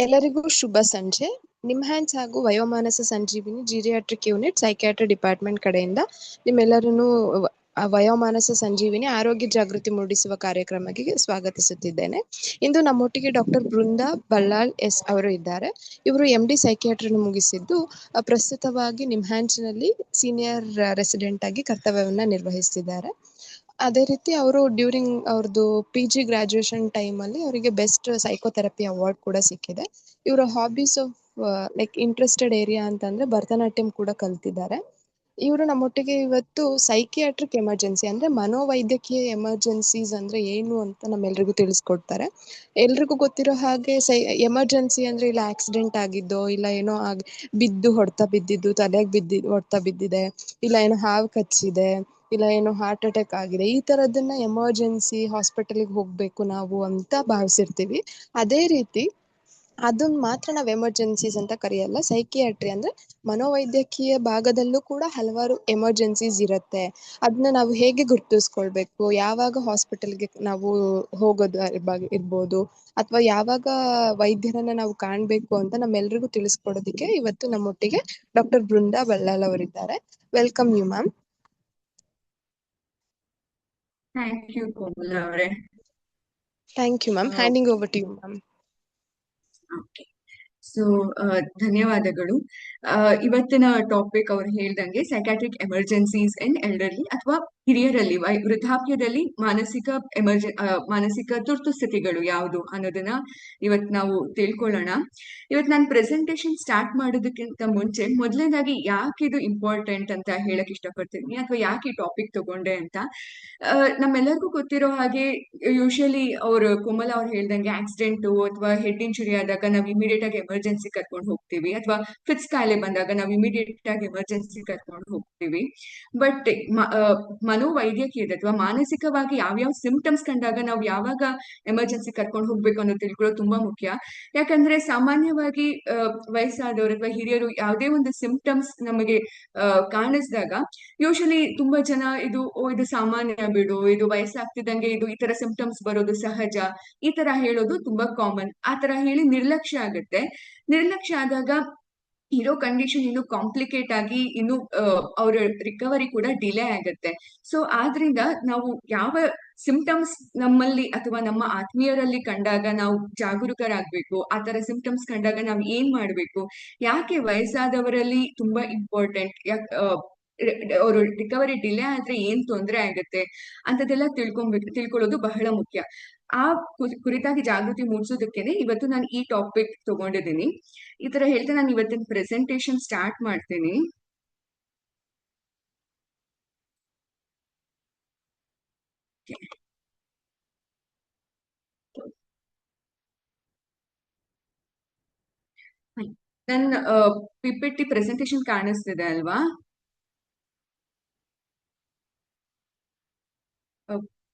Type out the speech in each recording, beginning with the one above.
ಎಲ್ಲರಿಗೂ ಶುಭ ಸಂಜೆ. ನಿಮ್ಹ್ಯಾನ್ಸ್ ಹಾಗೂ ವಯೋಮಾನಸ ಸಂಜೀವಿನಿ ಜೀರಿಯಾಟ್ರಿಕ್ ಯೂನಿಟ್ ಸೈಕ್ಯಾಟ್ರಿ ಡಿಪಾರ್ಟ್ಮೆಂಟ್ ಕಡೆಯಿಂದ ನಿಮ್ಮೆಲ್ಲರನ್ನು ವಯೋಮಾನಸ ಸಂಜೀವಿನಿ ಆರೋಗ್ಯ ಜಾಗೃತಿ ಮೂಡಿಸುವ ಕಾರ್ಯಕ್ರಮಕ್ಕೆ ಸ್ವಾಗತಿಸುತ್ತಿದ್ದೇನೆ. ಇಂದು ನಮ್ಮೊಟ್ಟಿಗೆ ಡಾಕ್ಟರ್ ಬೃಂದಾ ಬಲ್ಲಾಳ್ ಎಸ್ ಅವರು ಇದ್ದಾರೆ. ಇವರು MD ಸೈಕ್ಯಾಟ್ರಿಯನ್ನು ಮುಗಿಸಿದ್ದು ಪ್ರಸ್ತುತವಾಗಿ ನಿಮ್ಹ್ಯಾನ್ಸ್ನಲ್ಲಿ ಸೀನಿಯರ್ ರೆಸಿಡೆಂಟ್ ಆಗಿ ಕರ್ತವ್ಯವನ್ನು ನಿರ್ವಹಿಸ್ತಿದ್ದಾರೆ. ಅದೇ ರೀತಿ ಅವರು ಡ್ಯೂರಿಂಗ್ ಅವ್ರದ್ದು PG ಗ್ರಾಜುಯೇಷನ್ ಟೈಮಲ್ಲಿ ಅವರಿಗೆ ಬೆಸ್ಟ್ ಸೈಕೋಥೆರಪಿ ಅವಾರ್ಡ್ ಕೂಡ ಸಿಕ್ಕಿದೆ. ಇವರ hobbies of like interested area ಅಂತಂದ್ರೆ ಭರತನಾಟ್ಯಂ ಕೂಡ ಕಲ್ತಿದ್ದಾರೆ. ಇವರು ನಮ್ಮೊಟ್ಟಿಗೆ ಇವತ್ತು ಸೈಕಿಯಾಟ್ರಿಕ್ ಎಮರ್ಜೆನ್ಸಿ ಅಂದ್ರೆ ಮನೋವೈದ್ಯಕೀಯ ಎಮರ್ಜೆನ್ಸೀಸ್ ಅಂದ್ರೆ ಏನು ಅಂತ ನಮ್ಮೆಲ್ರಿಗೂ ತಿಳಿಸ್ಕೊಡ್ತಾರೆ. ಎಲ್ರಿಗೂ ಗೊತ್ತಿರೋ ಹಾಗೆ ಎಮರ್ಜೆನ್ಸಿ ಅಂದ್ರೆ ಇಲ್ಲ ಆಕ್ಸಿಡೆಂಟ್ ಆಗಿದ್ದೋ, ಇಲ್ಲ ಏನೋ ಬಿದ್ದು ಹೊಡ್ತಾ ಬಿದ್ದಿದ್ದು, ತಲೆಗೆ ಹೊಡ್ತಾ ಬಿದ್ದಿದೆ, ಇಲ್ಲ ಏನೋ ಹಾವು ಕಚ್ಚಿದೆ, ಇಲ್ಲ ಏನೋ ಹಾರ್ಟ್ ಅಟ್ಯಾಕ್ ಆಗಿದೆ, ಈ ತರದನ್ನ ಎಮರ್ಜೆನ್ಸಿ ಹಾಸ್ಪಿಟಲ್ಗೆ ಹೋಗ್ಬೇಕು ನಾವು ಅಂತ ಭಾವಿಸಿರ್ತೀವಿ. ಅದೇ ರೀತಿ ಅದನ್ನ ಮಾತ್ರ ನಾವು ಎಮರ್ಜೆನ್ಸೀಸ್ ಅಂತ ಕರೆಯಲ್ಲ. ಸೈಕಿಯಾಟ್ರಿ ಅಂದ್ರೆ ಮನೋವೈದ್ಯಕೀಯ ಭಾಗದಲ್ಲೂ ಕೂಡ ಹಲವಾರು ಎಮರ್ಜೆನ್ಸೀಸ್ ಇರುತ್ತೆ. ಅದನ್ನ ನಾವು ಹೇಗೆ ಗುರುತಿಸ್ಕೊಳ್ಬೇಕು, ಯಾವಾಗ ಹಾಸ್ಪಿಟಲ್ಗೆ ನಾವು ಹೋಗೋದು ಇರ್ಬೋದು, ಅಥವಾ ಯಾವಾಗ ವೈದ್ಯರನ್ನ ನಾವು ಕಾಣ್ಬೇಕು ಅಂತ ನಮ್ಮೆಲ್ರಿಗೂ ತಿಳಿಸ್ಕೊಡೋದಕ್ಕೆ ಇವತ್ತು ನಮ್ಮೊಟ್ಟಿಗೆ ಡಾಕ್ಟರ್ ಬೃಂದಾ ಬಲ್ಲಾಳ್ ಅವರಿದ್ದಾರೆ. Welcome you ma'am. Thank you Komala ಅವರೇ. Thank you ma'am. Handing over to you ma'am. Okay, so ಧನ್ಯವಾದಗಳು. ಇವತ್ತಿನ ಟಾಪಿಕ್ ಅವ್ರು ಹೇಳ್ದಂಗೆ ಸೈಕ್ಯಾಟ್ರಿಕ್ ಎಮರ್ಜೆನ್ಸೀಸ್ ಇನ್ ಎಲ್ಡರ್ಲಿ ಅಥವಾ ಹಿರಿಯರಲ್ಲಿ ವೃದ್ಧಾಪ್ಯದಲ್ಲಿ ಮಾನಸಿಕ ತುರ್ತು ಸ್ಥಿತಿಗಳು ಯಾವುದು ಅನ್ನೋದನ್ನ ಇವತ್ತು ನಾವು ತಿಳ್ಕೊಳ್ಳೋಣ. ಇವತ್ತು ನಾನು ಪ್ರೆಸೆಂಟೇಶನ್ ಸ್ಟಾರ್ಟ್ ಮಾಡೋದಕ್ಕಿಂತ ಮುಂಚೆ ಮೊದಲನೇದಾಗಿ ಯಾಕೆ ಇದು ಇಂಪಾರ್ಟೆಂಟ್ ಅಂತ ಹೇಳಕ್ ಇಷ್ಟಪಡ್ತೀನಿ, ಅಥವಾ ಯಾಕೆ ಈ ಟಾಪಿಕ್ ತಗೊಂಡೆ ಅಂತ. ನಮ್ಮೆಲ್ಲರಿಗೂ ಗೊತ್ತಿರೋ ಹಾಗೆ ಯೂಶಲಿ ಕೋಮಲ ಅವ್ರು ಹೇಳ್ದಂಗೆ ಆಕ್ಸಿಡೆಂಟು ಅಥವಾ ಹೆಡ್ ಇಂಜುರಿ ಆದಾಗ ನಾವು ಇಮಿಡಿಯೇಟ್ ಆಗಿ ಎಮರ್ಜೆನ್ಸಿ ಕರ್ಕೊಂಡು ಹೋಗ್ತೀವಿ, ಅಥವಾ ಫಿಟ್ಸ್ ಕಾಯಿಲೆ ಬಂದಾಗ ನಾವು ಇಮಿಡಿಯೇಟ್ ಆಗಿ ಎಮರ್ಜೆನ್ಸಿ ಕರ್ಕೊಂಡು ಹೋಗ್ತೀವಿ. ಬಟ್ ಮನೋವೈದ್ಯಕೀಯದ ಅಥವಾ ಮಾನಸಿಕವಾಗಿ ಯಾವ್ಯಾವ ಸಿಂಪ್ಟಮ್ಸ್ ಕಂಡಾಗ ನಾವು ಯಾವಾಗ ಎಮರ್ಜೆನ್ಸಿ ಕರ್ಕೊಂಡು ಹೋಗ್ಬೇಕು ಅನ್ನೋದು ತಿಳ್ಕೊಳ್ಳೋದು ತುಂಬಾ ಮುಖ್ಯ. ಯಾಕಂದ್ರೆ ಸಾಮಾನ್ಯವಾಗಿ ವಯಸ್ಸಾದವರು ಅಥವಾ ಹಿರಿಯರು ಯಾವುದೇ ಒಂದು ಸಿಂಪ್ಟಮ್ಸ್ ನಮಗೆ ಕಾಣಿಸಿದಾಗ ಯೂಶಲಿ ತುಂಬಾ ಜನ ಇದು ಸಾಮಾನ್ಯ ಬಿಡು, ಇದು ವಯಸ್ಸಾಗ್ತಿದ್ದಂಗೆ ಈ ತರ ಸಿಂಪ್ಟಮ್ಸ್ ಬರೋದು ಸಹಜ, ಈ ತರ ಹೇಳೋದು ತುಂಬಾ ಕಾಮನ್. ಆ ತರ ಹೇಳಿ ನಿರ್ಲಕ್ಷ್ಯ ಆಗುತ್ತೆ. ನಿರ್ಲಕ್ಷ್ಯ ಆದಾಗ ಇರೋ ಕಂಡೀಷನ್ ಇನ್ನು ಕಾಂಪ್ಲಿಕೇಟ್ ಆಗಿ ಇನ್ನು ಅವ್ರ ರಿಕವರಿ ಕೂಡ ಡಿಲೇ ಆಗುತ್ತೆ. ಸೊ ಆದ್ರಿಂದ ನಾವು ಯಾವ ಸಿಂಪ್ಟಮ್ಸ್ ನಮ್ಮಲ್ಲಿ ಅಥವಾ ನಮ್ಮ ಆತ್ಮೀಯರಲ್ಲಿ ಕಂಡಾಗ ನಾವು ಜಾಗರೂಕರಾಗ್ಬೇಕು, ಆ ತರ ಸಿಂಪ್ಟಮ್ಸ್ ಕಂಡಾಗ ನಾವು ಏನ್ ಮಾಡ್ಬೇಕು, ಯಾಕೆ ವಯಸ್ಸಾದವರಲ್ಲಿ ತುಂಬಾ ಇಂಪಾರ್ಟೆಂಟ್, ಅವರು ರಿಕವರಿ ಡಿಲೇ ಆದ್ರೆ ಏನ್ ತೊಂದರೆ ಆಗುತ್ತೆ ಅಂತದೆಲ್ಲ ತಿಳ್ಕೊಳ್ಳೋದು ಬಹಳ ಮುಖ್ಯ. ಆ ಕುರಿತಾಗಿ ಜಾಗೃತಿ ಮೂಡಿಸೋದಕ್ಕೇನೆ ಇವತ್ತು ನಾನು ಈ ಟಾಪಿಕ್ ತಗೊಂಡಿದ್ದೀನಿ. ಈ ತರ ಹೇಳ್ತಾ ನಾನು ಇವತ್ತಿನ ಪ್ರೆಸೆಂಟೇಶನ್ ಸ್ಟಾರ್ಟ್ ಮಾಡ್ತೀನಿ. ನನ್ನ PPT ಪ್ರೆಸೆಂಟೇಶನ್ ಕಾಣಿಸ್ತಿದೆ ಅಲ್ವಾ?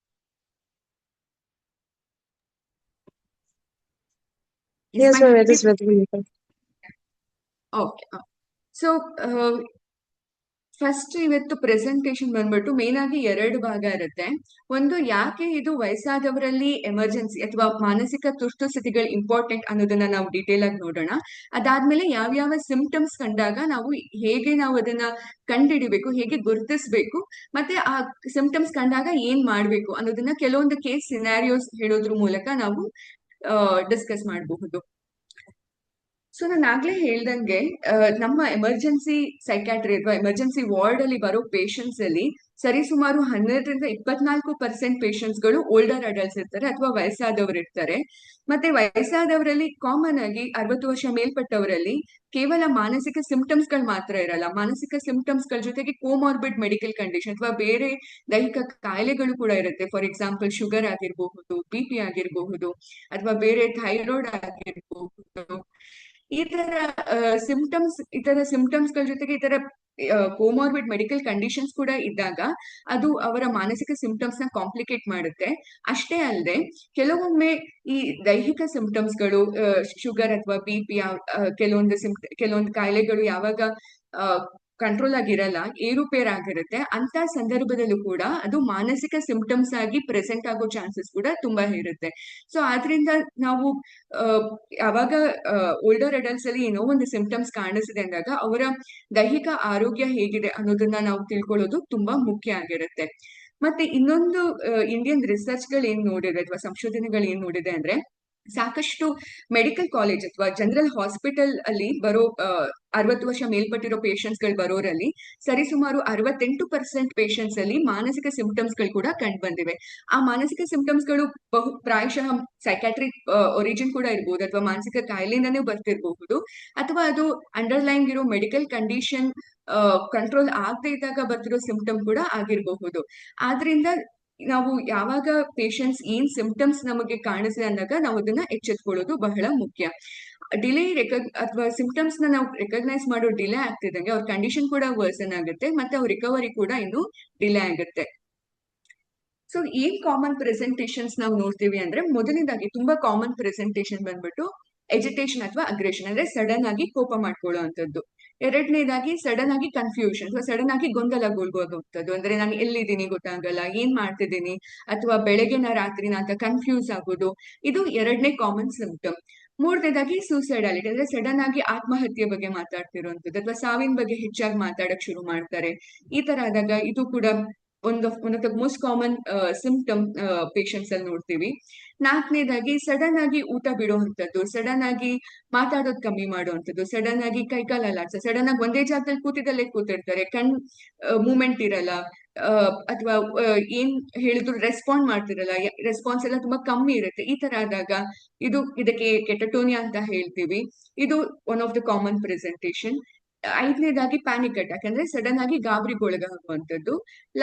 Yes, ma'am, it is visible. Okay, so first ಇವತ್ತು ಪ್ರೆಸೆಂಟೇಶನ್ ಬಂದ್ಬಿಟ್ಟು ಮೇನ್ ಆಗಿ 2 ಭಾಗ ಇರುತ್ತೆ. ಒಂದು, ಯಾಕೆ ಇದು ವಯಸ್ಸಾದವರಲ್ಲಿ ಎಮರ್ಜೆನ್ಸಿ ಅಥವಾ ಮಾನಸಿಕ ತುರ್ತು ಸ್ಥಿತಿಗಳು ಇಂಪಾರ್ಟೆಂಟ್ ಅನ್ನೋದನ್ನ ನಾವು ಡೀಟೇಲ್ ಆಗಿ ನೋಡೋಣ. ಅದಾದ್ಮೇಲೆ ಯಾವ್ಯಾವ ಸಿಂಪ್ಟಮ್ಸ್ ಕಂಡಾಗ ಹೇಗೆ ನಾವು ಅದನ್ನ ಕಂಡುಹಿಡಿಬೇಕು, ಹೇಗೆ ಗುರುತಿಸ್ಬೇಕು, ಮತ್ತೆ ಆ ಸಿಂಪ್ಟಮ್ಸ್ ಕಂಡಾಗ ಏನ್ ಮಾಡ್ಬೇಕು ಅನ್ನೋದನ್ನ ಕೆಲವೊಂದು ಕೇಸ್ ಸಿನಾರಿಯೋಸ್ ಹೇಳೋದ್ರ ಮೂಲಕ ನಾವು ಡಿಸ್ಕಸ್ ಮಾಡಬಹುದು. ಸೊ ನಾನು ಆಗ್ಲೇ ಹೇಳ್ದಂಗೆ ನಮ್ಮ ಎಮರ್ಜೆನ್ಸಿ ಸೈಕ್ಯಾಟ್ರಿ ಅಥವಾ ಎಮರ್ಜೆನ್ಸಿ ವಾರ್ಡ್ ಅಲ್ಲಿ ಬರೋ ಪೇಷಂಟ್ಸ್ ಅಲ್ಲಿ ಸರಿಸುಮಾರು 12-24% ಪೇಷಂಟ್ಸ್ಗಳು ಓಲ್ಡರ್ ಅಡಲ್ಟ್ಸ್ ಇರ್ತಾರೆ ಅಥವಾ ವಯಸ್ಸಾದವರು ಇರ್ತಾರೆ. ಮತ್ತೆ ವಯಸ್ಸಾದವರಲ್ಲಿ ಕಾಮನ್ ಆಗಿ 60 ವರ್ಷ ಮೇಲ್ಪಟ್ಟವರಲ್ಲಿ ಕೇವಲ ಮಾನಸಿಕ ಸಿಂಪ್ಟಮ್ಸ್ ಗಳು ಮಾತ್ರ ಇರಲ್ಲ. ಮಾನಸಿಕ ಸಿಂಪ್ಟಮ್ಸ್ ಗಳ ಜೊತೆಗೆ ಕೋಮಾರ್ಬಿಡ್ ಮೆಡಿಕಲ್ ಕಂಡೀಷನ್ ಅಥವಾ ಬೇರೆ ದೈಹಿಕ ಕಾಯಿಲೆಗಳು ಕೂಡ ಇರುತ್ತೆ. ಫಾರ್ ಎಕ್ಸಾಂಪಲ್ ಶುಗರ್ ಆಗಿರಬಹುದು, BP ಆಗಿರಬಹುದು, ಅಥವಾ ಬೇರೆ ಥೈರಾಯ್ಡ್ ಆಗಿರಬಹುದು. ಈ ತರ ಸಿಂಪ್ಟಮ್ಸ್ ಗಳ ಜೊತೆಗೆ ಈ ತರ ಕೋಮಾರ್ಬಿಡ್ ಮೆಡಿಕಲ್ ಕಂಡೀಷನ್ಸ್ ಕೂಡ ಇದ್ದಾಗ ಅದು ಅವರ ಮಾನಸಿಕ ಸಿಂಪ್ಟಮ್ಸ್ ನ ಕಾಂಪ್ಲಿಕೇಟ್ ಮಾಡುತ್ತೆ. ಅಷ್ಟೇ ಅಲ್ಲದೆ ಕೆಲವೊಮ್ಮೆ ಈ ದೈಹಿಕ ಸಿಂಪ್ಟಮ್ಸ್ ಗಳು, ಶುಗರ್ ಅಥವಾ BP, ಕೆಲವೊಂದು ಕಾಯಿಲೆಗಳು ಯಾವಾಗ ಕಂಟ್ರೋಲ್ ಆಗಿರಲ್ಲ, ಏರುಪೇರಾಗಿರುತ್ತೆ. ಅಂತ ಸಂದರ್ಭದಲ್ಲೂ ಕೂಡ ಅದು ಮಾನಸಿಕ ಸಿಂಪ್ಟಮ್ಸ್ ಆಗಿ ಪ್ರೆಸೆಂಟ್ ಆಗೋ ಚಾನ್ಸಸ್ ಕೂಡ ತುಂಬಾ ಇರುತ್ತೆ. ಸೊ ಆದ್ರಿಂದ ನಾವು ಯಾವಾಗ ಓಲ್ಡರ್ ಅಡಲ್ಟ್ಸ್ ಅಲ್ಲಿ ಏನೋ ಒಂದು ಸಿಂಪ್ಟಮ್ಸ್ ಕಾಣಿಸಿದೆ ಅಂದಾಗ ಅವರ ದೈಹಿಕ ಆರೋಗ್ಯ ಹೇಗಿದೆ ಅನ್ನೋದನ್ನ ನಾವು ತಿಳ್ಕೊಳ್ಳೋದು ತುಂಬಾ ಮುಖ್ಯ ಆಗಿರುತ್ತೆ. ಮತ್ತೆ ಇನ್ನೊಂದು ಇಂಡಿಯನ್ ರಿಸರ್ಚ್ ಗಳು ಏನ್ ನೋಡಿದೆ ಅಥವಾ ಸಂಶೋಧನೆಗಳು ಏನ್ ನೋಡಿದೆ ಅಂದ್ರೆ, ಸಾಕಷ್ಟು ಮೆಡಿಕಲ್ ಕಾಲೇಜ್ ಅಥವಾ ಜನರಲ್ ಹಾಸ್ಪಿಟಲ್ ಅಲ್ಲಿ ಬರೋ 60 ವರ್ಷ ಮೇಲ್ಪಟ್ಟಿರೋ ಪೇಷಂಟ್ಸ್ ಗಳು ಬರೋರಲ್ಲಿ ಸರಿಸುಮಾರು 68% ಪೇಷಂಟ್ಸ್ ಅಲ್ಲಿ ಮಾನಸಿಕ ಸಿಂಪ್ಟಮ್ಸ್ ಗಳು ಕೂಡ ಕಂಡು ಬಂದಿವೆ. ಆ ಮಾನಸಿಕ ಸಿಂಪ್ಟಮ್ಸ್ ಗಳು ಪ್ರಾಯಶಃ ಸೈಕ್ಯಾಟ್ರಿಕ್ ಒರಿಜಿನ್ ಕೂಡ ಇರಬಹುದು, ಅಥವಾ ಮಾನಸಿಕ ಕಾಯಿಲೆಯಿಂದನೇ ಬರ್ತಿರಬಹುದು, ಅಥವಾ ಅದು ಅಂಡರ್ಲೈನ್ ಇರೋ ಮೆಡಿಕಲ್ ಕಂಡೀಷನ್ ಕಂಟ್ರೋಲ್ ಆಗದೆ ಇದ್ದಾಗ ಬರ್ತಿರೋ ಸಿಂಪ್ಟಮ್ ಕೂಡ ಆಗಿರಬಹುದು. ಆದ್ರಿಂದ ನಾವು ಯಾವಾಗ ಪೇಷಂಟ್ಸ್ ಏನ್ ಸಿಂಪ್ಟಮ್ಸ್ ನಮಗೆ ಕಾಣಿಸಿದೆ ಅಂದಾಗ ನಾವು ಅದನ್ನ ಎಚ್ಚೆತ್ಕೊಳ್ಳೋದು ಬಹಳ ಮುಖ್ಯ. ಡಿಲೇ ಅಥವಾ ಸಿಂಪ್ಟಮ್ಸ್ ನ ನಾವು ರೆಕಗ್ನೈಸ್ ಮಾಡೋ ಡಿಲೇ ಆಗ್ತಿದ್ದಂಗೆ ಅವ್ರ ಕಂಡೀಷನ್ ಕೂಡ ವರ್ಸನ್ ಆಗುತ್ತೆ, ಮತ್ತೆ ಅವ್ರ ರಿಕವರಿ ಕೂಡ ಇನ್ನು ಡಿಲೇ ಆಗುತ್ತೆ. ಸೊ ಏನ್ ಕಾಮನ್ ಪ್ರೆಸೆಂಟೇಷನ್ಸ್ ನಾವು ನೋಡ್ತೀವಿ ಅಂದ್ರೆ, ಮೊದಲನೇದಾಗಿ ತುಂಬಾ ಕಾಮನ್ ಪ್ರೆಸೆಂಟೇಷನ್ ಬಂದ್ಬಿಟ್ಟು ಎಜಿಟೇಷನ್ ಅಥವಾ ಅಗ್ರೆಷನ್, ಅಂದ್ರೆ ಸಡನ್ ಆಗಿ ಕೋಪ ಮಾಡ್ಕೊಳ್ಳೋ ಅಂತದ್ದು. ಎರಡನೇದಾಗಿ ಸಡನ್ ಆಗಿ ಕನ್ಫ್ಯೂಷನ್ ಅಥವಾ ಸಡನ್ ಆಗಿ ಗೊಂದಲಗೊಳ್ಳುವಂಥದ್ದು, ಅಂದ್ರೆ ನಾನು ಎಲ್ಲಿದ್ದೀನಿ ಗೊತ್ತಾಗಲ್ಲ, ಏನ್ ಮಾಡ್ತಿದ್ದೀನಿ, ಅಥವಾ ಬೆಳಗ್ಗೆನ ರಾತ್ರಿನ ಅಂತ ಕನ್ಫ್ಯೂಸ್ ಆಗೋದು. ಇದು ಎರಡನೇ ಕಾಮನ್ ಸಿಂಪ್ಟಮ್. ಮೂರನೇದಾಗಿ ಸೂಸೈಡಾಲಿಟಿ, ಅಂದ್ರೆ ಸಡನ್ ಆಗಿ ಆತ್ಮಹತ್ಯೆ ಬಗ್ಗೆ ಮಾತಾಡ್ತಿರುವಂತದ್ದು, ಅಥವಾ ಸಾವಿನ ಬಗ್ಗೆ ಹೆಚ್ಚಾಗಿ ಮಾತಾಡಕ್ ಶುರು ಮಾಡ್ತಾರೆ. ಈ ತರ ಆದಾಗ ಇದು ಕೂಡ one of the most common symptom patients ಅಲ್ಲಿ ನೋಡ್ತೀವಿ. ನಾಲ್ಕನೇದಾಗಿ ಸಡನ್ ಆಗಿ ಊಟ ಬಿಡುವಂಥದ್ದು, ಸಡನ್ ಆಗಿ ಮಾತಾಡೋದು ಕಮ್ಮಿ ಮಾಡುವಂಥದ್ದು, ಸಡನ್ ಆಗಿ ಕೈಕಾಲ ಅಲ್ಲಾಡ್ಸ, ಸಡನ್ ಆಗಿ ಒಂದೇ ಜಾಗದಲ್ಲಿ ಕೂತಿದ್ದಲ್ಲೇ ಕೂತಿರ್ತಾರೆ, ಕಣ್ ಮೂಮೆಂಟ್ ಇರಲ್ಲ, ಅಥವಾ ಏನ್ ಹೇಳಿದ್ರು ರೆಸ್ಪಾಂಡ್ ಮಾಡ್ತಿರಲ್ಲ, ರೆಸ್ಪಾನ್ಸ್ ಎಲ್ಲ ತುಂಬಾ ಕಮ್ಮಿ ಇರುತ್ತೆ. ಈ ತರ ಆದಾಗ ಇದಕ್ಕೆ ಕೆಟಟೋನಿಯಾ ಅಂತ ಹೇಳ್ತೀವಿ. ಇದು one of the common presentation. ಐದನೇದಾಗಿ ಪ್ಯಾನಿಕ್ ಅಟ್ಯಾಕ್, ಅಂದ್ರೆ ಸಡನ್ ಆಗಿ ಗಾಬರಿಗೊಳಗಾಗುವಂಥದ್ದು.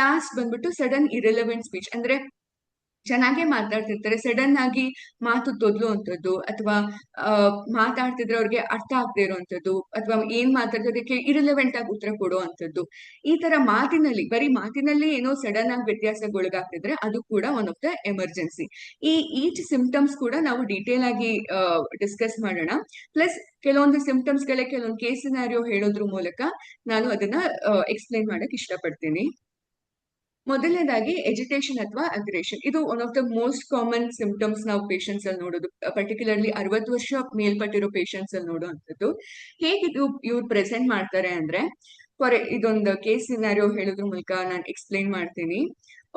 ಲಾಸ್ಟ್ ಬಂದ್ಬಿಟ್ಟು ಸಡನ್ ಇರೆಲೆವೆಂಟ್ ಸ್ಪೀಚ್, ಅಂದ್ರೆ ಚೆನ್ನಾಗೇ ಮಾತಾಡ್ತಿರ್ತಾರೆ, ಸಡನ್ ಆಗಿ ಮಾತು ತೊದಲುವಂಥದ್ದು, ಅಥವಾ ಮಾತಾಡ್ತಿದ್ರೆ ಅವ್ರಿಗೆ ಅರ್ಥ ಆಗದೆ ಇರುವಂತದ್ದು, ಅಥವಾ ಏನ್ ಮಾತಾಡ್ತೋದಕ್ಕೆ ಇರಿಲೆವೆಂಟ್ ಆಗಿ ಉತ್ತರ ಕೊಡುವಂಥದ್ದು. ಈ ತರ ಬರೀ ಮಾತಿನಲ್ಲಿ ಏನೋ ಸಡನ್ ಆಗಿ ವ್ಯತ್ಯಾಸಗೊಳಗಾಗ್ತಿದ್ರೆ ಅದು ಕೂಡ one of the emergency. Each symptoms ಕೂಡ ನಾವು ಡೀಟೇಲ್ ಆಗಿ ಡಿಸ್ಕಸ್ ಮಾಡೋಣ. ಪ್ಲಸ್ ಕೆಲವೊಂದು ಸಿಂಪ್ಟಮ್ಸ್ ಗಳೇ ಕೆಲವೊಂದು ಕೇಸ್ ಸಿನಾರಿಯೋ ಹೇಳೋದ್ರ ಮೂಲಕ ನಾನು ಅದನ್ನ ಎಕ್ಸ್ಪ್ಲೈನ್ ಮಾಡಕ್ ಇಷ್ಟಪಡ್ತೀನಿ. ಮೊದಲನೇದಾಗಿ ಎಜಿಟೇಷನ್ ಅಥವಾ ಅಗ್ರೇಷನ್, ಇದು one of the most common symptoms ನಾವು ಪೇಷಂಟ್ಸ್ ಅಲ್ಲಿ ನೋಡೋದು, ಪರ್ಟಿಕ್ಯುಲರ್ಲಿ 60 ವರ್ಷ ಮೇಲ್ಪಟ್ಟಿರೋ ಪೇಷಂಟ್ಸ್ ಅಲ್ಲಿ ನೋಡುವಂಥದ್ದು. ಹೇಗೆ ಇವ್ರು ಪ್ರೆಸೆಂಟ್ ಮಾಡ್ತಾರೆ ಅಂದ್ರೆ, ಇದೊಂದು ಕೇಸ್ ಸಿನಾರಿಯೋ ಹೇಳೋದ್ರ ಮೂಲಕ ನಾನು ಎಕ್ಸ್ಪ್ಲೈನ್ ಮಾಡ್ತೀನಿ.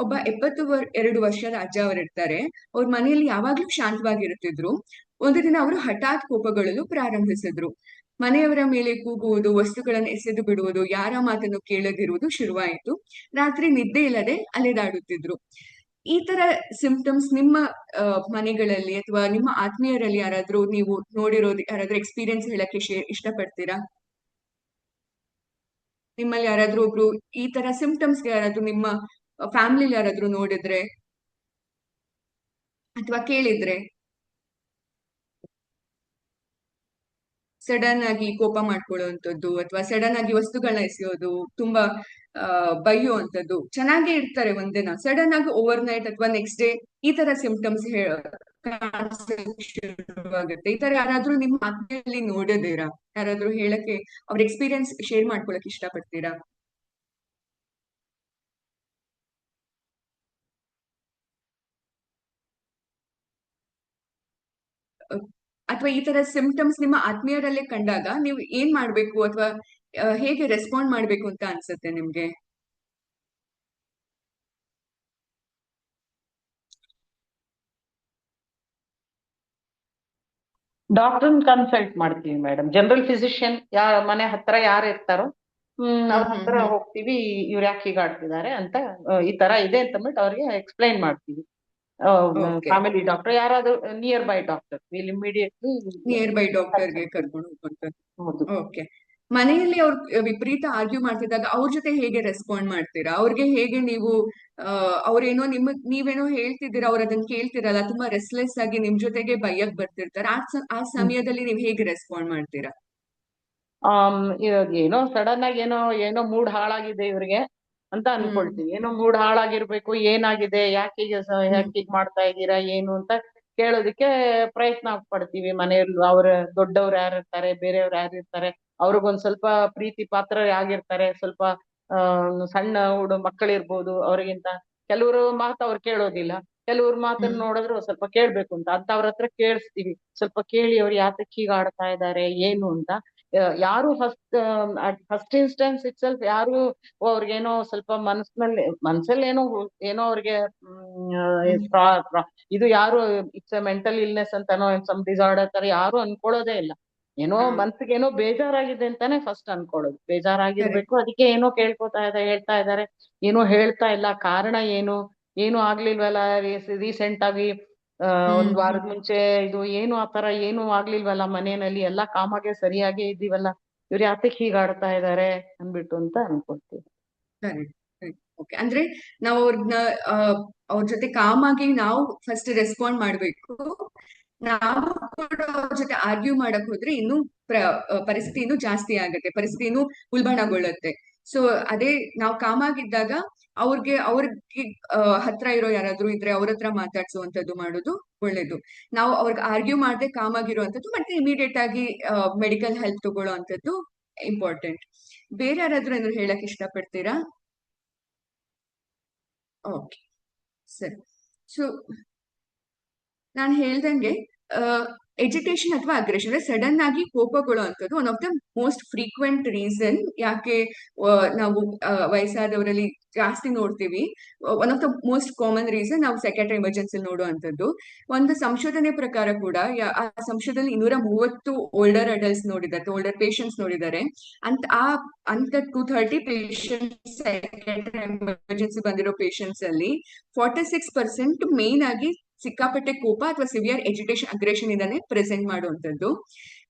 ಒಬ್ಬ 72 ವರ್ಷದ ಅಜ್ಜ ಅವರು ಇರ್ತಾರೆ. ಅವ್ರ ಮನೆಯಲ್ಲಿ ಯಾವಾಗ್ಲೂ ಶಾಂತವಾಗಿರುತ್ತಿದ್ರು. ಒಂದು ದಿನ ಅವರು ಹಠಾತ್ ಕೋಪಗೊಳ್ಳಲು ಪ್ರಾರಂಭಿಸಿದ್ರು. ಮನೆಯವರ ಮೇಲೆ ಕೂಗುವುದು, ವಸ್ತುಗಳನ್ನು ಎಸೆದು ಬಿಡುವುದು, ಯಾರ ಮಾತನ್ನು ಕೇಳದಿರುವುದು ಶುರುವಾಯಿತು. ರಾತ್ರಿ ನಿದ್ದೆ ಇಲ್ಲದೆ ಅಲೆದಾಡುತ್ತಿದ್ರು. ಈ ತರ ಸಿಂಪ್ಟಮ್ಸ್ ನಿಮ್ಮ ಮನೆಗಳಲ್ಲಿ ಅಥವಾ ನಿಮ್ಮ ಆತ್ಮೀಯರಲ್ಲಿ ಯಾರಾದ್ರೂ ನೀವು ನೋಡಿರೋದು, ಯಾರಾದ್ರೂ ಎಕ್ಸ್ಪೀರಿಯನ್ಸ್ ಹೇಳಕ್ಕೆ ಇಷ್ಟಪಡ್ತೀರಾ? ನಿಮ್ಮಲ್ಲಿ ಯಾರಾದ್ರೂ ಒಬ್ರು ಈ ತರ ಸಿಂಪ್ಟಮ್ಸ್ ಯಾರಾದ್ರೂ ನಿಮ್ಮ ಫ್ಯಾಮಿಲಿ ಯಾರಾದ್ರೂ ನೋಡಿದ್ರೆ ಅಥವಾ ಕೇಳಿದ್ರೆ, ಸಡನ್ ಆಗಿ ಕೋಪ ಮಾಡ್ಕೊಳ್ಳುವಂಥದ್ದು, ಅಥವಾ ಸಡನ್ ಆಗಿ ವಸ್ತುಗಳನ್ನ ಎಸೆಯೋದು, ತುಂಬಾ ಬೈಯುವಂಥದ್ದು, ಚೆನ್ನಾಗೇ ಇರ್ತಾರೆ ಒಂದಿನ, ಸಡನ್ ಆಗಿ ಓವರ್ ನೈಟ್ ಅಥವಾ ನೆಕ್ಸ್ಟ್ ಡೇ ಈ ತರ ಸಿಂಪ್ಟಮ್ಸ್ ಶುರುವಾಗುತ್ತೆ. ಈ ತರ ಯಾರಾದ್ರೂ ನಿಮ್ಮ ಆತ್ಮೀಯಲ್ಲಿ ನೋಡಿದ್ದೀರಾ? ಯಾರಾದ್ರೂ ಹೇಳಕ್ಕೆ, ಅವ್ರ ಎಕ್ಸ್ಪೀರಿಯನ್ಸ್ ಶೇರ್ ಮಾಡ್ಕೊಳಕ್ ಇಷ್ಟಪಡ್ತೀರಾ? ಅಥವಾ ಈ ತರ ಸಿಂಪ್ಟಮ್ಸ್ ನಿಮ್ಮ ಆತ್ಮೀಯರಲ್ಲೇ ಕಂಡಾಗ ನೀವು ಏನ್ ಮಾಡ್ಬೇಕು, ಅಥವಾ ಹೇಗೆ ರೆಸ್ಪಾಂಡ್ ಮಾಡ್ಬೇಕು ಅಂತ ಅನ್ಸುತ್ತೆ ನಿಮ್ಗೆ? ಡಾಕ್ಟರ್ನ ಕನ್ಸಲ್ಟ್ ಮಾಡ್ತೀವಿ ಮೇಡಮ್. ಜನರಲ್ ಫಿಸಿಷಿಯನ್ ಮನೆ ಹತ್ರ ಯಾರು ಇರ್ತಾರೋ ಅವ್ರ ಹತ್ರ ಹೋಗ್ತೀವಿ, ಇವ್ರು ಯಾಕೆ ಹೀಗಾಡ್ತಿದ್ದಾರೆ ಅಂತ, ಈ ತರ ಇದೆ ಅಂತ ಅಂದ್ಬಿಟ್ಟು ಅವ್ರಿಗೆ ಎಕ್ಸ್ಪ್ಲೈನ್ ಮಾಡ್ತೀವಿ. ಫ್ಯಾಮಿಲಿ ಡಾಕ್ಟರ್ ಯಾರಾದ್ರೂ nearby doctor immediately nearby ಡಾಕ್ಟರ್ಗೆ ಕರ್ಕೊಂಡು ಹೋಗ್ಬೇಕು. ಓಕೆ. ಮನೆಯಲ್ಲಿ ಅವ್ರು ವಿಪರೀತ ಆರ್ಗ್ಯೂ ಮಾಡ್ತಿದ್ದಾಗ ಅವ್ರ ಜೊತೆ ಹೇಗೆ ರೆಸ್ಪಾಂಡ್ ಮಾಡ್ತೀರಾ? ಅವ್ರಿಗೆ ಹೇಗೆ ನೀವು ಅವ್ರೇನೋ ನೀವೇನೋ ಹೇಳ್ತಿದ್ದೀರಾ, ಅವ್ರ ಅದನ್ನ ಕೇಳ್ತಿರಲ್ಲ, ತುಂಬಾ ರೆಸ್ಲೆಸ್ ಆಗಿ ನಿಮ್ ಜೊತೆಗೆ ಬೈಯಕ್ ಬರ್ತಿರ್ತಾರೆ, ಆ ಸಮಯದಲ್ಲಿ ನೀವು ಹೇಗೆ ರೆಸ್ಪಾಂಡ್ ಮಾಡ್ತೀರಾ? ಏನೋ ಸಡನ್ ಆಗಿ ಏನೋ ಮೂಡ್ ಹಾಳಾಗಿದೆ ಇವ್ರಿಗೆ ಅಂತ ಅನ್ಕೊಳ್ತೀವಿ. ಏನೋ ಮೂಡ್ ಹಾಳಾಗಿರ್ಬೇಕು, ಏನಾಗಿದೆ, ಯಾಕೆ ಹೀಗ್ ಮಾಡ್ತಾ ಇದ್ದೀರಾ, ಏನು ಅಂತ ಕೇಳೋದಕ್ಕೆ ಪ್ರಯತ್ನ ಪಡ್ತೀವಿ. ಮನೆಯಲ್ಲಿ ಅವ್ರ ದೊಡ್ಡವ್ರು ಯಾರು ಇರ್ತಾರೆ, ಬೇರೆಯವ್ರು ಯಾರು ಇರ್ತಾರೆ, ಅವ್ರಿಗೊಂದ್ ಸ್ವಲ್ಪ ಪ್ರೀತಿ ಪಾತ್ರ ಆಗಿರ್ತಾರೆ, ಸ್ವಲ್ಪ ಸಣ್ಣ ಮಕ್ಕಳಿರ್ಬೋದು ಅವ್ರಿಗಿಂತ. ಕೆಲವ್ರು ಮಾತು ಅವ್ರು ಕೇಳೋದಿಲ್ಲ, ಕೆಲವ್ರ ಮಾತನ್ನ ನೋಡಿದ್ರೆ ಸ್ವಲ್ಪ ಕೇಳ್ಬೇಕು ಅಂತ ಅವ್ರ ಹತ್ರ ಕೇಳಿಸ್ತೀವಿ. ಸ್ವಲ್ಪ ಕೇಳಿ ಅವ್ರು ಯಾತಕ್ಕೆ ಹೀಗೆ ಆಡ್ತಾ ಇದ್ದಾರೆ ಏನು ಅಂತ. ಯಾರು ಫಸ್ಟ್ ಇನ್ಸ್ಟೆನ್ಸ್ ಇಟ್ ಸೆಲ್ಫ್ ಯಾರು ಅವ್ರಿಗೇನೋ ಸ್ವಲ್ಪ ಮನ್ಸಲ್ಲಿ ಏನೋ ಅವ್ರಿಗೆ ಇದು ಯಾರು ಇಟ್ಸ್ ಮೆಂಟಲ್ ಇಲ್ನೆಸ್ ಅಂತಾನೋ ಸಮ್ ಡಿಸಾರ್ಡರ್ ತರ ಯಾರು ಅನ್ಕೊಳ್ಳೋದೇ ಇಲ್ಲ. ಏನೋ ಮನ್ಸಿಗೆ ಏನೋ ಬೇಜಾರಾಗಿದೆ ಅಂತಾನೆ ಫಸ್ಟ್ ಅನ್ಕೊಳ್ಳೋದು. ಬೇಜಾರಾಗಿರ್ಬೇಕು, ಅದಕ್ಕೆ ಏನೋ ಹೇಳ್ತಾ ಇದ್ದಾರೆ, ಏನೋ ಹೇಳ್ತಾ ಇಲ್ಲ, ಕಾರಣ ಏನು ಆಗ್ಲಿಲ್ವಲ್ಲ ರೀಸೆಂಟ್ ಆಗಿ ಒಂದ್ ವಾರದ ಮುಂಚೆ ಇದು ಏನು ಆತರ ಏನು ಆಗ್ಲಿಲ್ವಲ್ಲ ಮನೆಯಲ್ಲಿ, ಎಲ್ಲಾ ಕಾಮಾಗೆ ಸರಿಯಾಗಿ ಇದೀವಲ್ಲ, ಇವ್ರು ಯಾತಕ್ಕೆ ಹೀಗ್ ಆಡ್ತಾ ಇದಾರೆ ಅನ್ಬಿಟ್ಟು ಅಂತ ಅನ್ಕೊಳ್ತೀವಿ. ಓಕೆ, ಅಂದ್ರೆ ನಾವು ಅವ್ರ ಜೊತೆ ಕಾಮಾಗಿ ನಾವು ಫಸ್ಟ್ ರೆಸ್ಪಾಂಡ್ ಮಾಡ್ಬೇಕು. ನಾವು ಕೂಡ ಅವ್ರ ಜೊತೆ ಆರ್ಗ್ಯೂ ಮಾಡಕ್ ಹೋದ್ರೆ ಇನ್ನೂ ಪರಿಸ್ಥಿತಿ ಇನ್ನೂ ಜಾಸ್ತಿ ಆಗುತ್ತೆ, ಪರಿಸ್ಥಿತಿ ಇನ್ನೂ ಉಲ್ಬಣಗೊಳ್ಳುತ್ತೆ. ಸೊ ಅದೇ ನಾವು ಕಾಮಾಗಿದ್ದಾಗ ಅವ್ರಿಗೆ ಹತ್ರ ಇರೋ ಯಾರಾದ್ರೂ ಇದ್ರೆ ಅವ್ರ ಹತ್ರ ಮಾತಾಡ್ಸುವಂತದ್ದು ಮಾಡೋದು ಒಳ್ಳೇದು. ನಾವು ಅವ್ರಿಗೆ ಆರ್ಗ್ಯೂ ಮಾಡದೆ ಕಾಮಾಗಿರುವಂತದ್ದು, ಮತ್ತೆ ಇಮಿಡಿಯೇಟ್ ಆಗಿ ಮೆಡಿಕಲ್ ಹೆಲ್ಪ್ ತಗೊಳ್ಳೋ ಅಂತದ್ದು ಇಂಪಾರ್ಟೆಂಟ್. ಬೇರೆ ಯಾರಾದ್ರೂ ಏನಾದ್ರು ಹೇಳಕ್ ಇಷ್ಟಪಡ್ತೀರಾ? ಓಕೆ, ಸರಿ. ಸೊ ನಾನು ಹೇಳ್ದಂಗೆ ಎಜಿಟೇಷನ್ ಅಥವಾ ಅಗ್ರೆಷನ್ ಅಂದ್ರೆ ಸಡನ್ ಆಗಿ ಕೋಪಗೊಳ್ಳೋ ಅಂತದ್ದು one of the most frequent reason ಯಾಕೆ ನಾವು ವಯಸ್ಸಾದವರಲ್ಲಿ ಜಾಸ್ತಿ ನೋಡ್ತೀವಿ. One of the most common reason ನಾವು ಸೈಕ್ಯಾಟ್ರಿ ಎಮರ್ಜೆನ್ಸಿ ನೋಡುವಂಥದ್ದು. ಒಂದು ಸಂಶೋಧನೆ ಪ್ರಕಾರ ಕೂಡ ಆ ಸಂಶೋಧನೆ 230 ಓಲ್ಡರ್ ಅಡಲ್ಟ್ಸ್ ನೋಡಿದ್ದಾರೆ, ಓಲ್ಡರ್ ಪೇಷಂಟ್ಸ್ ನೋಡಿದ್ದಾರೆ. ಅಂತ 230 ಪೇಷಂಟ್ಸ್ ಸೈಕ್ಯಾಟ್ರಿ ಎಮರ್ಜೆನ್ಸಿ ಬಂದಿರೋ ಪೇಷಂಟ್ಸ್ ಅಲ್ಲಿ 46% ಮೇನ್ ಆಗಿ ಸಿಕ್ಕಾಪಟ್ಟೆ ಕೋಪ ಅಥವಾ ಸಿವಿಯರ್ ಎಜಿಟೇಷನ್ ಅಗ್ರೆಷನ್ ಇಂದಾನೆ ಪ್ರೆಸೆಂಟ್ ಮಾಡುವಂತದ್ದು.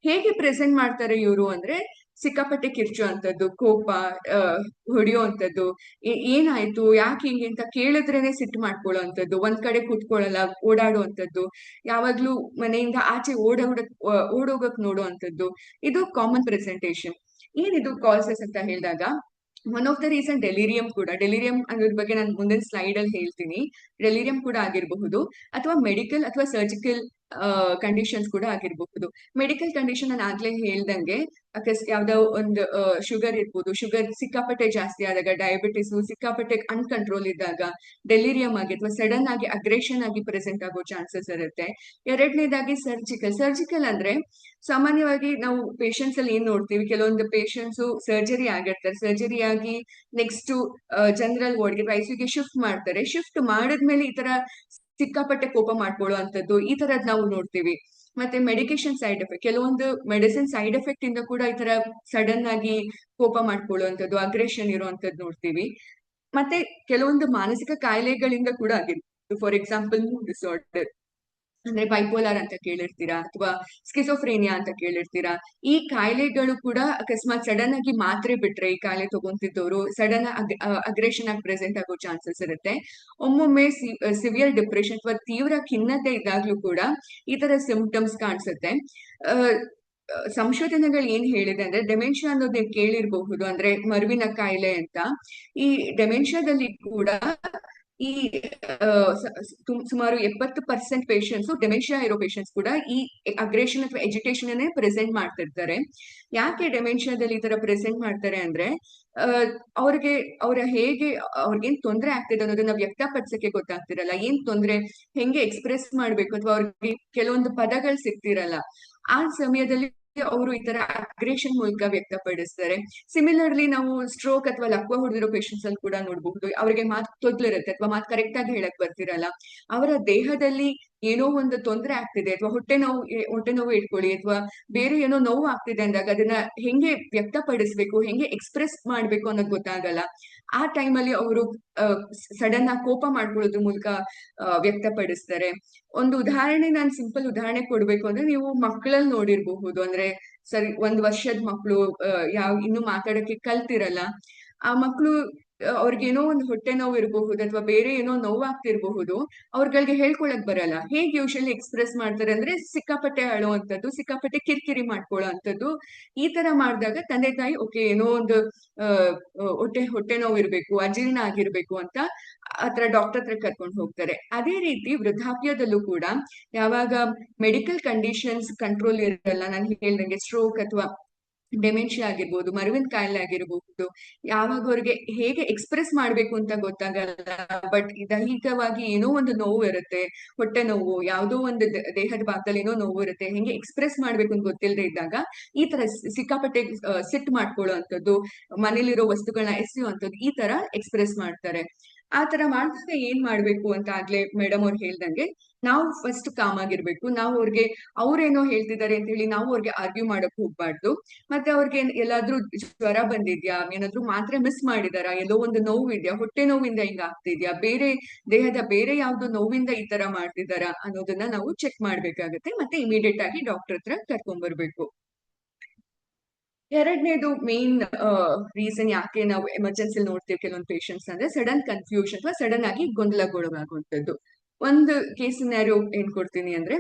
ಹೇಗೆ ಪ್ರೆಸೆಂಟ್ ಮಾಡ್ತಾರೆ ಇವರು ಅಂದ್ರೆ ಸಿಕ್ಕಾಪಟ್ಟೆ ಕಿರ್ಚುವಂಥದ್ದು, ಕೋಪ, ಹೊಡೆಯುವಂಥದ್ದು, ಏನಾಯ್ತು ಯಾಕೆ ಹಿಂಗೆ ಅಂತ ಕೇಳಿದ್ರೇನೆ ಸಿಟ್ಟು ಮಾಡ್ಕೊಳ್ಳುವಂಥದ್ದು, ಒಂದ್ ಕಡೆ ಕೂತ್ಕೊಳ್ಳಲ್ಲ, ಓಡಾಡುವಂಥದ್ದು, ಯಾವಾಗ್ಲೂ ಮನೆಯಿಂದ ಆಚೆ ಓಡೋಗಕ್ ನೋಡುವಂಥದ್ದು. ಇದು ಕಾಮನ್ ಪ್ರೆಸೆಂಟೇಷನ್. ಏನಿದು ಕಾಸಸ್ ಅಂತ ಹೇಳಿದಾಗ one of the reason delirium ಕೂಡ. ಡೆಲಿರಿಯಂ ಅನ್ನೋದ್ರ ಬಗ್ಗೆ ನಾನು ಮುಂದಿನ ಸ್ಲೈಡ್ ಅಲ್ಲಿ ಹೇಳ್ತೀನಿ. ಡೆಲಿರಿಯಂ ಕೂಡ ಆಗಿರಬಹುದು, ಅಥವಾ ಮೆಡಿಕಲ್ ಅಥವಾ ಸರ್ಜಿಕಲ್ ಕಂಡೀಷನ್ಸ್ ಕೂಡ ಆಗಿರಬಹುದು. ಮೆಡಿಕಲ್ ಕಂಡೀಷನ್ ನಾನು ಆಗ್ಲೇ ಹೇಳ್ದಂಗೆ ಯಾವ್ದೋ ಒಂದು ಶುಗರ್ ಇರ್ಬೋದು, ಶುಗರ್ ಸಿಕ್ಕಾಪಟ್ಟೆ ಜಾಸ್ತಿ ಆದಾಗ, ಡಯಾಬಿಟಿಸ್ ಸಿಕ್ಕಾಪಟ್ಟೆ ಅನ್ಕಂಟ್ರೋಲ್ ಇದ್ದಾಗ ಡೆಲಿರಿಯಂ ಆಗಿ ಅಥವಾ ಸಡನ್ ಆಗಿ ಅಗ್ರೆಷನ್ ಆಗಿ ಪ್ರೆಸೆಂಟ್ ಆಗೋ ಚಾನ್ಸಸ್ ಇರುತ್ತೆ. ಎರಡನೇದಾಗಿ ಸರ್ಜಿಕಲ್ ಅಂದ್ರೆ ಸಾಮಾನ್ಯವಾಗಿ ನಾವು ಪೇಷಂಟ್ಸ್ ಅಲ್ಲಿ ಏನ್ ನೋಡ್ತೀವಿ, ಕೆಲವೊಂದು ಪೇಷಂಟ್ಸ್ ಸರ್ಜರಿ ಆಗಿರ್ತಾರೆ, ಸರ್ಜರಿ ಆಗಿ ನೆಕ್ಸ್ಟ್ ಜನರಲ್ ವಾರ್ಡ್ಗೆ ಐಸಿಯುಗೆ ಶಿಫ್ಟ್ ಮಾಡ್ತಾರೆ. ಶಿಫ್ಟ್ ಮಾಡಿದ್ಮೇಲೆ ಈ ತರ ಸಿಕ್ಕಾಪಟ್ಟೆ ಕೋಪ ಮಾಡ್ಕೊಳ್ಳುವಂಥದ್ದು, ಈ ತರದ್ ನಾವು ನೋಡ್ತೀವಿ. ಮತ್ತೆ ಮೆಡಿಕೇಶನ್ ಸೈಡ್ ಎಫೆಕ್ಟ್, ಕೆಲವೊಂದು ಮೆಡಿಸಿನ್ ಸೈಡ್ ಎಫೆಕ್ಟ್ ಇಂದ ಕೂಡ ಈ ತರ ಸಡನ್ ಆಗಿ ಕೋಪ ಮಾಡ್ಕೊಳ್ಳುವಂಥದ್ದು, ಅಗ್ರೆಷನ್ ಇರುವಂತದ್ದು ನೋಡ್ತೀವಿ. ಮತ್ತೆ ಕೆಲವೊಂದು ಮಾನಸಿಕ ಕಾಯಿಲೆಗಳಿಂದ ಕೂಡ ಆಗಿರ್ಬೋದು. ಫಾರ್ ಎಕ್ಸಾಂಪಲ್ ಮೂಡ್ ಡಿಸಾರ್ಡರ್ ಅಂದ್ರೆ ಬೈಪೋಲಾರ್ ಅಂತ ಕೇಳಿರ್ತೀರಾ, ಅಥವಾ ಸ್ಕಿಸೋಫ್ರೇನಿಯಾ ಅಂತ ಕೇಳಿರ್ತೀರಾ. ಈ ಕಾಯಿಲೆಗಳು ಕೂಡ ಅಕಸ್ಮಾತ್ ಸಡನ್ ಆಗಿ ಮಾತ್ರೆ ಬಿಟ್ರೆ ಈ ಕಾಯಿಲೆ ತಗೊಂತಿದ್ದವರು ಸಡನ್ ಅಗ್ರೆಷನ್ ಆಗಿ ಪ್ರೆಸೆಂಟ್ ಆಗೋ ಚಾನ್ಸಸ್ ಇರುತ್ತೆ. ಒಮ್ಮೊಮ್ಮೆ ಸಿವಿಯರ್ ಡಿಪ್ರೆಷನ್ ಅಥವಾ ತೀವ್ರ ಖಿನ್ನತೆ ಇದ್ದಾಗ್ಲೂ ಕೂಡ ಈ ತರ ಸಿಂಪ್ಟಮ್ಸ್ ಕಾಣಿಸುತ್ತೆ. ಸಂಶೋಧನೆಗಳು ಏನ್ ಹೇಳಿದೆ ಅಂದ್ರೆ ಡೆಮೆನ್ಷಿಯಾ ಅನ್ನೋದು ನೀವು ಕೇಳಿರಬಹುದು, ಅಂದ್ರೆ ಮರುವಿನ ಕಾಯಿಲೆ ಅಂತ. ಈ ಡೆಮೆನ್ಷಿಯಾದಲ್ಲಿ ಕೂಡ ಈ ಸುಮಾರು 70% ಪೇಷಂಟ್ಸ್, ಡೆಮೆನ್ಷಿಯಾ ಇರೋ ಪೇಷಂಟ್ಸ್ ಕೂಡ ಈ ಅಗ್ರೆಷನ್ ಅಥವಾ ಎಜಿಟೇಷನ್ ಅನ್ನೇ ಪ್ರೆಸೆಂಟ್ ಮಾಡ್ತಿರ್ತಾರೆ. ಯಾಕೆ ಡೆಮೆನ್ಷಿಯಾದಲ್ಲಿ ಈ ತರ ಪ್ರೆಸೆಂಟ್ ಮಾಡ್ತಾರೆ ಅಂದ್ರೆ ಅವ್ರಿಗೇನ್ ತೊಂದರೆ ಆಗ್ತಿದೆ ಅನ್ನೋದನ್ನ ವ್ಯಕ್ತಪಡಿಸಕ್ಕೆ ಗೊತ್ತಾಗ್ತಿರಲ್ಲ, ಏನ್ ತೊಂದರೆ ಹೆಂಗೆ ಎಕ್ಸ್ಪ್ರೆಸ್ ಮಾಡ್ಬೇಕು, ಅಥವಾ ಅವ್ರಿಗೆ ಕೆಲವೊಂದು ಪದಗಳು ಸಿಗ್ತಿರಲ್ಲ. ಆ ಸಮಯದಲ್ಲಿ ಅವರು ಈ ತರ ಅಗ್ರೆಷನ್ ಮೂಲಕ ವ್ಯಕ್ತಪಡಿಸ್ತಾರೆ. ಸಿಮಿಲರ್ಲಿ ನಾವು ಸ್ಟ್ರೋಕ್ ಅಥವಾ ಲಕ್ವ ಹೊಡೆದಿರೋ ಪೇಷಂಟ್ಸ್ ಅಲ್ಲಿ ಕೂಡ ನೋಡಬಹುದು. ಅವರಿಗೆ ಮಾತು ತೊದ್ಲಿರುತ್ತೆ ಅಥವಾ ಮಾತು ಕರೆಕ್ಟ್ ಆಗಿ ಹೇಳಕ್ ಬರ್ತಿರಲ್ಲ. ಅವರ ದೇಹದಲ್ಲಿ ಏನೋ ಒಂದು ತೊಂದರೆ ಆಗ್ತಿದೆ, ಅಥವಾ ಹೊಟ್ಟೆ ನೋವು ಇಟ್ಕೊಳ್ಳಿ, ಅಥವಾ ಬೇರೆ ಏನೋ ನೋವು ಆಗ್ತಿದೆ ಅಂದಾಗ ಅದನ್ನ ಹೆಂಗೆ ವ್ಯಕ್ತಪಡಿಸ್ಬೇಕು, ಹೆಂಗೆ ಎಕ್ಸ್ಪ್ರೆಸ್ ಮಾಡ್ಬೇಕು ಅನ್ನೋದು ಗೊತ್ತಾಗಲ್ಲ. ಆ ಟೈಮಲ್ಲಿ ಅವರು ಸಡನ್ ಆಗಿ ಕೋಪ ಮಾಡ್ಕೊಳ್ಳೋದ್ರ ಮೂಲಕ ವ್ಯಕ್ತಪಡಿಸ್ತಾರೆ. ಒಂದು ಉದಾಹರಣೆ, ನಾನು ಸಿಂಪಲ್ ಉದಾಹರಣೆ ಕೊಡ್ಬೇಕು ಅಂದ್ರೆ, ನೀವು ಮಕ್ಕಳಲ್ಲಿ ನೋಡಿರ್ಬಹುದು. ಅಂದ್ರೆ ಸರಿ, 1 ವರ್ಷದ ಮಕ್ಕಳು ಇನ್ನು ಮಾತಾಡಕ್ಕೆ ಕಲ್ತಿರಲ್ಲ. ಆ ಮಕ್ಕಳು ಅವ್ರಿಗೇನೋ ಒಂದು ಹೊಟ್ಟೆ ನೋವು ಇರಬಹುದು, ಅಥವಾ ಬೇರೆ ಏನೋ ನೋವಾಗ್ತಿರ್ಬಹುದು, ಅವ್ರಗಳಿಗೆ ಹೇಳ್ಕೊಳಕ್ ಬರಲ್ಲ. ಹೇಗೆ ಯೂಶಲಿ ಎಕ್ಸ್ಪ್ರೆಸ್ ಮಾಡ್ತಾರೆ ಅಂದ್ರೆ ಸಿಕ್ಕಾಪಟ್ಟೆ ಅಳುವಂಥದ್ದು, ಸಿಕ್ಕಾಪಟ್ಟೆ ಕಿರಿಕಿರಿ ಮಾಡ್ಕೊಳ್ಳೋ ಅಂತದ್ದು. ಈ ತರ ಮಾಡಿದಾಗ ತಂದೆ ತಾಯಿ ಓಕೆ ಏನೋ ಒಂದು ಹೊಟ್ಟೆ ನೋವು ಇರ್ಬೇಕು, ಅಜೀರ್ಣ ಆಗಿರ್ಬೇಕು ಅಂತ ಆತರ ಡಾಕ್ಟರ್ ಹತ್ರ ಕರ್ಕೊಂಡು ಹೋಗ್ತಾರೆ. ಅದೇ ರೀತಿ ವೃದ್ಧಾಪ್ಯದಲ್ಲೂ ಕೂಡ ಯಾವಾಗ ಮೆಡಿಕಲ್ ಕಂಡೀಷನ್ಸ್ ಕಂಟ್ರೋಲ್ ಇರಲ್ಲ, ನಾನು ಹೇಳ್ದಂಗೆ ಸ್ಟ್ರೋಕ್ ಅಥವಾ ಡೆಮೆನ್ಷಿಯಾ ಆಗಿರ್ಬೋದು, ಮರುವಿನ ಕಾಯಿಲೆ ಆಗಿರಬಹುದು, ಯಾವಾಗ ಅವ್ರಿಗೆ ಹೇಗೆ ಎಕ್ಸ್ಪ್ರೆಸ್ ಮಾಡ್ಬೇಕು ಅಂತ ಗೊತ್ತಾಗಲ್ಲ. ಬಟ್ ದೈಹಿಕವಾಗಿ ಏನೋ ಒಂದು ನೋವು ಇರುತ್ತೆ, ಹೊಟ್ಟೆ ನೋವು, ಯಾವುದೋ ಒಂದು ದೇಹದ ಭಾಗದಲ್ಲಿ ಏನೋ ನೋವು ಇರುತ್ತೆ, ಹೆಂಗೆ ಎಕ್ಸ್ಪ್ರೆಸ್ ಮಾಡ್ಬೇಕು ಅಂತ ಗೊತ್ತಿಲ್ಲದೆ ಇದ್ದಾಗ ಈ ತರ ಸಿಕ್ಕಾಪಟ್ಟೆ ಸಿಟ್ ಮಾಡ್ಕೊಳ್ಳೋ ಅಂಥದ್ದು, ಮನೇಲಿರೋ ವಸ್ತುಗಳನ್ನ ಎಸೆಯುವಂಥದ್ದು, ಈ ತರ ಎಕ್ಸ್ಪ್ರೆಸ್ ಮಾಡ್ತಾರೆ. ಆ ತರ ಮಾಡಿದಾಗ ಏನ್ ಮಾಡ್ಬೇಕು ಅಂತ ಆಗ್ಲೇ ಮೇಡಮ್ ಅವ್ರು ಹೇಳ್ದಂಗೆ, ನಾವು ಫಸ್ಟ್ ಕಾಮ್ ಆಗಿರ್ಬೇಕು. ನಾವು ಅವ್ರಿಗೆ ಅವ್ರೇನೋ ಹೇಳ್ತಿದ್ದಾರೆ ಅಂತ ಹೇಳಿ ನಾವು ಅವ್ರಿಗೆ ಆರ್ಗ್ಯೂ ಮಾಡಕ್ ಹೋಗ್ಬಾರ್ದು. ಮತ್ತೆ ಅವ್ರಿಗೆ ಎಲ್ಲಾದ್ರೂ ಜ್ವರ ಬಂದಿದ್ಯಾ, ಏನಾದ್ರೂ ಮಾತ್ರೆ ಮಿಸ್ ಮಾಡಿದಾರಾ, ಎಲ್ಲೋ ಒಂದು ನೋವು ಇದೆಯಾ, ಹೊಟ್ಟೆ ನೋವಿಂದ ಹಿಂಗ ಆಗ್ತಿದ್ಯಾ, ಬೇರೆ ದೇಹದ ಬೇರೆ ಯಾವ್ದೋ ನೋವಿಂದ ಈ ತರ ಮಾಡ್ತಿದಾರಾ ಅನ್ನೋದನ್ನ ನಾವು ಚೆಕ್ ಮಾಡ್ಬೇಕಾಗತ್ತೆ. ಮತ್ತೆ ಇಮಿಡಿಯೇಟ್ ಆಗಿ ಡಾಕ್ಟರ್ ಹತ್ರ ಕರ್ಕೊಂಡ್ ಬರ್ಬೇಕು. ಎರಡನೇದು ಮೇನ್ ರೀಸನ್ ಯಾಕೆ ನಾವು ಎಮರ್ಜೆನ್ಸಿ ನೋಡ್ತೀವಿ ಕೆಲವೊಂದು ಪೇಷಂಟ್ಸ್ ಅಂದ್ರೆ ಸಡನ್ ಕನ್ಫ್ಯೂಷನ್ ಅಥವಾ ಸಡನ್ ಆಗಿ ಗೊಂದಲಗೊಳಗಾಗುವಂಥದ್ದು. ಒಂದು ಕೇಸ್ ಸಿನಾರಿಯೋ ಏನ್ ಕೊಡ್ತೀನಿ ಅಂದ್ರೆ,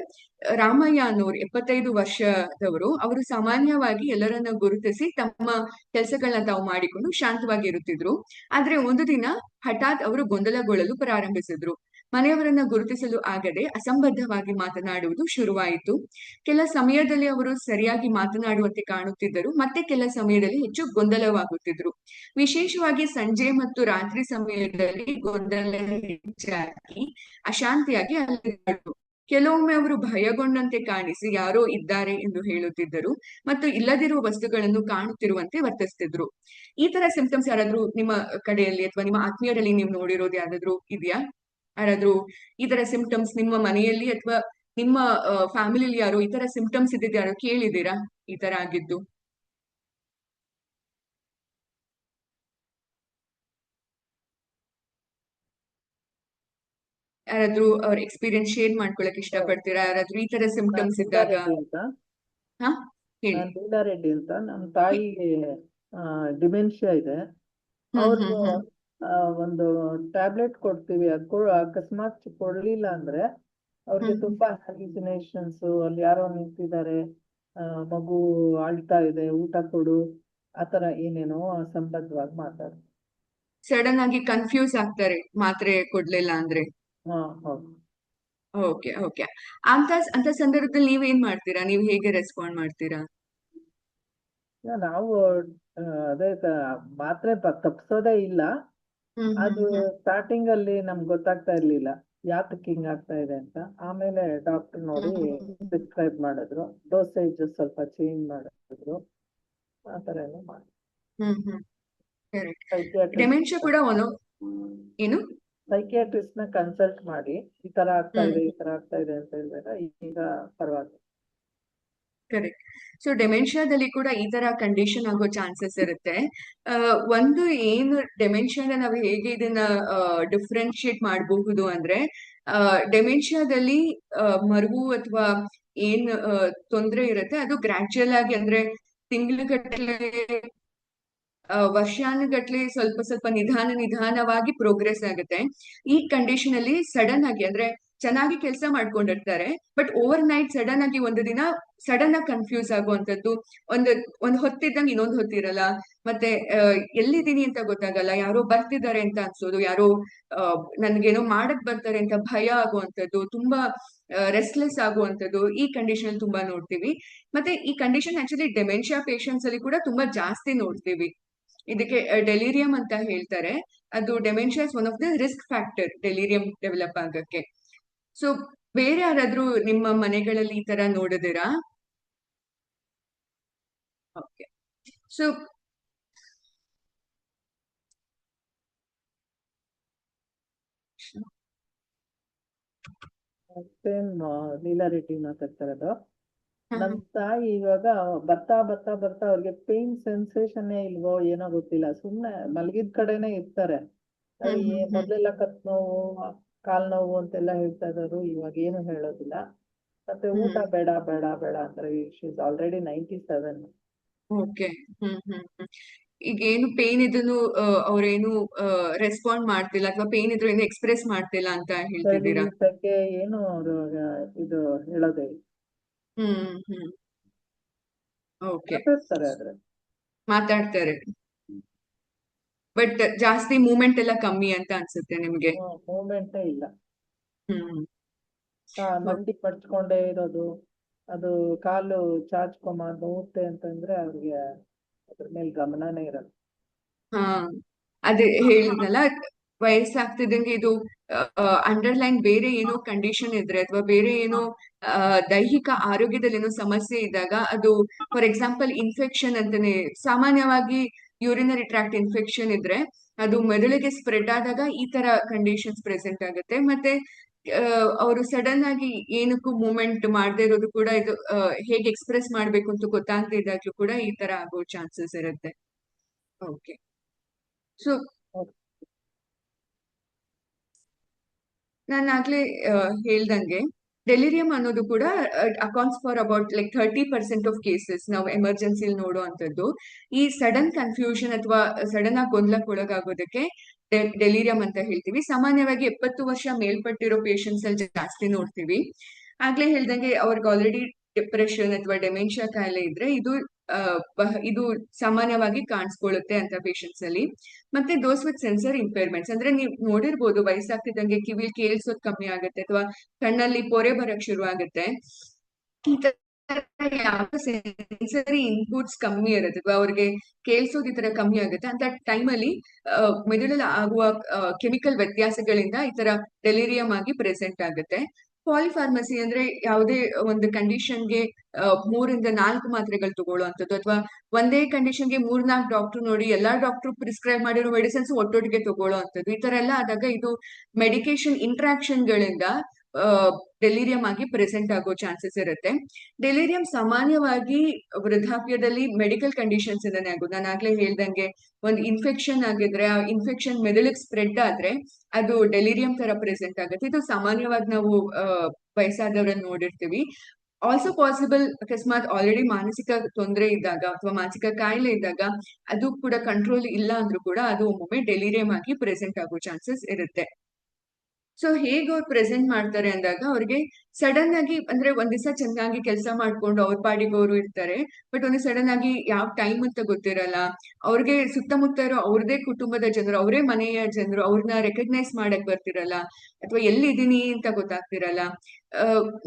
ರಾಮಯ್ಯ ಅನ್ನೋರು 75 ವರ್ಷದವರು. ಅವರು ಸಾಮಾನ್ಯವಾಗಿ ಎಲ್ಲರನ್ನ ಗುರುತಿಸಿ ತಮ್ಮ ಕೆಲಸಗಳನ್ನ ತಾವು ಮಾಡಿಕೊಂಡು ಶಾಂತವಾಗಿ ಇರುತ್ತಿದ್ರು. ಆದ್ರೆ ಒಂದು ದಿನ ಹಠಾತ್ ಅವರು ಗೊಂದಲಗೊಳ್ಳಲು ಪ್ರಾರಂಭಿಸಿದ್ರು. ಮನೆಯವರನ್ನ ಗುರುತಿಸಲು ಆಗದೆ ಅಸಂಬದ್ಧವಾಗಿ ಮಾತನಾಡುವುದು ಶುರುವಾಯಿತು. ಕೆಲ ಸಮಯದಲ್ಲಿ ಅವರು ಸರಿಯಾಗಿ ಮಾತನಾಡುವಂತೆ ಕಾಣುತ್ತಿದ್ದರು, ಮತ್ತೆ ಕೆಲ ಸಮಯದಲ್ಲಿ ಹೆಚ್ಚು ಗೊಂದಲವಾಗುತ್ತಿದ್ರು. ವಿಶೇಷವಾಗಿ ಸಂಜೆ ಮತ್ತು ರಾತ್ರಿ ಸಮಯದಲ್ಲಿ ಗೊಂದಲ ಹೆಚ್ಚಾಗಿ ಅಶಾಂತಿಯಾಗಿ ಅಲ್ಲಿದ್ದರು. ಕೆಲವೊಮ್ಮೆ ಅವರು ಭಯಗೊಂಡಂತೆ ಕಾಣಿಸಿ ಯಾರೋ ಇದ್ದಾರೆ ಎಂದು ಹೇಳುತ್ತಿದ್ದರು ಮತ್ತು ಇಲ್ಲದಿರುವ ವಸ್ತುಗಳನ್ನು ಕಾಣುತ್ತಿರುವಂತೆ ವರ್ತಿಸ್ತಿದ್ರು. ಈ ತರ ಸಿಂಪ್ಟಮ್ಸ್ ಯಾರಾದ್ರೂ ನಿಮ್ಮ ಕಡೆಯಲ್ಲಿ ಅಥವಾ ನಿಮ್ಮ ಆತ್ಮೀಯರಲ್ಲಿ ನೀವು ನೋಡಿರೋದು ಯಾರಾದ್ರೂ ಇದೆಯಾ? ಯಾರಾದ್ರೂ ಈ ತರ ಸಿಂಪ್ಟಮ್ಸ್ ನಿಮ್ಮ ಮನೆಯಲ್ಲಿ ಅಥವಾ ನಿಮ್ಮ ಫ್ಯಾಮಿಲಿಲಿ ಯಾರು ಈ ತರ ಸಿಂಪ್ಟಮ್ಸ್ ಇದ್ದಿದ್ದು ಯಾರು ಕೇಳಿದ್ದೀರಾ ಈ ತರ ಆಗಿದ್ದು? ಯಾರಾದ್ರೂ ಅವ್ರ ಎಕ್ಸ್ಪೀರಿಯನ್ಸ್ ಶೇರ್ ಮಾಡ್ಕೊಳಕ್ ಇಷ್ಟಪಡ್ತೀರಾ? ಯಾರಾದ್ರೂ ಈ ತರ ನಾನ್ ಸಿಂಪ್ಟಮ್ಸ್ ಲೀಲಾ ಇದ್ದಾಗ? ರೆಡ್ಡಿ ಅಂತ ಹಾ, ಹೇಳಿ. ನಾನ್ ಲೀಲಾ ರೆಡ್ಡಿ ಅಂತ ನಮ್ಮ ತಾಯಿಗೆ ಡಿಮೆನ್ಷಿಯಾ ಇದೆ. ಹ್ಮ್ ಅವ್ರಿಗೆ ಹ್ಮ್ ಒಂದು ಟ್ಯಾಬ್ಲೆಟ್ ಕೊಡ್ತೀವಿ, ಅದು ಅಕಸ್ಮಾತ್ ಕೊಡ್ಲಿಲ್ಲ ಅಂದ್ರೆ ಅವ್ರಿಗೆ ಹ್ಮ್ ತುಂಬಾ ಹ್ಯಾಲ್ಯುಸಿನೇಷನ್ಸ್, ಅಲ್ಲಿ ಯಾರೋ ನಿಂತಿದ್ದಾರೆ, ಮಗು ಅಳ್ತಾ ಇದೆ, ಊಟ ಕೊಡು, ಆತರ ಏನೇನೋ ಅಸಂಬದ್ಧವಾಗಿ ಮಾತಾಡ್ತಾರೆ. ಸಡನ್ ಆಗಿ ಕನ್ಫ್ಯೂಸ್ ಆಗ್ತಾರೆ ಮಾತ್ರೆ ಕೊಡ್ಲಿಲ್ಲ ಅಂದ್ರೆ. ಹೌದು. Okay okay. ಅಂತ ಸಂದರ್ಭದಲ್ಲಿ ನೀವ್ ಏನ್ ಮಾಡ್ತೀರಾ? ನೀವ್ ಹೇಗೆ ರೆಸ್ಪಾಂಡ್ ಮಾಡ್ತೀರಾ? ನಾವು ಅದೇ ಮಾತ್ರೆ ತಪ್ಸೋದೇ ಇಲ್ಲ. ಹ್ಮ್ ಅದು ಹ್ಮ್ ಹ್ಮ್ ಸ್ಟಾರ್ಟಿಂಗ್ ಅಲ್ಲಿ ನಮ್ಗೆ ಗೊತ್ತಾಗ್ತಾ ಇರ್ಲಿಲ್ಲ ಯಾತಕ್ಕೆ ಹಿಂಗ್ ಆಗ್ತಾ ಇದೆ ಅಂತ. ಆಮೇಲೆ ಡಾಕ್ಟರ್ ನೋಡಿ ಪ್ರಿಸ್ಕ್ರೈಬ್ ಮಾಡಿದ್ರು, ಡೋಸೇಜ್ ಸ್ವಲ್ಪ ಚೇಂಜ್ ಮಾಡಿದ್ರು, ಆ ತರ ಎಲ್ಲ ಮಾಡಿ. ಹ್ಮ್ ಹ್ಮ್ ಕರೆಕ್ಟ್. ಡೆಮೆನ್ಷಿಯಾ ಸೈಕಿಯಾಟ್ರಿಸ್ಟ್ ಕೂಡ ಒಂದು ಏನು? ಸೈಕಿಯಾಟ್ರಿಸ್ಟ್ ನ ಕನ್ಸಲ್ಟ್ ಮಾಡಿ ಈ ತರ ಆಗ್ತಾ ಹ್ಮ್ ಇದೆ, ಈ ತರ ಆಗ್ತಾ ಇದೆ ಅಂತ ಹೇಳಿದಾಗ ಈಗ ಪರವಾಗಿಲ್ಲ. ಕರೆಕ್ಟ್. ಸೊ ಡೆಮೆನ್ಷಿಯಾದಲ್ಲಿ ಕೂಡ ಈ ತರ ಕಂಡೀಷನ್ ಆಗೋ ಚಾನ್ಸಸ್ ಇರುತ್ತೆ. ಒಂದು ಏನು ಡೆಮೆನ್ಷಿಯಾನ ನಾವು ಹೇಗೆ ಇದನ್ನ ಡಿಫ್ರೆನ್ಶಿಯೇಟ್ ಮಾಡಬಹುದು ಅಂದ್ರೆ, ಡೆಮೆನ್ಷಿಯಾದಲ್ಲಿ ಮರುವು ಅಥವಾ ಏನ್ ತೊಂದರೆ ಇರುತ್ತೆ ಅದು ಗ್ರಾಜುಯಲ್ ಆಗಿ, ಅಂದ್ರೆ ತಿಂಗಳುಗಟ್ಟಲೆ ವರ್ಷಾನುಗಟ್ಲೆ ಸ್ವಲ್ಪ ಸ್ವಲ್ಪ ನಿಧಾನವಾಗಿ ಪ್ರೋಗ್ರೆಸ್ ಆಗುತ್ತೆ. ಈ ಕಂಡೀಷನ್ ಅಲ್ಲಿ ಸಡನ್ ಆಗಿ ಅಂದ್ರೆ ಚೆನ್ನಾಗಿ ಕೆಲಸ ಮಾಡ್ಕೊಂಡಿರ್ತಾರೆ, ಬಟ್ ಓವರ್ ನೈಟ್ ಸಡನ್ ಆಗಿ ಒಂದು ದಿನ ಸಡನ್ ಆಗಿ ಕನ್ಫ್ಯೂಸ್ ಆಗುವಂತದ್ದು, ಒಂದು ಒಂದು ಹೊತ್ತಿದ್ದಂಗೆ ಇನ್ನೊಂದು ಹೊತ್ತಿರಲ್ಲ, ಮತ್ತೆ ಎಲ್ಲಿದ್ದೀನಿ ಅಂತ ಗೊತ್ತಾಗಲ್ಲ, ಯಾರೋ ಬರ್ತಿದ್ದಾರೆ ಅಂತ ಅನ್ಸೋದು, ಯಾರೋ ನನ್ಗೇನೋ ಮಾಡಕ್ ಬರ್ತಾರೆ ಅಂತ ಭಯ ಆಗುವಂತದ್ದು, ತುಂಬಾ ರೆಸ್ಟ್ಲೆಸ್ ಆಗುವಂತದ್ದು ಈ ಕಂಡೀಷನ್ ಅಲ್ಲಿ ತುಂಬಾ ನೋಡ್ತೀವಿ. ಮತ್ತೆ ಈ ಕಂಡೀಷನ್ ಆಕ್ಚುಲಿ ಡೆಮೆನ್ಷಿಯಾ ಪೇಷಂಟ್ಸ್ ಅಲ್ಲಿ ಕೂಡ ತುಂಬಾ ಜಾಸ್ತಿ ನೋಡ್ತೀವಿ. ಇದಕ್ಕೆ ಡೆಲಿರಿಯಂ ಅಂತ ಹೇಳ್ತಾರೆ. ಅದು dementia one of the risk factor delirium develop ಆಗಕ್ಕೆ. ಸೊ ಬೇರೆ ಯಾರಾದ್ರೂ ನಿಮ್ಮ ಮನೆಗಳಲ್ಲಿ ಈ ತರ ನೋಡಿದಿರಾ? Okay. So same Leela Reddy ಮಾತಾಡ್ತಾ ಇರೋದು. ನಮ್ ತಾಯಿ ಇವಾಗ ಬರ್ತಾ ಬರ್ತಾ ಬರ್ತಾ ಅವ್ರಿಗೆ ಪೇನ್ ಸೆನ್ಸೇಷನ್ನೇ ಇಲ್ವೋ ಏನೋ ಗೊತ್ತಿಲ್ಲ, ಸುಮ್ನೆ ಮಲಗಿದ ಕಡೆನೆ ಇರ್ತಾರೆ. ಮೊದ್ಲೆಲ್ಲ ಕತ್ ನೋವು, ಕಾಲ್ ನೋವು ಅಂತೆಲ್ಲ ಹೇಳ್ತಾ ಇದ್ರು, ಇವಾಗ ಏನು ಹೇಳೋದಿಲ್ಲ. ಮತ್ತೆ ಊಟ ಬೇಡ ಬೇಡ ಬೇಡ ಅಂದ್ರೆ, ಶಿ ಇಸ್ ಆಲ್ರೆಡಿ 97. ಓಕೆ. ಈಗ ಏನು ಪೇನ್ ಇದನ್ನು ಅವ್ರೇನು ರೆಸ್ಪಾಂಡ್ ಮಾಡ್ತಿಲ್ಲ ಅಥವಾ ಪೇನ್ ಇದ್ರು ಏನು ಎಕ್ಸ್ಪ್ರೆಸ್ ಮಾಡ್ತಿಲ್ಲ ಅಂತ ಚಳಿ ಹೇಳ್ತಿದ್ದೀರಾ? ಸೆಕೆ ಏನು ಅವರು ಇದು ಹೇಳೋದೇ ಇಲ್ಲ. ಹ್ಮ್ ಓಕೆ. ಮಾತಾಡ್ತಾರೆ ಆದ್ರೆ. ಮಾತಾಡ್ತಾರೆ, ಬಟ್ ಜಾಸ್ತಿ ಮೂಮೆಂಟ್ ಎಲ್ಲ ಕಮ್ಮಿ ಅಂತ ಅನ್ಸುತ್ತೆ ನಿಮ್ಗೆ? ಮೂಮೆಂಟೇ ಇಲ್ಲ. ಹ್ಮ್ ಮಂಡಿ ಪಡ್ಸ್ಕೊಂಡೇ ಇರೋದು, ಅದು ಕಾಲು ಚಾಚ್ಕೊಮ ನೋವುತ್ತೆ ಅಂತಂದ್ರೆ ಅವ್ರಿಗೆ ಅದ್ರ ಮೇಲೆ ಗಮನನೇ ಇರಲ್ಲ. ಹಾ, ಅದೇ ಹೇಳಿದ್ನಲ್ಲ, ವಯಸ್ಸಾಗ್ತಿದ್ದಂಗೆ ಇದು ಅಂಡರ್ಲೈನ್ ಬೇರೆ ಏನೋ ಕಂಡೀಷನ್ ಇದ್ರೆ ಅಥವಾ ಬೇರೆ ಏನೋ ದೈಹಿಕ ಆರೋಗ್ಯದಲ್ಲಿ ಏನೋ ಸಮಸ್ಯೆ ಇದ್ದಾಗ ಅದು, ಫಾರ್ ಎಕ್ಸಾಂಪಲ್ ಇನ್ಫೆಕ್ಷನ್ ಅಂತಾನೆ, ಸಾಮಾನ್ಯವಾಗಿ ಯೂರಿನರಿ ಟ್ರಾಕ್ಟ್ ಇನ್ಫೆಕ್ಷನ್ ಇದ್ರೆ ಅದು ಮೆದುಳಿಗೆ ಸ್ಪ್ರೆಡ್ ಆದಾಗ ಈ ತರ ಕಂಡೀಷನ್ಸ್ ಪ್ರೆಸೆಂಟ್ ಆಗುತ್ತೆ. ಮತ್ತೆ ಅವರು ಸಡನ್ ಆಗಿ ಏನಕ್ಕೂ ಮೂವ್ಮೆಂಟ್ ಮಾಡದೇ ಇರೋದು ಕೂಡ, ಇದು ಹೇಗೆ ಎಕ್ಸ್ಪ್ರೆಸ್ ಮಾಡ್ಬೇಕು ಅಂತ ಗೊತ್ತಾಗದೇ ಇದ್ದಾಗ್ಲೂ ಕೂಡ ಈ ತರ ಆಗೋ ಚಾನ್ಸಸ್ ಇರುತ್ತೆ. ಓಕೆ, ಸೊ ನಾನು ಆಗ್ಲೇ ಹೇಳ್ದಂಗೆ ಡೆಲಿರಿಯಂ ಅನ್ನೋದು ಕೂಡ accounts for about like 30% of cases ನಾವು ಎಮರ್ಜೆನ್ಸಿಲಿ ನೋಡುವಂತದ್ದು. ಈ ಸಡನ್ ಕನ್ಫ್ಯೂಷನ್ ಅಥವಾ ಸಡನ್ ಆಗಿ ಗೊಂದಲಕ್ಕೆ ಒಳಗಾಗೋದಕ್ಕೆ ಡೆಲಿರಿಯಂ ಅಂತ ಹೇಳ್ತೀವಿ. ಸಾಮಾನ್ಯವಾಗಿ 70 ವರ್ಷ ಮೇಲ್ಪಟ್ಟಿರೋ ಪೇಷಂಟ್ಸ್ ಅಲ್ಲಿ ಜಾಸ್ತಿ ನೋಡ್ತೀವಿ. ಆಗ್ಲೇ ಹೇಳ್ದಂಗೆ ಅವ್ರಿಗೆ ಆಲ್ರೆಡಿ ಡಿಪ್ರೆಷನ್ ಅಥವಾ ಡೆಮೆನ್ಷಿಯಾ ಕಾಯಿಲೆ ಇದ್ರೆ ಇದು ಸಾಮಾನ್ಯವಾಗಿ ಕಾಣಿಸ್ಕೊಳ್ಳುತ್ತೆ ಅಂತ ಪೇಷಂಟ್ಸ್ ಅಲ್ಲಿ. ಮತ್ತೆ ದೋಸ್ ವಿತ್ ಸೆನ್ಸರ್ ಇಂಪೇರ್ಮೆಂಟ್ಸ್, ಅಂದ್ರೆ ನೀವು ನೋಡಿರ್ಬೋದು ವಯಸ್ಸಾಗ್ತಿದ್ದಂಗೆ ಕಿವಿ ಕೇಳಿಸೋದು ಕಮ್ಮಿ ಆಗುತ್ತೆ ಅಥವಾ ಕಣ್ಣಲ್ಲಿ ಪೊರೆ ಬರಕ್ ಶುರು ಆಗುತ್ತೆ. ಈ ತರ ಯಾವ ಸೆನ್ಸರಿ ಇನ್ಪುಟ್ಸ್ ಕಮ್ಮಿ ಇರುತ್ತೆ ಅಥವಾ ಅವ್ರಿಗೆ ಕೇಳಿಸೋದು ಈ ತರ ಕಮ್ಮಿ ಆಗುತ್ತೆ ಅಂತ ಟೈಮಲ್ಲಿ ಮೆದುಳಲ್ಲಿ ಆಗುವ ಕೆಮಿಕಲ್ ವ್ಯತ್ಯಾಸಗಳಿಂದ ಈ ತರ ಡೆಲಿರಿಯಂ ಆಗಿ ಪ್ರೆಸೆಂಟ್ ಆಗುತ್ತೆ. ಪಾಲಿಫಾರ್ಮಸಿ ಅಂದ್ರೆ ಯಾವುದೇ ಒಂದು ಕಂಡೀಷನ್ಗೆ 3 ಇಂದ 4 ಮಾತ್ರೆಗಳು ತಗೊಳ್ಳುವಂಥದ್ದು, ಅಥವಾ ಒಂದೇ ಕಂಡೀಷನ್ಗೆ 3-4 ಡಾಕ್ಟರ್ ನೋಡಿ ಎಲ್ಲಾ ಡಾಕ್ಟರ್ ಪ್ರಿಸ್ಕ್ರೈಬ್ ಮಾಡಿರೋ ಮೆಡಿಸಿನ್ಸ್ ಒಟ್ಟೊಟ್ಟಿಗೆ ತಗೊಳ್ಳುವಂಥದ್ದು. ಈ ತರ ಎಲ್ಲ ಆದಾಗ ಇದು ಮೆಡಿಕೇಶನ್ ಇಂಟ್ರಾಕ್ಷನ್ ಗಳಿಂದ ಡೆಲಿರಿಯಂ ಆಗಿ ಪ್ರೆಸೆಂಟ್ ಆಗೋ ಚಾನ್ಸಸ್ ಇರುತ್ತೆ. ಡೆಲಿರಿಯಂ ಸಾಮಾನ್ಯವಾಗಿ ವೃದ್ಧಾಪ್ಯದಲ್ಲಿ ಮೆಡಿಕಲ್ ಕಂಡೀಷನ್ಸ್ ಇಂದಾನೆ ಆಗೋದು. ನಾನು ಆಗ್ಲೇ ಹೇಳ್ದಂಗೆ ಒಂದು ಇನ್ಫೆಕ್ಷನ್ ಆಗಿದ್ರೆ ಆ ಇನ್ಫೆಕ್ಷನ್ ಮೆದುಳಿಗೆ ಸ್ಪ್ರೆಡ್ ಆದ್ರೆ ಅದು ಡೆಲಿರಿಯಂ ತರ ಪ್ರೆಸೆಂಟ್ ಆಗುತ್ತೆ. ಇದು ಸಾಮಾನ್ಯವಾಗಿ ನಾವು ವಯಸ್ಸಾದವರನ್ನು ನೋಡಿರ್ತೀವಿ. ಆಲ್ಸೋ ಪಾಸಿಬಲ್, ಅಕಸ್ಮಾತ್ ಆಲ್ರೆಡಿ ಮಾನಸಿಕ ತೊಂದರೆ ಇದ್ದಾಗ ಅಥವಾ ಮಾನಸಿಕ ಕಾಯಿಲೆ ಇದ್ದಾಗ ಅದು ಕೂಡ ಕಂಟ್ರೋಲ್ ಇಲ್ಲ ಅಂದ್ರೂ ಕೂಡ ಅದು ಒಮ್ಮೊಮ್ಮೆ ಡೆಲಿರಿಯಂ ಆಗಿ ಪ್ರೆಸೆಂಟ್ ಆಗೋ ಚಾನ್ಸಸ್ ಇರುತ್ತೆ. ಸೊ ಹೇಗೆ ಅವ್ರು ಪ್ರೆಸೆಂಟ್ ಮಾಡ್ತಾರೆ ಅಂದಾಗ ಅವ್ರಿಗೆ ಸಡನ್ ಆಗಿ, ಅಂದ್ರೆ ಒಂದ್ ದಿವಸ ಚೆನ್ನಾಗಿ ಕೆಲಸ ಮಾಡ್ಕೊಂಡು ಅವ್ರ ಪಾಡಿಗೆ ಅವರು ಇರ್ತಾರೆ, ಬಟ್ ಒಂದು ಸಡನ್ ಆಗಿ ಯಾವ ಟೈಮ್ ಅಂತ ಗೊತ್ತಿರಲ್ಲ. ಅವ್ರಿಗೆ ಸುತ್ತಮುತ್ತ ಇರೋ ಅವ್ರದೇ ಕುಟುಂಬದ ಜನರು, ಅವರೇ ಮನೆಯ ಜನರು ಅವ್ರನ್ನ ರೆಕಗ್ನೈಸ್ ಮಾಡಕ್ ಬರ್ತಿರಲ್ಲ, ಅಥವಾ ಎಲ್ಲಿದ್ದೀನಿ ಅಂತ ಗೊತ್ತಾಗ್ತಿರಲ್ಲ.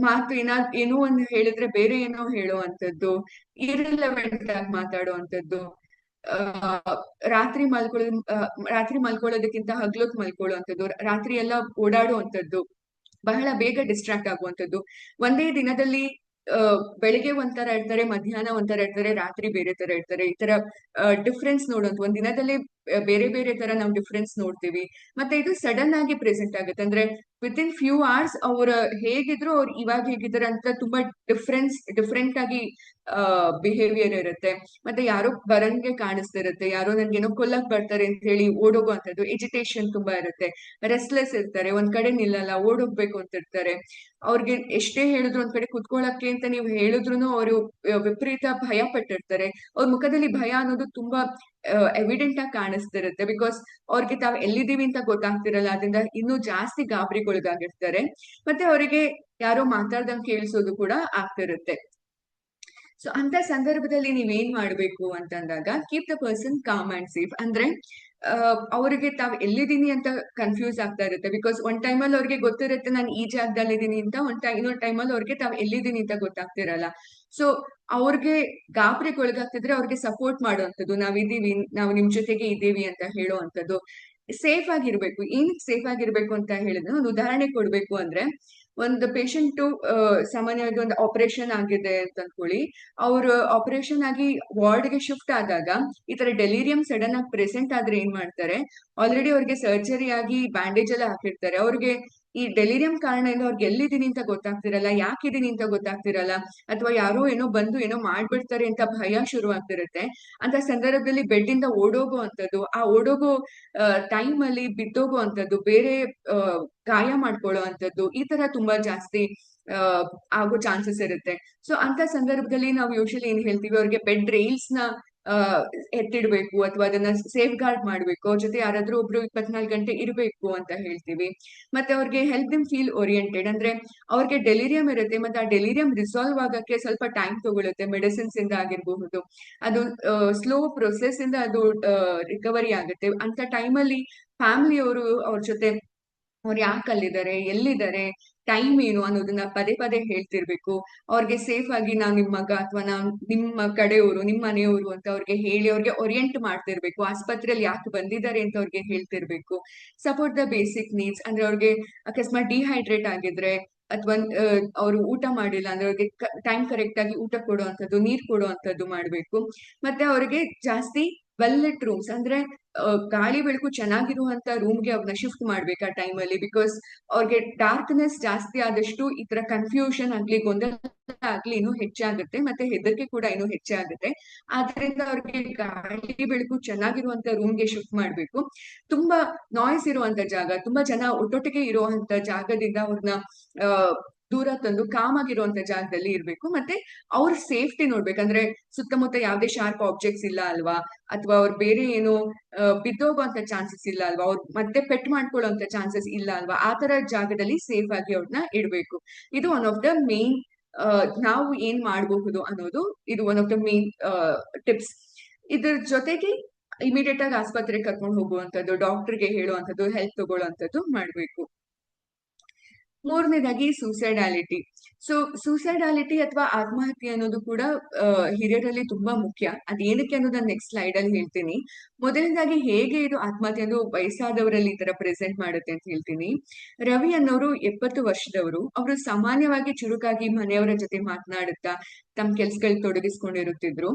ಮಾತು ಏನೋ ಒಂದು ಹೇಳಿದ್ರೆ ಬೇರೆ ಏನೋ ಹೇಳೋ ಇರ್ರಿಲೆವೆಂಟ್ ಆಗಿ ಮಾತಾಡೋ ರಾತ್ರಿ ಮಲ್ಕೊಳ್ಳೋದಕ್ಕಿಂತ ಹಗ್ಲೊತ್ ಮಲ್ಕೊಳ್ಳುವಂಥದ್ದು, ರಾತ್ರಿ ಎಲ್ಲ ಓಡಾಡುವಂಥದ್ದು, ಬಹಳ ಬೇಗ ಡಿಸ್ಟ್ರಾಕ್ಟ್ ಆಗುವಂಥದ್ದು. ಒಂದೇ ದಿನದಲ್ಲಿ ಬೆಳಿಗ್ಗೆ ಒಂಥರ ಇರ್ತಾರೆ, ಮಧ್ಯಾಹ್ನ ಒಂಥರ ಇರ್ತಾರೆ, ರಾತ್ರಿ ಬೇರೆ ತರ ಇರ್ತಾರೆ. ಈ ತರ ಡಿಫ್ರೆನ್ಸ್ ನೋಡುವಂತ ಒಂದ್ ದಿನದಲ್ಲಿ ಬೇರೆ ಬೇರೆ ತರ ನಾವು ಡಿಫ್ರೆನ್ಸ್ ನೋಡ್ತೀವಿ. ಮತ್ತೆ ಇದು ಸಡನ್ ಆಗಿ ಪ್ರೆಸೆಂಟ್ ಆಗುತ್ತೆ, ಅಂದ್ರೆ ವಿತಿನ್ ಫ್ಯೂ ಅವರ್ಸ್ ಅವ್ರ ಹೇಗಿದ್ರು ಅವ್ರು ಇವಾಗ ಹೇಗಿದ್ದಾರೆ ಅಂತ ತುಂಬಾ ಡಿಫ್ರೆಂಟ್ ಆಗಿ ಬಿಹೇವಿಯರ್ ಇರುತ್ತೆ. ಮತ್ತೆ ಯಾರೋ ಬರಂಗೆ ಕಾಣಿಸ್ತಿರುತ್ತೆ, ಯಾರೋ ನನ್ಗೇನೋ ಕೊಲ್ಲಕ್ ಬರ್ತಾರೆ ಅಂತ ಹೇಳಿ ಓಡೋಗುವಂಥದ್ದು, ಎಜಿಟೇಷನ್ ತುಂಬಾ ಇರುತ್ತೆ, ರೆಸ್ಟ್ಲೆಸ್ ಇರ್ತಾರೆ, ಒಂದ್ ಕಡೆ ನಿಲ್ಲಲ್ಲ, ಓಡೋಗ್ಬೇಕು ಅಂತ ಇರ್ತಾರೆ. ಅವ್ರಿಗೆ ಎಷ್ಟೇ ಹೇಳಿದ್ರು ಒಂದ್ ಕಡೆ ಕುತ್ಕೊಳ್ಳಕ್ಕೆ ಅಂತ ನೀವು ಹೇಳಿದ್ರು ಅವರು ವಿಪರೀತ ಭಯ ಪಟ್ಟಿರ್ತಾರೆ. ಅವ್ರ ಮುಖದಲ್ಲಿ ಭಯ ಅನ್ನೋದು ತುಂಬಾ ಎವಿಡೆಂಟ್ ಆಗಿ ಕಾಣಿಸ್ತಿರುತ್ತೆ, ಬಿಕಾಸ್ ಅವ್ರಿಗೆ ತಾವ್ ಎಲ್ಲಿದ್ದೀವಿ ಅಂತ ಗೊತ್ತಾಗ್ತಿರಲ್ಲ, ಅದರಿಂದ ಇನ್ನೂ ಜಾಸ್ತಿ ಗಾಬರಿಗೊಳಗಾಗಿರ್ತಾರೆ. ಮತ್ತೆ ಅವರಿಗೆ ಯಾರೋ ಮಾತಾಡ್ದಂಗ್ ಕೇಳಿಸೋದು ಕೂಡ ಆಗ್ತಿರುತ್ತೆ. ಸೊ ಅಂತ ಸಂದರ್ಭದಲ್ಲಿ ನೀವೇನ್ ಮಾಡ್ಬೇಕು ಅಂತಂದಾಗ, keep the person com and safe. ಅಂದ್ರೆ ಅವರಿಗೆ ತಾವ್ ಎಲ್ಲಿದ್ದೀನಿ ಅಂತ ಕನ್ಫ್ಯೂಸ್ ಆಗ್ತಾ ಇರುತ್ತೆ, ಬಿಕಾಸ್ ಒಂದ್ ಟೈಮಲ್ಲಿ ಅವ್ರಿಗೆ ಗೊತ್ತಿರುತ್ತೆ ನಾನು ಈ ಜಾಗದಲ್ಲಿ ಇದೀನಿ ಅಂತ, ಇನ್ನೊಂದ್ ಟೈಮಲ್ಲಿ ಅವ್ರಿಗೆ ತಾವ್ ಎಲ್ಲಿದ್ದೀನಿ ಅಂತ ಗೊತ್ತಾಗ್ತಿರಲ್ಲ. ಸೊ ಅವ್ರಿಗೆ ಗಾಬರಿಗೊಳಗಾಗ್ತಿದ್ರೆ ಅವ್ರಿಗೆ ಸಪೋರ್ಟ್ ಮಾಡುವಂಥದ್ದು, ನಾವಿದೀವಿ, ನಾವು ನಿಮ್ ಜೊತೆಗೆ ಇದ್ದೀವಿ ಅಂತ ಹೇಳುವಂಥದ್ದು. ಸೇಫ್ ಆಗಿರ್ಬೇಕು. ಏನಕ್ಕೆ ಸೇಫ್ ಆಗಿರ್ಬೇಕು ಅಂತ ಹೇಳಿದ್ರೆ, ಒಂದು ಉದಾಹರಣೆ ಕೊಡ್ಬೇಕು ಅಂದ್ರೆ, ಒಂದು ಪೇಷಂಟ್ ಸಾಮಾನ್ಯವಾಗಿ ಒಂದು ಆಪರೇಷನ್ ಆಗಿದೆ ಅಂತ ಅನ್ಕೊಳ್ಳಿ. ಅವ್ರು ಆಪರೇಷನ್ ಆಗಿ ವಾರ್ಡ್ಗೆ ಶಿಫ್ಟ್ ಆದಾಗ ಈ ತರ ಡೆಲಿರಿಯಂ ಸಡನ್ ಆಗಿ ಪ್ರೆಸೆಂಟ್ ಆದ್ರೆ ಏನ್ ಮಾಡ್ತಾರೆ, ಆಲ್ರೆಡಿ ಅವ್ರಿಗೆ ಸರ್ಜರಿ ಆಗಿ ಬ್ಯಾಂಡೇಜ್ ಎಲ್ಲ ಹಾಕಿರ್ತಾರೆ. ಅವ್ರಿಗೆ ಈ ಡೆಲಿರಿಯಂ ಕಾರಣದಿಂದ ಅವ್ರಿಗೆ ಎಲ್ಲಿದ್ದೀನಿ ಅಂತ ಗೊತ್ತಾಗ್ತಿರಲ್ಲ, ಯಾಕಿದೀನಿ ಅಂತ ಗೊತ್ತಾಗ್ತಿರಲ್ಲ, ಅಥವಾ ಯಾರೋ ಏನೋ ಬಂದು ಏನೋ ಮಾಡ್ಬಿಡ್ತಾರೆ ಅಂತ ಭಯ ಶುರು ಆಗ್ತಿರುತ್ತೆ. ಅಂತ ಸಂದರ್ಭದಲ್ಲಿ ಬೆಡ್ ಇಂದ ಓಡೋಗುವಂಥದ್ದು, ಆ ಓಡೋಗೋ ಟೈಮ್ ಅಲ್ಲಿ ಬಿದ್ದೋಗುವಂಥದ್ದು, ಬೇರೆ ಗಾಯ ಮಾಡ್ಕೊಳ್ಳೋ ಅಂಥದ್ದು, ಈ ತರ ತುಂಬಾ ಜಾಸ್ತಿ ಆಗೋ ಚಾನ್ಸಸ್ ಇರುತ್ತೆ. ಸೊ ಅಂತ ಸಂದರ್ಭದಲ್ಲಿ ನಾವು ಯೂಶಲಿ ಏನ್ ಹೇಳ್ತೀವಿ, ಅವ್ರಿಗೆ ಬೆಡ್ ರೈಲ್ಸ್ ನ ಎತ್ತಿಡ್ಬೇಕು, ಅಥವಾ ಅದನ್ನ ಸೇಫ್ ಗಾರ್ಡ್ ಮಾಡ್ಬೇಕು, ಅವ್ರ ಜೊತೆ ಯಾರಾದ್ರೂ ಒಬ್ರು 24 ಗಂಟೆ ಇರಬೇಕು ಅಂತ ಹೇಳ್ತೀವಿ. ಮತ್ತೆ ಅವ್ರಿಗೆ ಹೆಲ್ಪ್ ದಿಮ್ ಫೀಲ್ ಓರಿಯೆಂಟೆಡ್, ಅಂದ್ರೆ ಅವ್ರಿಗೆ ಡೆಲಿರಿಯಂ ಇರುತ್ತೆ, ಮತ್ತೆ ಆ ಡೆಲಿರಿಯಂ ರಿಸಾಲ್ವ್ ಆಗಕ್ಕೆ ಸ್ವಲ್ಪ ಟೈಮ್ ತಗೊಳುತ್ತೆ. ಮೆಡಿಸಿನ್ಸ್ ಇಂದ ಆಗಿರಬಹುದು, ಅದು ಸ್ಲೋ ಪ್ರೊಸೆಸ್ ಇಂದ ಅದು ರಿಕವರಿ ಆಗುತ್ತೆ. ಅಂತ ಟೈಮಲ್ಲಿ ಫ್ಯಾಮಿಲಿಯವರು ಅವ್ರ ಜೊತೆ ಅವ್ರು ಯಾಕೆ ಅಲ್ಲಿದ್ದಾರೆ, ಎಲ್ಲಿದ್ದಾರೆ, ಟೈಮ್ ಏನು ಅನ್ನೋದನ್ನ ಪದೇ ಪದೇ ಹೇಳ್ತಿರ್ಬೇಕು. ಅವ್ರಿಗೆ ಸೇಫ್ ಆಗಿ ನಾವ್ ನಿಮ್ ಮಗ ಅಥವಾ ನಾವ್ ನಿಮ್ಮ ಕಡೆಯವರು, ನಿಮ್ ಮನೆಯವರು ಅಂತ ಅವ್ರಿಗೆ ಹೇಳಿ ಅವ್ರಿಗೆ ಓರಿಯೆಂಟ್ ಮಾಡ್ತಿರ್ಬೇಕು. ಆಸ್ಪತ್ರೆಯಲ್ಲಿ ಯಾಕೆ ಬಂದಿದ್ದಾರೆ ಅಂತ ಅವ್ರಿಗೆ ಹೇಳ್ತಿರ್ಬೇಕು. ಸಪೋರ್ಟ್ ದ ಬೇಸಿಕ್ ನೀಡ್ಸ್, ಅಂದ್ರೆ ಅವ್ರಿಗೆ ಅಕಸ್ಮಾತ್ ಡಿಹೈಡ್ರೇಟ್ ಆಗಿದ್ರೆ ಅಥವಾ ಅವರು ಊಟ ಮಾಡಿಲ್ಲ ಅಂದ್ರೆ ಅವ್ರಿಗೆ ಟೈಮ್ ಕರೆಕ್ಟ್ ಆಗಿ ಊಟ ಕೊಡುವಂಥದ್ದು, ನೀರ್ ಕೊಡುವಂಥದ್ದು ಮಾಡ್ಬೇಕು. ಮತ್ತೆ ಅವ್ರಿಗೆ ಜಾಸ್ತಿ ವೆಲ್ ಲಿಟ್ ರೂಮ್ಸ್, ಅಂದ್ರೆ ಗಾಳಿ ಬೆಳಕು ಚೆನ್ನಾಗಿರುವಂತ ರೂಮ್ಗೆ ಅವ್ರನ್ನ ಶಿಫ್ಟ್ ಮಾಡ್ಬೇಕು ಆ ಟೈಮಲ್ಲಿ. ಬಿಕಾಸ್ ಅವ್ರಿಗೆ ಡಾರ್ಕ್ನೆಸ್ ಜಾಸ್ತಿ ಆದಷ್ಟು ಈ ತರ ಕನ್ಫ್ಯೂಷನ್ ಆಗ್ಲಿ, ಗೊಂದಲ ಆಗ್ಲಿ ಇನ್ನೂ ಹೆಚ್ಚಾಗುತ್ತೆ, ಮತ್ತೆ ಹೆದರಿಕೆ ಕೂಡ ಇನ್ನೂ ಹೆಚ್ಚಾಗುತ್ತೆ. ಆದ್ರಿಂದ ಅವ್ರಿಗೆ ಗಾಳಿ ಬೆಳಕು ಚೆನ್ನಾಗಿರುವಂತ ರೂಮ್ಗೆ ಶಿಫ್ಟ್ ಮಾಡ್ಬೇಕು. ತುಂಬಾ ನಾಯ್ಸ್ ಇರುವಂತ ಜಾಗ, ತುಂಬಾ ಜನ ಒಟ್ಟೊಟ್ಟಿಗೆ ಇರುವಂತ ಜಾಗದಿಂದ ಅವ್ರನ್ನ ದೂರ ತಂದು ಕಾಮ್ ಆಗಿರುವಂತ ಜಾಗದಲ್ಲಿ ಇರ್ಬೇಕು. ಮತ್ತೆ ಅವ್ರ ಸೇಫ್ಟಿ ನೋಡ್ಬೇಕಂದ್ರೆ ಸುತ್ತಮುತ್ತ ಯಾವ್ದೇ ಶಾರ್ಪ್ ಆಬ್ಜೆಕ್ಟ್ಸ್ ಇಲ್ಲ ಅಲ್ವಾ, ಅಥವಾ ಅವ್ರು ಬೇರೆ ಏನು ಬಿದ್ದೋಗುವಂತ ಚಾನ್ಸಸ್ ಇಲ್ಲ ಅಲ್ವಾ, ಅವ್ರು ಮತ್ತೆ ಪೆಟ್ ಮಾಡ್ಕೊಳ್ಳುವಂತ ಚಾನ್ಸಸ್ ಇಲ್ಲ ಅಲ್ವಾ, ಆ ತರ ಜಾಗದಲ್ಲಿ ಸೇಫ್ ಆಗಿ ಅವ್ರನ್ನ ಇಡ್ಬೇಕು. ಇದು ಒನ್ ಆಫ್ ದ ಮೇನ್ ನಾವು ಏನ್ ಮಾಡಬಹುದು ಅನ್ನೋದು, ಇದು one of the main tips. ಇದ್ರ ಜೊತೆಗೆ ಇಮಿಡಿಯೇಟ್ ಆಗಿ ಆಸ್ಪತ್ರೆಗೆ ಕರ್ಕೊಂಡು ಹೋಗುವಂಥದ್ದು, ಡಾಕ್ಟರ್ಗೆ ಹೇಳುವಂಥದ್ದು, ಹೆಲ್ಪ್ ತಗೊಳ್ಳುವಂಥದ್ದು ಮಾಡ್ಬೇಕು. ಮೂರನೇದಾಗಿ ಸೂಸೈಡಾಲಿಟಿ. ಸೊ ಸೂಸೈಡಾಲಿಟಿ ಅಥವಾ ಆತ್ಮಹತ್ಯೆ ಅನ್ನೋದು ಕೂಡ ಹಿರಿಯರಲ್ಲಿ ತುಂಬಾ ಮುಖ್ಯ. ಅದೇನಕ್ಕೆ ಅನ್ನೋದನ್ನ ನೆಕ್ಸ್ಟ್ ಸ್ಲೈಡ್ ಅಲ್ಲಿ ಹೇಳ್ತೀನಿ. ಮೊದಲನೇದಾಗಿ ಹೇಗೆ ಇದು ಆತ್ಮಹತ್ಯೆ ಅನ್ನೋದು ವಯಸ್ಸಾದವರಲ್ಲಿ ಈ ತರ ಪ್ರೆಸೆಂಟ್ ಮಾಡುತ್ತೆ ಅಂತ ಹೇಳ್ತೀನಿ. ರವಿ ಅನ್ನೋರು 70 ವರ್ಷದವರು. ಅವರು ಸಾಮಾನ್ಯವಾಗಿ ಚುರುಕಾಗಿ ಮನೆಯವರ ಜೊತೆ ಮಾತನಾಡುತ್ತಾ ತಮ್ಮ ಕೆಲ್ಸಗಳು ತೊಡಗಿಸ್ಕೊಂಡಿರುತ್ತಿದ್ರು.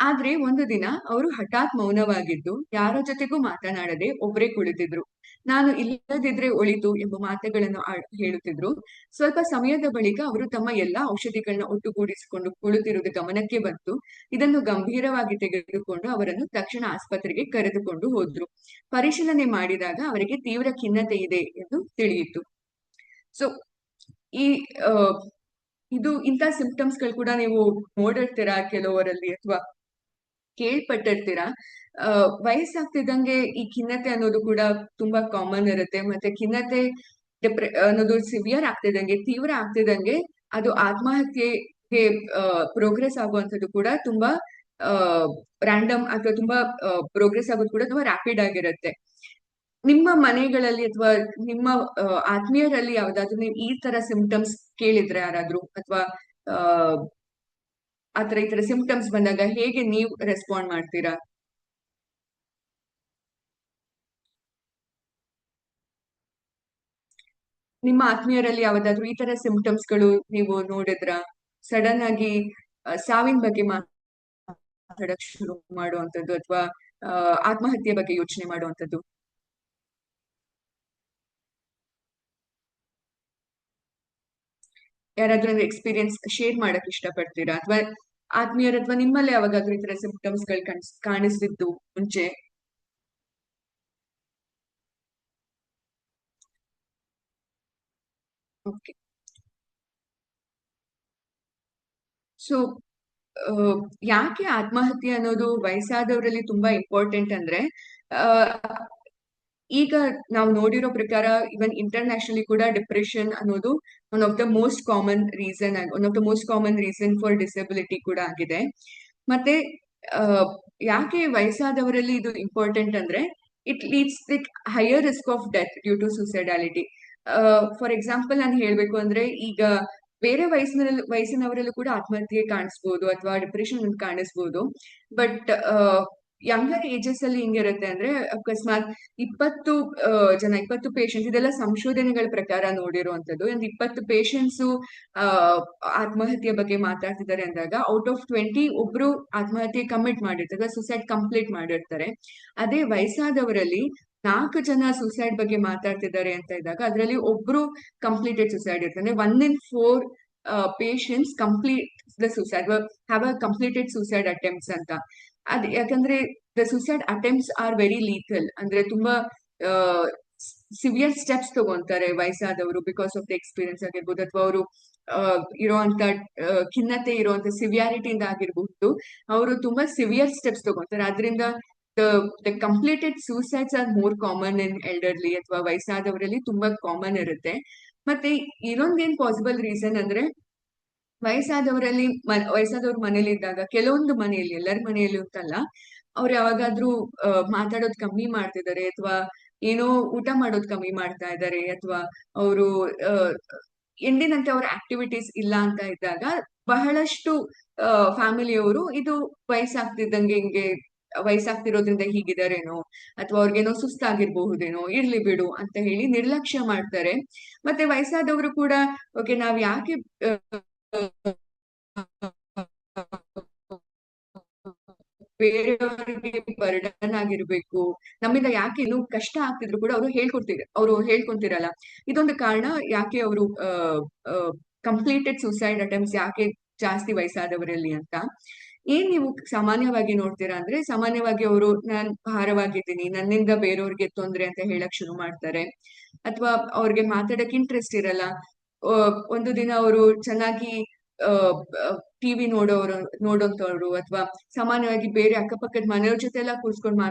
ಆದ್ರೆ ಒಂದು ದಿನ ಅವರು ಹಠಾತ್ ಮೌನವಾಗಿದ್ದು ಯಾರ ಜೊತೆಗೂ ಮಾತನಾಡದೆ ಒಬ್ಬರೇ ಕುಳಿತಿದ್ರು. ನಾನು ಇಲ್ಲದಿದ್ರೆ ಒಳಿತು ಎಂಬ ಮಾತುಗಳನ್ನು ಹೇಳುತ್ತಿದ್ರು. ಸ್ವಲ್ಪ ಸಮಯದ ಬಳಿಕ ಅವರು ತಮ್ಮ ಎಲ್ಲಾ ಔಷಧಿಗಳನ್ನ ಒಟ್ಟುಗೂಡಿಸಿಕೊಂಡು ಕುಳಿತಿರುವುದು ಗಮನಕ್ಕೆ ಬಂತು. ಇದನ್ನು ಗಂಭೀರವಾಗಿ ತೆಗೆದುಕೊಂಡು ಅವರನ್ನು ತಕ್ಷಣ ಆಸ್ಪತ್ರೆಗೆ ಕರೆದುಕೊಂಡು ಹೋದ್ರು. ಪರಿಶೀಲನೆ ಮಾಡಿದಾಗ ಅವರಿಗೆ ತೀವ್ರ ಖಿನ್ನತೆ ಇದೆ ಎಂದು ತಿಳಿಯಿತು. ಸೊ ಈ ಇದು ಇಂಥ ಸಿಂಪ್ಟಮ್ಸ್ ಗಳು ಕೂಡ ನೀವು ನೋಡಿರ್ತೀರಾ ಕೆಲವರಲ್ಲಿ ಅಥವಾ ಕೇಳ್ಪಟ್ಟಿರ್ತೀರಾ. ವಯಸ್ಸಾಗ್ತಿದ್ದಂಗೆ ಈ ಖಿನ್ನತೆ ಅನ್ನೋದು ಕೂಡ ತುಂಬಾ ಕಾಮನ್ ಇರುತ್ತೆ. ಮತ್ತೆ ಖಿನ್ನತೆ ಅನ್ನೋದು ಸಿವಿಯರ್ ಆಗ್ತಿದ್ದಂಗೆ, ತೀವ್ರ ಆಗ್ತಿದ್ದಂಗೆ ಅದು ಆತ್ಮಹತ್ಯೆಗೆ ಪ್ರೋಗ್ರೆಸ್ ಆಗುವಂಥದ್ದು ಕೂಡ ತುಂಬಾ ರ್ಯಾಂಡಮ್ ಅಥವಾ ತುಂಬಾ ಪ್ರೋಗ್ರೆಸ್ ಆಗೋದು ಕೂಡ ತುಂಬಾ ರ್ಯಾಪಿಡ್ ಆಗಿರುತ್ತೆ. ನಿಮ್ಮ ಮನೆಗಳಲ್ಲಿ ಅಥವಾ ನಿಮ್ಮ ಆತ್ಮೀಯರಲ್ಲಿ ಯಾವ್ದಾದ್ರು ನೀವು ಈ ತರ ಸಿಂಪ್ಟಮ್ಸ್ ಕೇಳಿದ್ರೆ ಯಾರಾದ್ರೂ, ಅಥವಾ ಆತರ ಈ ತರ ಸಿಂಪ್ಟಮ್ಸ್ ಬಂದಾಗ ಹೇಗೆ ನೀವು ರೆಸ್ಪಾಂಡ್ ಮಾಡ್ತೀರಾ? ನಿಮ್ಮ ಆತ್ಮೀಯರಲ್ಲಿ ಯಾವ್ದಾದ್ರು ಈ ತರ ಸಿಂಪ್ಟಮ್ಸ್ ಗಳು ನೀವು ನೋಡಿದ್ರ, ಸಡನ್ ಆಗಿ ಸಾವಿನ ಬಗ್ಗೆ ಮಾತಾಡಕ್ ಶುರು ಮಾಡುವಂತದ್ದು ಅಥವಾ ಆತ್ಮಹತ್ಯೆ ಬಗ್ಗೆ ಯೋಚನೆ ಮಾಡುವಂತದ್ದು? ಯಾರಾದ್ರೂ ಎಕ್ಸ್ಪೀರಿಯನ್ಸ್ ಶೇರ್ ಮಾಡಕ್ ಇಷ್ಟಪಡ್ತೀರಾ? ಅಥವಾ ಆತ್ಮೀಯರ ಅಥವಾ ನಿಮ್ಮಲ್ಲಿ ಯಾವಾಗಾದ್ರೂ ಈ ತರ ಸಿಂಪ್ಟಮ್ಸ್ ಗಳು ಕಾಣಿಸ್ತಿದ್ದು ಮುಂಚೆ? ಓಕೆ. ಸೊ ಯಾಕೆ ಆತ್ಮಹತ್ಯೆ ಅನ್ನೋದು ವಯಸ್ಸಾದವರಲ್ಲಿ ತುಂಬಾ ಇಂಪಾರ್ಟೆಂಟ್ ಅಂದ್ರೆ, ಈಗ ನಾವು ನೋಡಿರೋ ಪ್ರಕಾರ ಇವನ್ ಇಂಟರ್ನ್ಯಾಷನಲಿ ಕೂಡ ಡಿಪ್ರೆಷನ್ ಅನ್ನೋದು one of the most common reason for disability ಕೂಡ ಆಗಿದೆ. ಮತ್ತೆ ಯಾಕೆ ವಯಸ್ಸಾದವರಲ್ಲಿ ಇದು ಇಂಪಾರ್ಟೆಂಟ್ ಅಂದ್ರೆ, it leads like higher risk of death due to suicidality. For example ನಾನು ಹೇಳ್ಬೇಕು ಅಂದ್ರೆ, ಈಗ ಬೇರೆ ವಯಸ್ಸಿನವರಲ್ಲೂ ಕೂಡ ಆತ್ಮಹತ್ಯೆ ಕಾಣಿಸ್ಬೋದು ಅಥವಾ ಡಿಪ್ರೆಷನ್ ಕಾಣಿಸ್ಬೋದು. ಬಟ್ ಯಂಗರ್ ಏಜಸ್ ಅಲ್ಲಿ ಹಿಂಗಿರುತ್ತೆ ಅಂದ್ರೆ, ಅಕಸ್ಮಾತ್ 20 ಪೇಷಂಟ್ಸ್, ಇದೆಲ್ಲ ಸಂಶೋಧನೆಗಳ ಪ್ರಕಾರ ನೋಡಿರುವಂತದ್ದು. 20 ಪೇಷಂಟ್ಸ್ ಆತ್ಮಹತ್ಯೆ ಬಗ್ಗೆ ಮಾತಾಡ್ತಿದ್ದಾರೆ ಅಂದಾಗ ಔಟ್ ಆಫ್ 20 ಒಬ್ರು ಆತ್ಮಹತ್ಯೆ ಕಮಿಟ್ ಮಾಡಿರ್ತಾರೆ, ಸುಸೈಡ್ ಕಂಪ್ಲೀಟ್ ಮಾಡಿರ್ತಾರೆ. ಅದೇ ವಯಸ್ಸಾದವರಲ್ಲಿ 4 ಜನ ಸುಸೈಡ್ ಬಗ್ಗೆ ಮಾತಾಡ್ತಿದ್ದಾರೆ ಅಂತ ಇದ್ದಾಗ ಅದರಲ್ಲಿ ಒಬ್ರು ಕಂಪ್ಲೀಟೆಡ್ ಸುಸೈಡ್ ಇರ್ತಾರೆ. 1 in 4 patients complete the suicide, have a completed suicide attempts ಅಂತ. ಯಾಕಂದ್ರೆ the suicide attempts are very lethal, ಅಂದ್ರೆ ತುಂಬಾ ಸಿವಿಯರ್ ಸ್ಟೆಪ್ಸ್ ತಗೊಂತಾರೆ ವಯಸ್ಸಾದವರು, ಬಿಕಾಸ್ ಆಫ್ ದ ಎಕ್ಸ್ಪೀರಿಯನ್ಸ್ ಆಗಿರ್ಬೋದು ಅಥವಾ ಅವರು ಇರುವಂತ ಖಿನ್ನತೆ ಇರುವಂತ ಸಿವಿಯಾರಿಟಿಯಿಂದ ಆಗಿರ್ಬಹುದು, ಅವರು ತುಂಬಾ ಸಿವಿಯರ್ ಸ್ಟೆಪ್ಸ್ ತಗೊಂತಾರೆ. ಆದ್ರಿಂದ the completed suicides are more common in elderly ಅಥವಾ ವಯಸ್ಸಾದವರಲ್ಲಿ ತುಂಬಾ ಕಾಮನ್ ಇರುತ್ತೆ. ಮತ್ತೆ ಇನ್ನೊಂದೇನ್ ಪಾಸಿಬಲ್ ರೀಸನ್ ಅಂದ್ರೆ, ವಯಸ್ಸಾದವ್ರ ಮನೇಲಿ ಇದ್ದಾಗ ಕೆಲವೊಂದು ಮನೆಯಲ್ಲಿ, ಎಲ್ಲರ ಮನೆಯಲ್ಲೂ ಅಂತಲ್ಲ, ಅವ್ರು ಯಾವಾಗಾದ್ರೂ ಮಾತಾಡೋದು ಕಮ್ಮಿ ಮಾಡ್ತಿದ್ದಾರೆ ಅಥವಾ ಏನೋ ಊಟ ಮಾಡೋದು ಕಮ್ಮಿ ಮಾಡ್ತಾ ಇದ್ದಾರೆ, ಅಥವಾ ಅವರು ಎಂದಿನಂತೆ ಅವ್ರ ಆಕ್ಟಿವಿಟೀಸ್ ಇಲ್ಲ ಅಂತ ಇದ್ದಾಗ ಬಹಳಷ್ಟು ಫ್ಯಾಮಿಲಿಯವರು ಇದು ವಯಸ್ಸಾಗ್ತಿದ್ದಂಗೆ ಹಿಂಗೆ ವಯಸ್ಸಾಗ್ತಿರೋದ್ರಿಂದ ಹೀಗಿದಾರೇನೋ, ಅಥವಾ ಅವ್ರಿಗೇನೋ ಸುಸ್ತಾಗಿರ್ಬಹುದೇನೋ, ಇರ್ಲಿ ಬಿಡು ಅಂತ ಹೇಳಿ ನಿರ್ಲಕ್ಷ್ಯ ಮಾಡ್ತಾರೆ. ಮತ್ತೆ ವಯಸ್ಸಾದವರು ಕೂಡ ಓಕೆ ನಾವ್ ಯಾಕೆ ಬೇರೆಯವರಿಗೆ ಬರ್ಡನ್ ಆಗಿರ್ಬೇಕು, ನಮ್ಮಿಂದ ಯಾಕೆ ಇನ್ನೂ ಕಷ್ಟ ಆಗ್ತಿದ್ರು ಕೂಡ ಅವರು ಹೇಳ್ಕೊಂತಿರಲ್ಲ. ಇದೊಂದು ಕಾರಣ ಯಾಕೆ ಅವರು ಕಂಪ್ಲೀಟೆಡ್ ಸೂಸೈಡ್ ಅಟೆಂಪ್ಟ್ಸ್ ಯಾಕೆ ಜಾಸ್ತಿ ವಯಸ್ಸಾದವರಲ್ಲಿ ಅಂತ. ಏನ್ ನೀವು ಸಾಮಾನ್ಯವಾಗಿ ನೋಡ್ತೀರಾ ಅಂದ್ರೆ, ಸಾಮಾನ್ಯವಾಗಿ ಅವರು ನಾನ್ ಭಾರವಾಗಿದ್ದೀನಿ, ನನ್ನಿಂದ ಬೇರೆಯವ್ರಿಗೆ ತೊಂದ್ರೆ ಅಂತ ಹೇಳಕ್ ಶುರು ಮಾಡ್ತಾರೆ, ಅಥವಾ ಅವ್ರಿಗೆ ಮಾತಾಡಕ್ ಇಂಟ್ರೆಸ್ಟ್ ಇರಲ್ಲ. ಒಂದು ದಿನ ಅವರು ಚೆನ್ನಾಗಿ ಟಿವಿ ನೋಡೋಂಥವ್ರು, ಅಥವಾ ಸಾಮಾನ್ಯವಾಗಿ ಬೇರೆ ಅಕ್ಕಪಕ್ಕದ ಮನೆಯವ್ರ ಜೊತೆ ಎಲ್ಲ ಕೂರ್ಸ್ಕೊಂಡು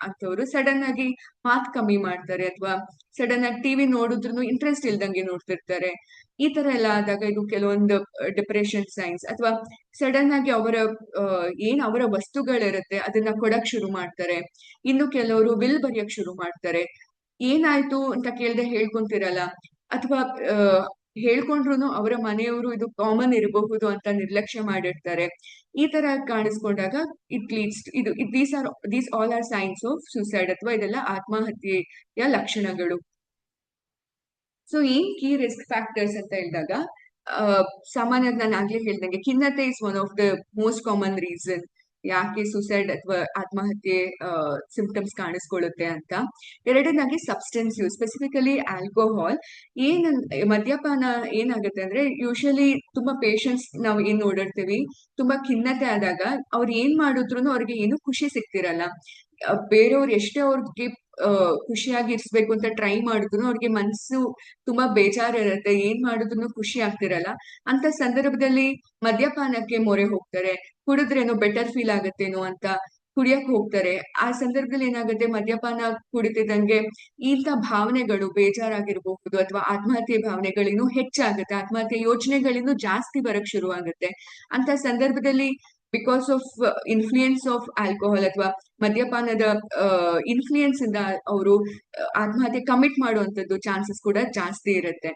ಅಂತವ್ರು ಸಡನ್ ಆಗಿ ಮಾತ್ ಕಮ್ಮಿ ಮಾಡ್ತಾರೆ, ಅಥವಾ ಸಡನ್ ಆಗಿ ಟಿವಿ ನೋಡಿದ್ರು ಇಂಟ್ರೆಸ್ಟ್ ಇಲ್ದಂಗೆ ನೋಡ್ತಿರ್ತಾರೆ. ಈ ತರ ಎಲ್ಲ ಆದಾಗ ಇದು ಕೆಲವೊಂದು ಡಿಪ್ರೆಷನ್ ಸೈನ್ಸ್. ಅಥವಾ ಸಡನ್ ಆಗಿ ಅವರ ವಸ್ತುಗಳಿರುತ್ತೆ ಅದನ್ನ ಕೊಡಕ್ ಶುರು ಮಾಡ್ತಾರೆ. ಇನ್ನು ಕೆಲವರು ವಿಲ್ ಬರೆಯಕ್ ಶುರು ಮಾಡ್ತಾರೆ. ಏನಾಯ್ತು ಅಂತ ಕೇಳ್ದೆ ಹೇಳ್ಕೊಂತಿರಲ್ಲ, ಅಥವಾ ಹೇಳ್ಕೊಂಡ್ರು ಅವರ ಮನೆಯವರು ಇದು ಕಾಮನ್ ಇರಬಹುದು ಅಂತ ನಿರ್ಲಕ್ಷ್ಯ ಮಾಡಿರ್ತಾರೆ. ಈ ತರ ಕಾಣಿಸ್ಕೊಂಡಾಗ it leads these all are signs of suicide, ಅಥವಾ ಇದೆಲ್ಲ ಆತ್ಮಹತ್ಯೆಯ ಲಕ್ಷಣಗಳು. ಸೊ ಏನ್ ಕೀ ರಿಸ್ಕ್ ಫ್ಯಾಕ್ಟರ್ಸ್ ಅಂತ ಹೇಳಿದಾಗ, ಸಾಮಾನ್ಯವಾಗಿ ನಾನು ಆಗ್ಲೇ ಹೇಳ್ದಂಗೆ ಖಿನ್ನತೆ is one of the most common reason ಯಾಕೆ ಸುಸೈಡ್ ಅಥವಾ ಆತ್ಮಹತ್ಯೆ ಸಿಂಪ್ಟಮ್ಸ್ ಕಾಣಿಸ್ಕೊಳ್ಳುತ್ತೆ ಅಂತ. ಎರಡನೇದಾಗಿ ಸಬ್ಸ್ಟೆನ್ಸ್ ಯೂಸ್, ಸ್ಪೆಸಿಫಿಕಲಿ ಆಲ್ಕೋಹಾಲ್. ಮದ್ಯಪಾನ ಏನಾಗುತ್ತೆ ಅಂದ್ರೆ, ಯೂಶಲಿ ತುಂಬಾ ಪೇಷಂಟ್ಸ್ ನಾವು ಏನ್ ನೋಡಿರ್ತೀವಿ, ತುಂಬಾ ಖಿನ್ನತೆ ಆದಾಗ ಅವ್ರು ಏನ್ ಮಾಡಿದ್ರು ಅವ್ರಿಗೆ ಏನು ಖುಷಿ ಸಿಗ್ತಿರಲ್ಲ. ಬೇರೆಯವ್ರು ಎಷ್ಟೇ ಅವ್ರಿಗೆ ಖುಷಿಯಾಗಿ ಇರ್ಸ್ಬೇಕು ಅಂತ ಟ್ರೈ ಮಾಡಿದ್ರು ಅವ್ರಿಗೆ ಮನ್ಸು ತುಂಬಾ ಬೇಜಾರಿರುತ್ತೆ, ಏನ್ ಮಾಡಿದ್ರು ಖುಷಿ ಆಗ್ತಿರಲ್ಲ. ಅಂತ ಸಂದರ್ಭದಲ್ಲಿ ಮದ್ಯಪಾನಕ್ಕೆ ಮೊರೆ ಹೋಗ್ತಾರೆ. ಕುಡಿದ್ರೇನೋ ಬೆಟರ್ ಫೀಲ್ ಆಗತ್ತೇನೋ ಅಂತ ಕುಡಿಯಕ್ ಹೋಗ್ತಾರೆ. ಆ ಸಂದರ್ಭದಲ್ಲಿ ಏನಾಗುತ್ತೆ, ಮದ್ಯಪಾನ ಕುಡಿತಿದ್ದಂಗೆ ಇಂಥ ಭಾವನೆಗಳು, ಬೇಜಾರಾಗಿರ್ಬಹುದು ಅಥವಾ ಆತ್ಮಹತ್ಯೆ ಭಾವನೆಗಳಿನ್ನೂ ಹೆಚ್ಚಾಗುತ್ತೆ, ಆತ್ಮಹತ್ಯೆ ಯೋಚನೆಗಳಿನ್ನೂ ಜಾಸ್ತಿ ಬರಕ್ ಶುರು ಆಗುತ್ತೆ. ಅಂತ ಸಂದರ್ಭದಲ್ಲಿ because of influence of alcohol ಅಥವಾ ಮದ್ಯಪಾನದ ಇನ್ಫ್ಲೂಯೆನ್ಸ್ ಇಂದ ಅವರು ಆತ್ಮಹತ್ಯೆ ಕಮಿಟ್ ಮಾಡುವಂತದ್ದು ಚಾನ್ಸಸ್ ಕೂಡ ಜಾಸ್ತಿ ಇರುತ್ತೆ.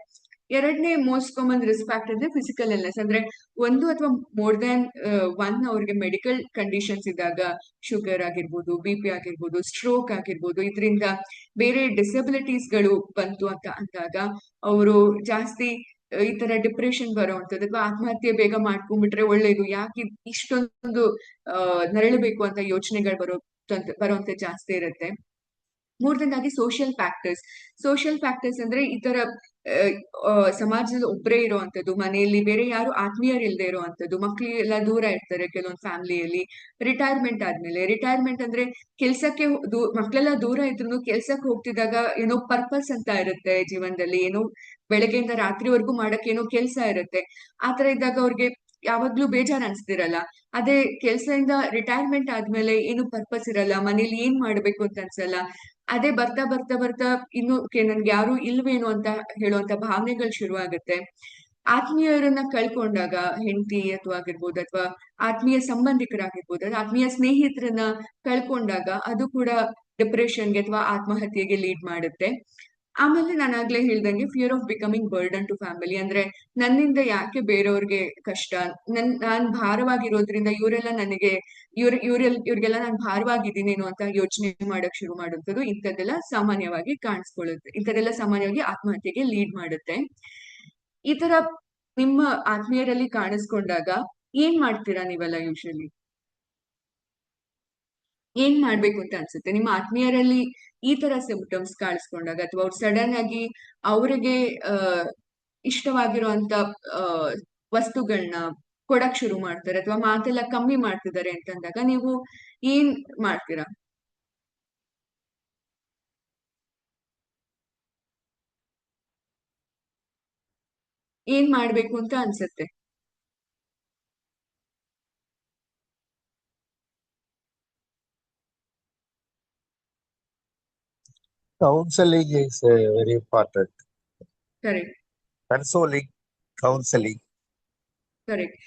ಎರಡನೇ ಮೋಸ್ಟ್ ಕಾಮನ್ ರಿಸ್ಕ್ ಫ್ಯಾಕ್ಟರ್ ಅಂದ್ರೆ ಫಿಸಿಕಲ್ ಇಲ್ನೆಸ್. ಅಂದ್ರೆ ಒಂದು ಅಥವಾ ಮೋರ್ ದನ್ ಒನ್ ಅವ್ರಿಗೆ ಮೆಡಿಕಲ್ ಕಂಡೀಷನ್ಸ್ ಇದ್ದಾಗ, ಶುಗರ್ ಆಗಿರ್ಬೋದು, BP ಆಗಿರ್ಬೋದು, ಸ್ಟ್ರೋಕ್ ಆಗಿರ್ಬೋದು, ಇದರಿಂದ ಬೇರೆ ಡಿಸಬಿಲಿಟೀಸ್ ಗಳು ಬಂತು ಅಂತ ಅಂದಾಗ ಅವರು ಜಾಸ್ತಿ ಈ ತರ ಡಿಪ್ರೆಷನ್ ಬರುವಂತದ್ದು, ಅಥವಾ ಆತ್ಮಹತ್ಯೆ ಬೇಗ ಮಾಡ್ಕೊಂಡ್ಬಿಟ್ರೆ ಒಳ್ಳೇದು, ಯಾಕೆ ಇಷ್ಟೊಂದು ನರಳಬೇಕು ಅಂತ ಯೋಚನೆಗಳು ಬರುವಂತ ಜಾಸ್ತಿ ಇರುತ್ತೆ. ಮೂರನೇದಾಗಿ ಸೋಷಿಯಲ್ ಫ್ಯಾಕ್ಟರ್ಸ್ ಅಂದ್ರೆ ಈ ತರ ಸಮಾಜದಲ್ಲಿ ಒಬ್ಬರೇ ಇರುವಂತದ್ದು, ಮನೆಯಲ್ಲಿ ಬೇರೆ ಯಾರು ಆತ್ಮೀಯರು ಇಲ್ಲದೆ ಇರುವಂತದ್ದು, ಮಕ್ಕಳೆಲ್ಲ ದೂರ ಇರ್ತಾರೆ ಕೆಲವೊಂದು ಫ್ಯಾಮಿಲಿಯಲ್ಲಿ. ರಿಟೈರ್ಮೆಂಟ್ ಅಂದ್ರೆ ಕೆಲ್ಸಕ್ಕೆ ಮಕ್ಕಳೆಲ್ಲ ದೂರ ಇದ್ರು ಕೆಲ್ಸಕ್ಕೆ ಹೋಗ್ತಿದ್ದಾಗ ಏನೋ ಪರ್ಪಸ್ ಅಂತ ಇರುತ್ತೆ ಜೀವನದಲ್ಲಿ, ಏನೋ ಬೆಳಗ್ಗೆಯಿಂದ ರಾತ್ರಿವರೆಗೂ ಮಾಡಕ್ ಏನೋ ಕೆಲ್ಸ ಇರುತ್ತೆ. ಆತರ ಇದ್ದಾಗ ಅವ್ರಿಗೆ ಯಾವಾಗ್ಲೂ ಬೇಜಾರ್ ಅನ್ಸ್ತಿರಲ್ಲ. ಅದೇ ಕೆಲ್ಸದಿಂದ ರಿಟೈರ್ಮೆಂಟ್ ಆದ್ಮೇಲೆ ಏನು ಪರ್ಪಸ್ ಇರಲ್ಲ, ಮನೇಲಿ ಏನ್ ಮಾಡ್ಬೇಕು ಅಂತ ಅನ್ಸಲ್ಲ. ಅದೇ ಬರ್ತಾ ಬರ್ತಾ ಬರ್ತಾ ಇನ್ನು ನನ್ಗೆ ಯಾರು ಇಲ್ವೇನೋ ಅಂತ ಹೇಳುವಂತ ಭಾವನೆಗಳು ಶುರು ಆಗುತ್ತೆ. ಆತ್ಮೀಯರನ್ನ ಕಳ್ಕೊಂಡಾಗ, ಹೆಂಡತಿ ಅಥವಾ ಆಗಿರ್ಬೋದು, ಅಥವಾ ಆತ್ಮೀಯ ಸಂಬಂಧಿಕರಾಗಿರ್ಬೋದು, ಆತ್ಮೀಯ ಸ್ನೇಹಿತರನ್ನ ಕಳ್ಕೊಂಡಾಗ ಅದು ಕೂಡ ಡಿಪ್ರೆಷನ್ಗೆ ಅಥವಾ ಆತ್ಮಹತ್ಯೆಗೆ ಲೀಡ್ ಮಾಡುತ್ತೆ. ಆಮೇಲೆ ನಾನು ಆಗ್ಲೇ ಹೇಳ್ದಂಗೆ fear of becoming burden to family. ಅಂದ್ರೆ ನನ್ನಿಂದ ಯಾಕೆ ಬೇರೆಯವ್ರಿಗೆ ಕಷ್ಟ, ನಾನ್ ಭಾರವಾಗಿರೋದ್ರಿಂದ ಇವ್ರಿಗೆಲ್ಲ ನಾನು ಭಾರವಾಗಿದ್ದೀನೇನೋ ಅಂತ ಯೋಚನೆ ಮಾಡಕ್ ಶುರು ಮಾಡುವಂಥದ್ದು. ಇಂಥದ್ದೆಲ್ಲ ಸಾಮಾನ್ಯವಾಗಿ ಆತ್ಮಹತ್ಯೆಗೆ ಲೀಡ್ ಮಾಡುತ್ತೆ. ಈ ತರ ನಿಮ್ಮ ಆತ್ಮೀಯರಲ್ಲಿ ಕಾಣಿಸ್ಕೊಂಡಾಗ ಏನ್ ಮಾಡ್ತೀರಾ ನೀವೆಲ್ಲ ಯೂಶಲಿ? ಏನ್ ಮಾಡ್ಬೇಕು ಅಂತ ಅನ್ಸುತ್ತೆ ನಿಮ್ಮ ಆತ್ಮೀಯರಲ್ಲಿ ಈ ತರ ಸಿಂಪ್ಟಮ್ಸ್ ಕಾಣಿಸ್ಕೊಂಡಾಗ, ಅಥವಾ ಅವ್ರು ಸಡನ್ ಆಗಿ ಅವರಿಗೆ ಇಷ್ಟವಾಗಿರುವಂತ ವಸ್ತುಗಳನ್ನ ಕೊಡಕ್ ಶುರು ಮಾಡ್ತಾರೆ, ಅಥವಾ ಮಾತೆಲ್ಲ ಕಮ್ಮಿ ಮಾಡ್ತಿದ್ದಾರೆ ಅಂತಂದಾಗ ನೀವು ಏನ್ ಮಾಡ್ತೀರಾ? ಏನ್ ಮಾಡ್ಬೇಕು ಅಂತ ಅನ್ಸುತ್ತೆ? Counseling is very important. Correct. Consoling, counseling, correct.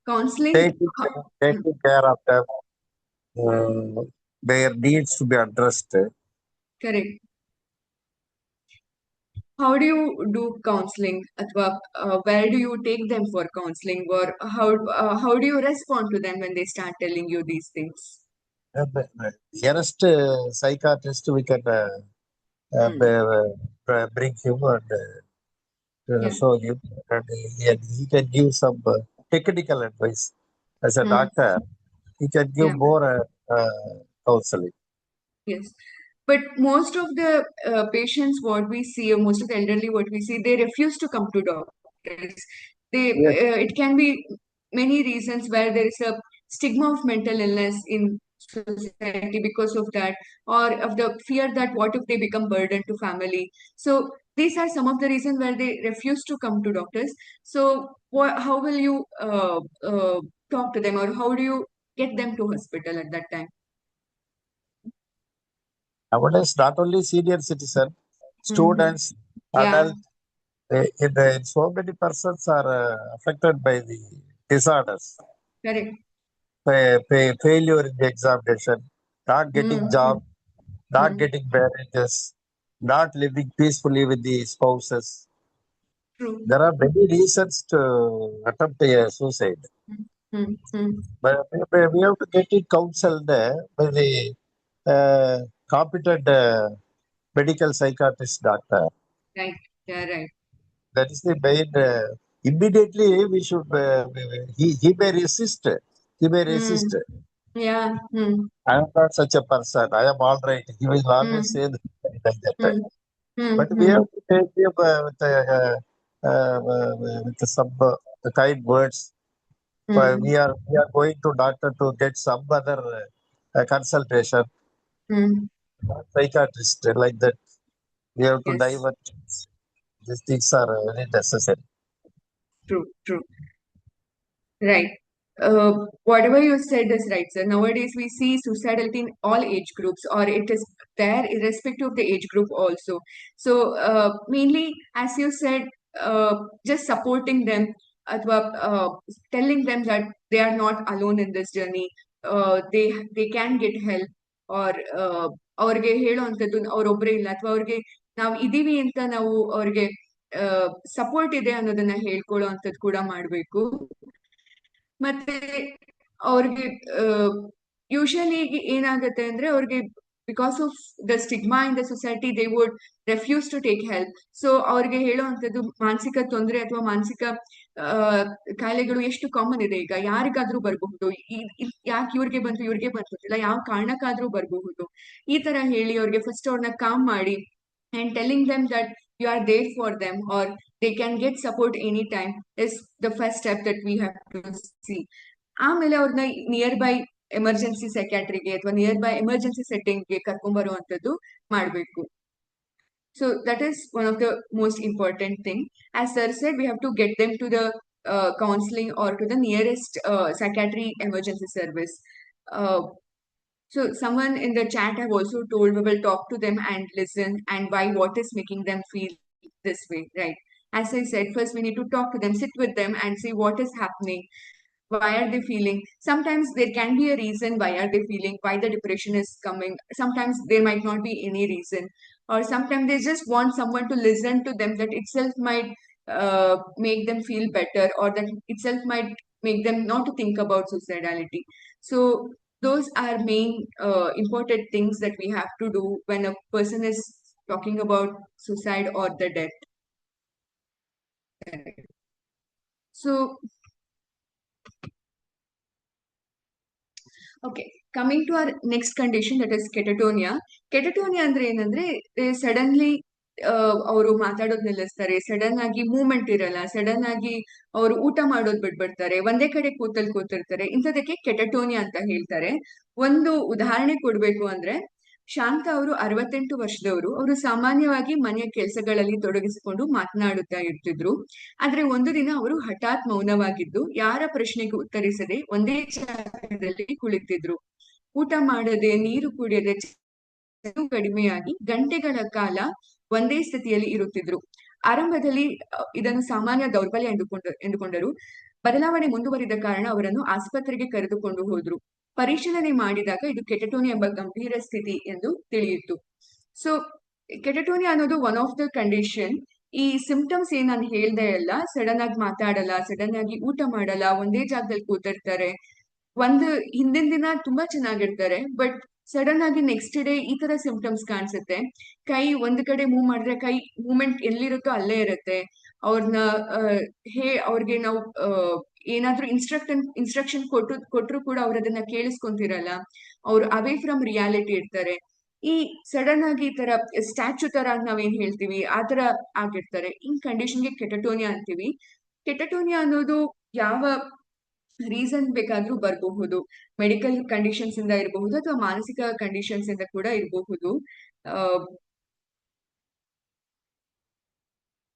Counselling. taking care of them, their needs to be addressed. Correct. how do you do counseling, ಅಥವಾ where do you take them for counseling, or how do you respond to them when they start telling you these things? Nearest psychiatrist we can bring him and Yeah. show him, and he can give some technical advice. As a doctor, he can give Yeah. more counseling. Yes. But most of the patients, what we see, or most of the elderly, what we see, they refuse to come to doctors. Yes. It can be many reasons where there is a stigma of mental illness in society because of that, or of the fear that what if they become burden to family. So these are some of the reasons where they refuse to come to doctors. So how will you talk to them, or how do you get them to hospital at that time? Nowadays, not only senior citizen, students, Yeah, adult, so many persons are affected by the disorders. correct. Failure in the examination, not getting job, not Hmm. getting marriages, not living peacefully with the spouses. True. There are many reasons to attempt a suicide. But we have to get it counseled by the competent medical psychiatrist doctor. Right. Yeah, right. That is the main. Immediately, we should. He may resist. He may resist. Yeah. I am not such a person. I am all right. He will always say like that. But we have to take him with some kind words. We are going to doctor to get some other consultation, psychiatrist like that. We have to Yes. divert. These things are very necessary. True. True. Right. Whatever you said is right, sir. Nowadays, we see suicidality in all age groups, or it is there irrespective of the age group also. So, mainly, as you said, just supporting them, telling them that they are not alone in this journey. They can get help, or ಅವ್ರಿಗೆ ಹೇಳುವಂಥದ್ದು ಅವ್ರೊಬ್ಬರೇ ಇಲ್ಲ, ಅಥವಾ ಅವ್ರಿಗೆ ನಾವು ಇದೀವಿ ಅಂತ ನಾವು ಅವ್ರಿಗೆ ಸಪೋರ್ಟ್ ಇದೆ ಅನ್ನೋದನ್ನ ಹೇಳ್ಕೊಳ್ಳೋ ಅಂಥದ್ದು ಕೂಡ ಮಾಡಬೇಕು. ಮತ್ತೆ ಅವ್ರಿಗೆ ಯೂಶಲಿ ಏನಾಗುತ್ತೆ ಅಂದ್ರೆ ಅವ್ರಿಗೆ because of the stigma in the society they would refuse to take help. So ಅವ್ರಿಗೆ ಹೇಳುವಂಥದ್ದು ಮಾನಸಿಕ ತೊಂದರೆ ಅಥವಾ ಮಾನಸಿಕ ಕಾಯಿಲೆಗಳು ಎಷ್ಟು ಕಾಮನ್ ಇದೆ ಈಗ, ಯಾರಿಗಾದ್ರೂ ಬರಬಹುದು. ಯಾಕೆ ಇವ್ರಿಗೆ ಬಂತು ಇಲ್ಲ, ಯಾವ ಕಾರಣಕ್ಕಾದ್ರೂ ಬರಬಹುದು. ಈ ತರ ಹೇಳಿ ಅವ್ರಿಗೆ ಫಸ್ಟ್ ಅವ್ರನ್ನ ಕಾಮ್ ಮಾಡಿ, and telling them that you are there for them, or they can get support anytime, is the first step that we have to see. ಆಮೇಲೆ ಅವ್ರನ್ನ ನಿಯರ್ ಬೈ ಎಮರ್ಜೆನ್ಸಿ ಸೈಕ್ಯಾಟ್ರಿಗೆ ಅಥವಾ ನಿಯರ್ ಬೈ ಎಮರ್ಜೆನ್ಸಿ ಸೆಟ್ಟಿಂಗ್ಗೆ ಕರ್ಕೊಂಡ್ ಬರುವಂತದ್ದು ಮಾಡಬೇಕು. So that is one of the most important thing. As sir said, we have to get them to the counseling or to the nearest psychiatry emergency service. So someone in the chat have also told we will talk to them and listen, and why, what is making them feel this way, right? As I said, first we need to talk to them, sit with them and see what is happening. Why are they feeling? Sometimes there can be a reason why are they feeling, why the depression is coming. Sometimes there might not be any reason, or sometimes they just want someone to listen to them. That itself might make them feel better, or that itself might make them not to think about suicidality. So those are main important things that we have to do when a person is talking about suicide or the death. So okay, coming to our next condition, that is catatonia. Catatonia ಅಂದ್ರೆ ಏನಂದ್ರೆ suddenly ಅವರು ಮಾತಾಡೋದ್ ನಿಲ್ಲಿಸ್ತಾರೆ, sudden ಆಗಿ movement ಇರಲ್ಲ, sudden ಆಗಿ ಅವರು ಊಟ ಮಾಡೋದ್ ಬಿಟ್ಬಿಡ್ತಾರೆ, ಒಂದೇ ಕಡೆ ಕೂತಿರ್ತಾರೆ. ಇಂಥದಕ್ಕೆ ಕೆಟಟೋನಿಯಾ ಅಂತ ಹೇಳ್ತಾರೆ. ಒಂದು ಉದಾಹರಣೆ ಕೊಡ್ಬೇಕು ಅಂದ್ರೆ, ಶಾಂತ ಅವರು 68 ವರ್ಷದವರು. ಅವರು ಸಾಮಾನ್ಯವಾಗಿ ಮನೆಯ ಕೆಲಸಗಳಲ್ಲಿ ತೊಡಗಿಸಿಕೊಂಡು ಮಾತನಾಡುತ್ತಾ ಇರ್ತಿದ್ರು. ಆದ್ರೆ ಒಂದು ದಿನ ಅವರು ಹಠಾತ್ ಮೌನವಾಗಿದ್ದು ಯಾರ ಪ್ರಶ್ನೆಗೂ ಉತ್ತರಿಸದೆ ಒಂದೇ ಜಾಗದಲ್ಲಿ ಕುಳಿತಿದ್ರು. ಊಟ ಮಾಡದೆ, ನೀರು ಕುಡಿಯದೆ, ಕಡಿಮೆಯಾಗಿ ಗಂಟೆಗಳ ಕಾಲ ಒಂದೇ ಸ್ಥಿತಿಯಲ್ಲಿ ಇರುತ್ತಿದ್ರು. ಆರಂಭದಲ್ಲಿ ಇದನ್ನು ಸಾಮಾನ್ಯ ದೌರ್ಬಲ್ಯ ಎಂದುಕೊಂಡರು. ಬದಲಾವಣೆ ಮುಂದುವರಿದ ಕಾರಣ ಅವರನ್ನು ಆಸ್ಪತ್ರೆಗೆ ಕರೆದುಕೊಂಡು ಹೋದ್ರು. ಪರಿಶೀಲನೆ ಮಾಡಿದಾಗ ಇದು ಕೆಟಟೋನಿಯಾ ಎಂಬ ಗಂಭೀರ ಸ್ಥಿತಿ ಎಂದು ತಿಳಿಯಿತು. ಸೊ ಕೆಟಟೋನಿಯಾ ಅನ್ನೋದು ಒನ್ ಆಫ್ ದ ಕಂಡೀಷನ್. ಈ ಸಿಂಪ್ಟಮ್ಸ್ ಏನ್ ನಾನು ಹೇಳ್ದೆ ಅಲ್ಲ, ಸಡನ್ ಆಗಿ ಮಾತಾಡಲ್ಲ, ಸಡನ್ ಆಗಿ ಊಟ ಮಾಡಲ್ಲ, ಒಂದೇ ಜಾಗದಲ್ಲಿ ಕೂತಿರ್ತಾರೆ, ಒಂದು ಹಿಂದಿನ ದಿನ ತುಂಬಾ ಚೆನ್ನಾಗಿರ್ತಾರೆ, ಬಟ್ ಸಡನ್ ಆಗಿ ನೆಕ್ಸ್ಟ್ ಡೇ ಈ ತರ ಸಿಂಪ್ಟಮ್ಸ್ ಕಾಣಿಸುತ್ತೆ. ಕೈ ಒಂದ್ ಕಡೆ ಮೂವ್ ಮಾಡಿದ್ರೆ ಕೈ ಮೂವ್ಮೆಂಟ್ ಎಲ್ಲಿರುತ್ತೋ ಅಲ್ಲೇ ಇರುತ್ತೆ. ಅವ್ರನ್ನ ಅವ್ರಿಗೆ ನಾವು ಏನಾದ್ರೂ ಇನ್ಸ್ಟ್ರಕ್ಷನ್ ಕೊಟ್ರು ಕೂಡ ಅವ್ರು ಅದನ್ನ ಕೇಳಿಸ್ಕೊಂತಿರಲ್ಲ. ಅವ್ರು ಅವೇ ಫ್ರಮ್ ರಿಯಾಲಿಟಿ ಇರ್ತಾರೆ. ಈ ಸಡನ್ ಆಗಿ ಈ ತರ ಸ್ಟ್ಯಾಚು ತರ ನಾವೇನ್ ಹೇಳ್ತೀವಿ ಆ ತರ ಆಗಿರ್ತಾರೆ. ಈ ಕಂಡೀಷನ್ಗೆ ಕೆಟಟೋನಿಯಾ ಅಂತೀವಿ. ಕೆಟಟೋನಿಯಾ ಅನ್ನೋದು ಯಾವ ರೀಸನ್ ಬೇಕಾದ್ರೂ ಬರಬಹುದು. ಮೆಡಿಕಲ್ ಕಂಡೀಷನ್ಸ್ ಇಂದ ಇರಬಹುದು ಅಥವಾ ಮಾನಸಿಕ ಕಂಡೀಷನ್ಸ್ ಇಂದ ಕೂಡ ಇರಬಹುದು.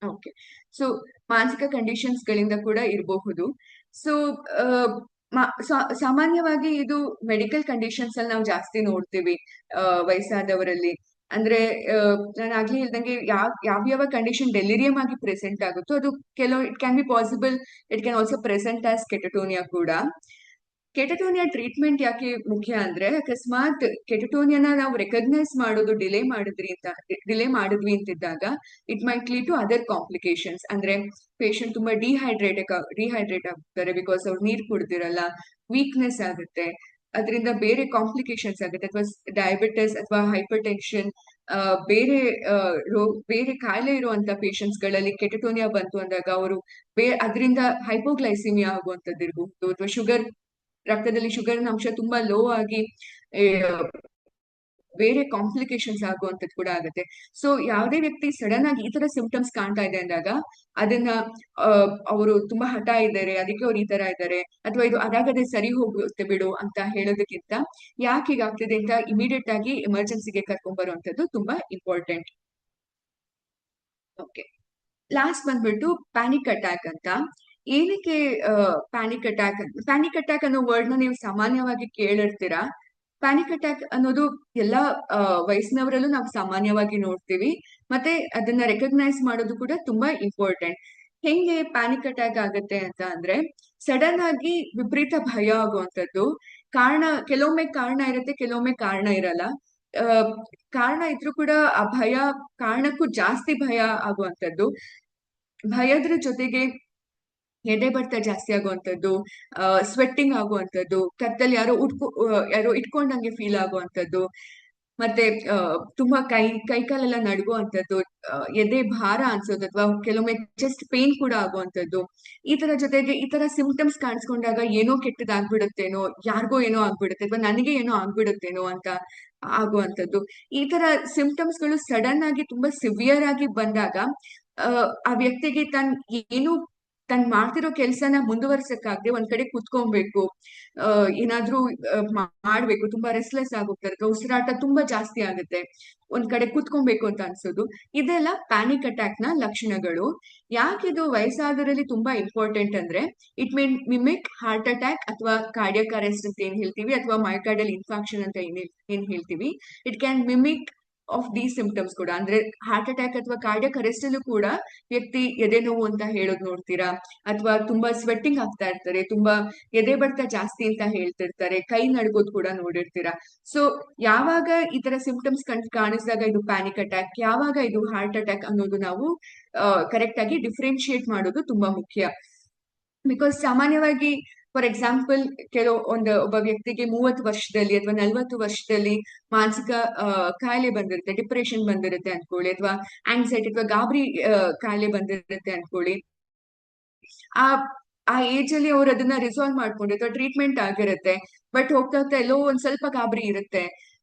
ಓಕೆ, ಸೊ ಮಾನಸಿಕ ಕಂಡೀಷನ್ಸ್ ಗಳಿಂದ ಕೂಡ ಇರಬಹುದು. ಸೊ ಸಾಮಾನ್ಯವಾಗಿ ಇದು ಮೆಡಿಕಲ್ ಕಂಡೀಷನ್ಸ್ ಅಲ್ಲಿ ನಾವು ಜಾಸ್ತಿ ನೋಡ್ತೀವಿ ವಯಸ್ಸಾದವರಲ್ಲಿ. ಅಂದ್ರೆ ನಾನು ಆಗ್ಲೇ ಹೇಳ್ದಂಗೆ ಯಾವ್ಯಾವ ಕಂಡೀಷನ್ ಡೆಲಿರಿಯಂ ಆಗಿ ಪ್ರೆಸೆಂಟ್ ಆಗುತ್ತೋ ಅದು it can be possible, it can also present as catatonia ಕೂಡ. ಕೆಟಟೋನಿಯಾ ಟ್ರೀಟ್ಮೆಂಟ್ ಯಾಕೆ ಮುಖ್ಯ ಅಂದ್ರೆ, ಅಕಸ್ಮಾತ್ ಕೆಟಟೋನಿಯಾನ ನಾವು ರೆಕಗ್ನೈಸ್ ಮಾಡೋದು ಡಿಲೇ ಮಾಡಿದ್ವಿ ಅಂತಿದ್ದಾಗ it might lead to other complications. ಅಂದ್ರೆ ಪೇಷಂಟ್ ತುಂಬಾ ಡಿಹೈಡ್ರೇಟ್ ಆಗ್ತಾರೆ ಬಿಕಾಸ್ ಅವ್ರು ನೀರ್ ಕುಡ್ದಿರಲ್ಲ, ವೀಕ್ನೆಸ್ ಆಗುತ್ತೆ, ಅದರಿಂದ ಬೇರೆ ಕಾಂಪ್ಲಿಕೇಶನ್ಸ್ ಆಗುತ್ತೆ. ಅಥವಾ ಡಯಾಬಿಟಿಸ್ ಅಥವಾ ಹೈಪರ್ ಟೆನ್ಷನ್, ಬೇರೆ ಕಾಯಿಲೆ ಇರುವಂತ ಪೇಷಂಟ್ಸ್ ಗಳಲ್ಲಿ ಕೆಟಟೋನಿಯಾ ಬಂತು ಅಂದಾಗ ಅವರು ಅದರಿಂದ ಹೈಪೋಗ್ಲೈಸಿಮಿಯಾ ಆಗುವಂತದ್ದು ಇರಬಹುದು, ಅಥವಾ ರಕ್ತದಲ್ಲಿ ಶುಗರ್ ಅಂಶ ತುಂಬಾ ಲೋ ಆಗಿ ಬೇರೆ ಕಾಂಪ್ಲಿಕೇಶನ್ಸ್ ಆಗುವಂತದ್ದು ಕೂಡ ಆಗುತ್ತೆ. ಸೊ ಯಾವುದೇ ವ್ಯಕ್ತಿ ಸಡನ್ ಆಗಿ ಈ ತರ ಸಿಂಪ್ಟಮ್ಸ್ ಕಾಣ್ತಾ ಇದೆ ಅಂದಾಗ ಅದನ್ನ ಅವರು ತುಂಬಾ ಹಠ ಇದ್ದಾರೆ, ಅದಕ್ಕೆ ಅವ್ರು ಈ ತರ ಇದ್ದಾರೆ, ಅಥವಾ ಇದು ಅದಾಗದೆ ಸರಿ ಹೋಗುತ್ತೆ ಬಿಡು ಅಂತ ಹೇಳೋದಕ್ಕಿಂತ ಯಾಕೆ ಹೀಗಾಗ್ತಿದೆ ಅಂತ ಇಮಿಡಿಯೇಟ್ ಆಗಿ ಎಮರ್ಜೆನ್ಸಿಗೆ ಕರ್ಕೊಂಡ್ ಬರುವಂತದ್ದು ತುಂಬಾ ಇಂಪಾರ್ಟೆಂಟ್. ಓಕೆ, ಲಾಸ್ಟ್ ಬಂದ್ಬಿಟ್ಟು ಪ್ಯಾನಿಕ್ ಅಟ್ಯಾಕ್ ಅಂತ. ಏನಕ್ಕೆ ಪ್ಯಾನಿಕ್ ಅಟ್ಯಾಕ್ ಅನ್ನೋ ವರ್ಡ್ ನ ನೀವು ಸಾಮಾನ್ಯವಾಗಿ ಕೇಳಿರ್ತೀರಾ. ಪ್ಯಾನಿಕ್ ಅಟ್ಯಾಕ್ ಅನ್ನೋದು ಎಲ್ಲಾ ವಯಸ್ಸಿನವರಲ್ಲೂ ನಾವು ಸಾಮಾನ್ಯವಾಗಿ ನೋಡ್ತೀವಿ. ಮತ್ತೆ ಅದನ್ನ ರೆಕಗ್ನೈಸ್ ಮಾಡೋದು ಕೂಡ ತುಂಬಾ ಇಂಪಾರ್ಟೆಂಟ್. ಹೆಂಗೆ ಪ್ಯಾನಿಕ್ ಅಟ್ಯಾಕ್ ಆಗುತ್ತೆ ಅಂತ ಅಂದ್ರೆ, ಸಡನ್ ಆಗಿ ವಿಪರೀತ ಭಯ ಆಗುವಂತದ್ದು. ಕೆಲವೊಮ್ಮೆ ಕಾರಣ ಇರುತ್ತೆ, ಕೆಲವೊಮ್ಮೆ ಕಾರಣ ಇರಲ್ಲ. ಕಾರಣ ಇದ್ರೂ ಕೂಡ ಆ ಕಾರಣಕ್ಕೂ ಜಾಸ್ತಿ ಭಯ ಆಗುವಂತದ್ದು. ಭಯದ್ರ ಜೊತೆಗೆ ಎದೆ ಬಡ್ತ ಜಾಸ್ತಿ ಆಗುವಂತದ್ದು, ಸ್ವೆಟ್ಟಿಂಗ್ ಆಗುವಂತದ್ದು, ಕತ್ತಲ್ಲಿ ಯಾರೋ ಇಟ್ಕೊಂಡಂಗೆ ಫೀಲ್ ಆಗುವಂತದ್ದು, ಮತ್ತೆ ತುಂಬಾ ಕೈ ಕಾಲೆಲ್ಲ ನಡುಗುವಂತದ್ದು, ಎದೆ ಭಾರ ಅನ್ಸೋದು, ಅಥವಾ ಕೆಲವೊಮ್ಮೆ ಚೆಸ್ಟ್ ಪೇನ್ ಕೂಡ ಆಗುವಂತದ್ದು. ಈ ತರ ಸಿಂಪ್ಟಮ್ಸ್ ಕಾಣಿಸ್ಕೊಂಡಾಗ ಏನೋ ಕೆಟ್ಟದಾಗ್ಬಿಡುತ್ತೇನೋ, ಯಾರಿಗೋ ಏನೋ ಆಗ್ಬಿಡುತ್ತೆ, ಅಥವಾ ನನಗೆ ಏನೋ ಆಗ್ಬಿಡುತ್ತೇನೋ ಅಂತ ಆಗುವಂತದ್ದು. ಈ ತರ ಸಿಂಪ್ಟಮ್ಸ್ ಗಳು ಸಡನ್ ಆಗಿ ತುಂಬಾ ಸಿವಿಯರ್ ಆಗಿ ಬಂದಾಗ ಆ ವ್ಯಕ್ತಿಗೆ ತನ್ ಮಾಡ್ತಿರೋ ಕೆಲ್ಸನ ಮುಂದುವರ್ಸಕ್ಕಾಗದೆ ಒಂದ್ ಕಡೆ ಕುತ್ಕೊಬೇಕು, ಏನಾದ್ರೂ ಮಾಡ್ಬೇಕು, ತುಂಬಾ ರೆಸ್ಟ್ಲೆಸ್ ಆಗೋಗ್ತಾರೆ, ಉಸಿರಾಟ ತುಂಬಾ ಜಾಸ್ತಿ ಆಗುತ್ತೆ, ಒಂದ್ ಕಡೆ ಕುತ್ಕೊಬೇಕು ಅಂತ ಅನ್ಸೋದು. ಇದೆಲ್ಲ ಪ್ಯಾನಿಕ್ ಅಟ್ಯಾಕ್ ನ ಲಕ್ಷಣಗಳು. ಯಾಕಿದು ವಯಸ್ಸಾದವರಲ್ಲಿ ತುಂಬಾ ಇಂಪಾರ್ಟೆಂಟ್ ಅಂದ್ರೆ, it mean mimic heart attack ಅಥವಾ ಕಾರ್ಡಿಯಾಕ್ ಅರೆಸ್ಟ್ ಅಂತ ಏನ್ ಹೇಳ್ತೀವಿ, ಅಥವಾ ಮಯೋಕಾರ್ಡಿಯಲ್ ಇನ್ಫಾರ್ಕ್ಷನ್ ಅಂತ ಏನ್ ಹೇಳ್ತೀವಿ. It can mimic of the symptoms ಕೂಡ. ಅಂದ್ರೆ ಹಾರ್ಟ್ ಅಟ್ಯಾಕ್ ಅಥವಾ ಕಾರ್ಡಿಯಾಕ್ ಅರೆಸ್ಟ್ ಅಲ್ಲೂ ಕೂಡ ವ್ಯಕ್ತಿ ಎದೆ ನೋವು ಅಂತ ಹೇಳೋದ್ ನೋಡ್ತೀರಾ, ಅಥವಾ ತುಂಬಾ ಸ್ವೆಟ್ಟಿಂಗ್ ಆಗ್ತಾ ಇರ್ತಾರೆ, ತುಂಬಾ ಎದೆ ಬಡ್ತ ಜಾಸ್ತಿ ಅಂತ ಹೇಳ್ತಿರ್ತಾರೆ, ಕೈ ನಡ್ಗೋದ್ ಕೂಡ ನೋಡಿರ್ತೀರಾ. ಸೊ ಯಾವಾಗ ಈ ತರ ಸಿಂಪ್ಟಮ್ಸ್ ಕಾಣಿಸಿದಾಗ ಇದು ಪ್ಯಾನಿಕ್ ಅಟ್ಯಾಕ್, ಯಾವಾಗ ಇದು ಹಾರ್ಟ್ ಅಟ್ಯಾಕ್ ಅನ್ನೋದು ನಾವು ಕರೆಕ್ಟ್ ಆಗಿ ಡಿಫ್ರೆನ್ಶಿಯೇಟ್ ಮಾಡೋದು ತುಂಬಾ ಮುಖ್ಯ. ಬಿಕಾಸ್ ಸಾಮಾನ್ಯವಾಗಿ ಫಾರ್ ಎಕ್ಸಾಂಪಲ್ ಒಬ್ಬ ವ್ಯಕ್ತಿಗೆ 30 ವರ್ಷದಲ್ಲಿ ಅಥವಾ 40 ವರ್ಷದಲ್ಲಿ ಮಾನಸಿಕ ಕಾಯಿಲೆ ಬಂದಿರುತ್ತೆ, ಡಿಪ್ರೆಷನ್ ಬಂದಿರುತ್ತೆ ಅನ್ಕೊಳ್ಳಿ, ಅಥವಾ ಆಂಗ್ಸೈಟಿ ಅಥವಾ ಗಾಬರಿ ಕಾಯಿಲೆ ಬಂದಿರುತ್ತೆ ಅನ್ಕೊಳ್ಳಿ. ಆ ಏಜ್ ಅಲ್ಲಿ ಅವ್ರು ಅದನ್ನ ರಿಸಾಲ್ವ್ ಮಾಡ್ಕೊಂಡಿರ್ತಾರೆ, ಟ್ರೀಟ್ಮೆಂಟ್ ಆಗಿರುತ್ತೆ, ಬಟ್ ಹೋಗ್ತಾ ಹೋಗ್ತಾ ಎಲ್ಲೋ ಒಂದ್ ಸ್ವಲ್ಪ ಗಾಬರಿ ಇರುತ್ತೆ.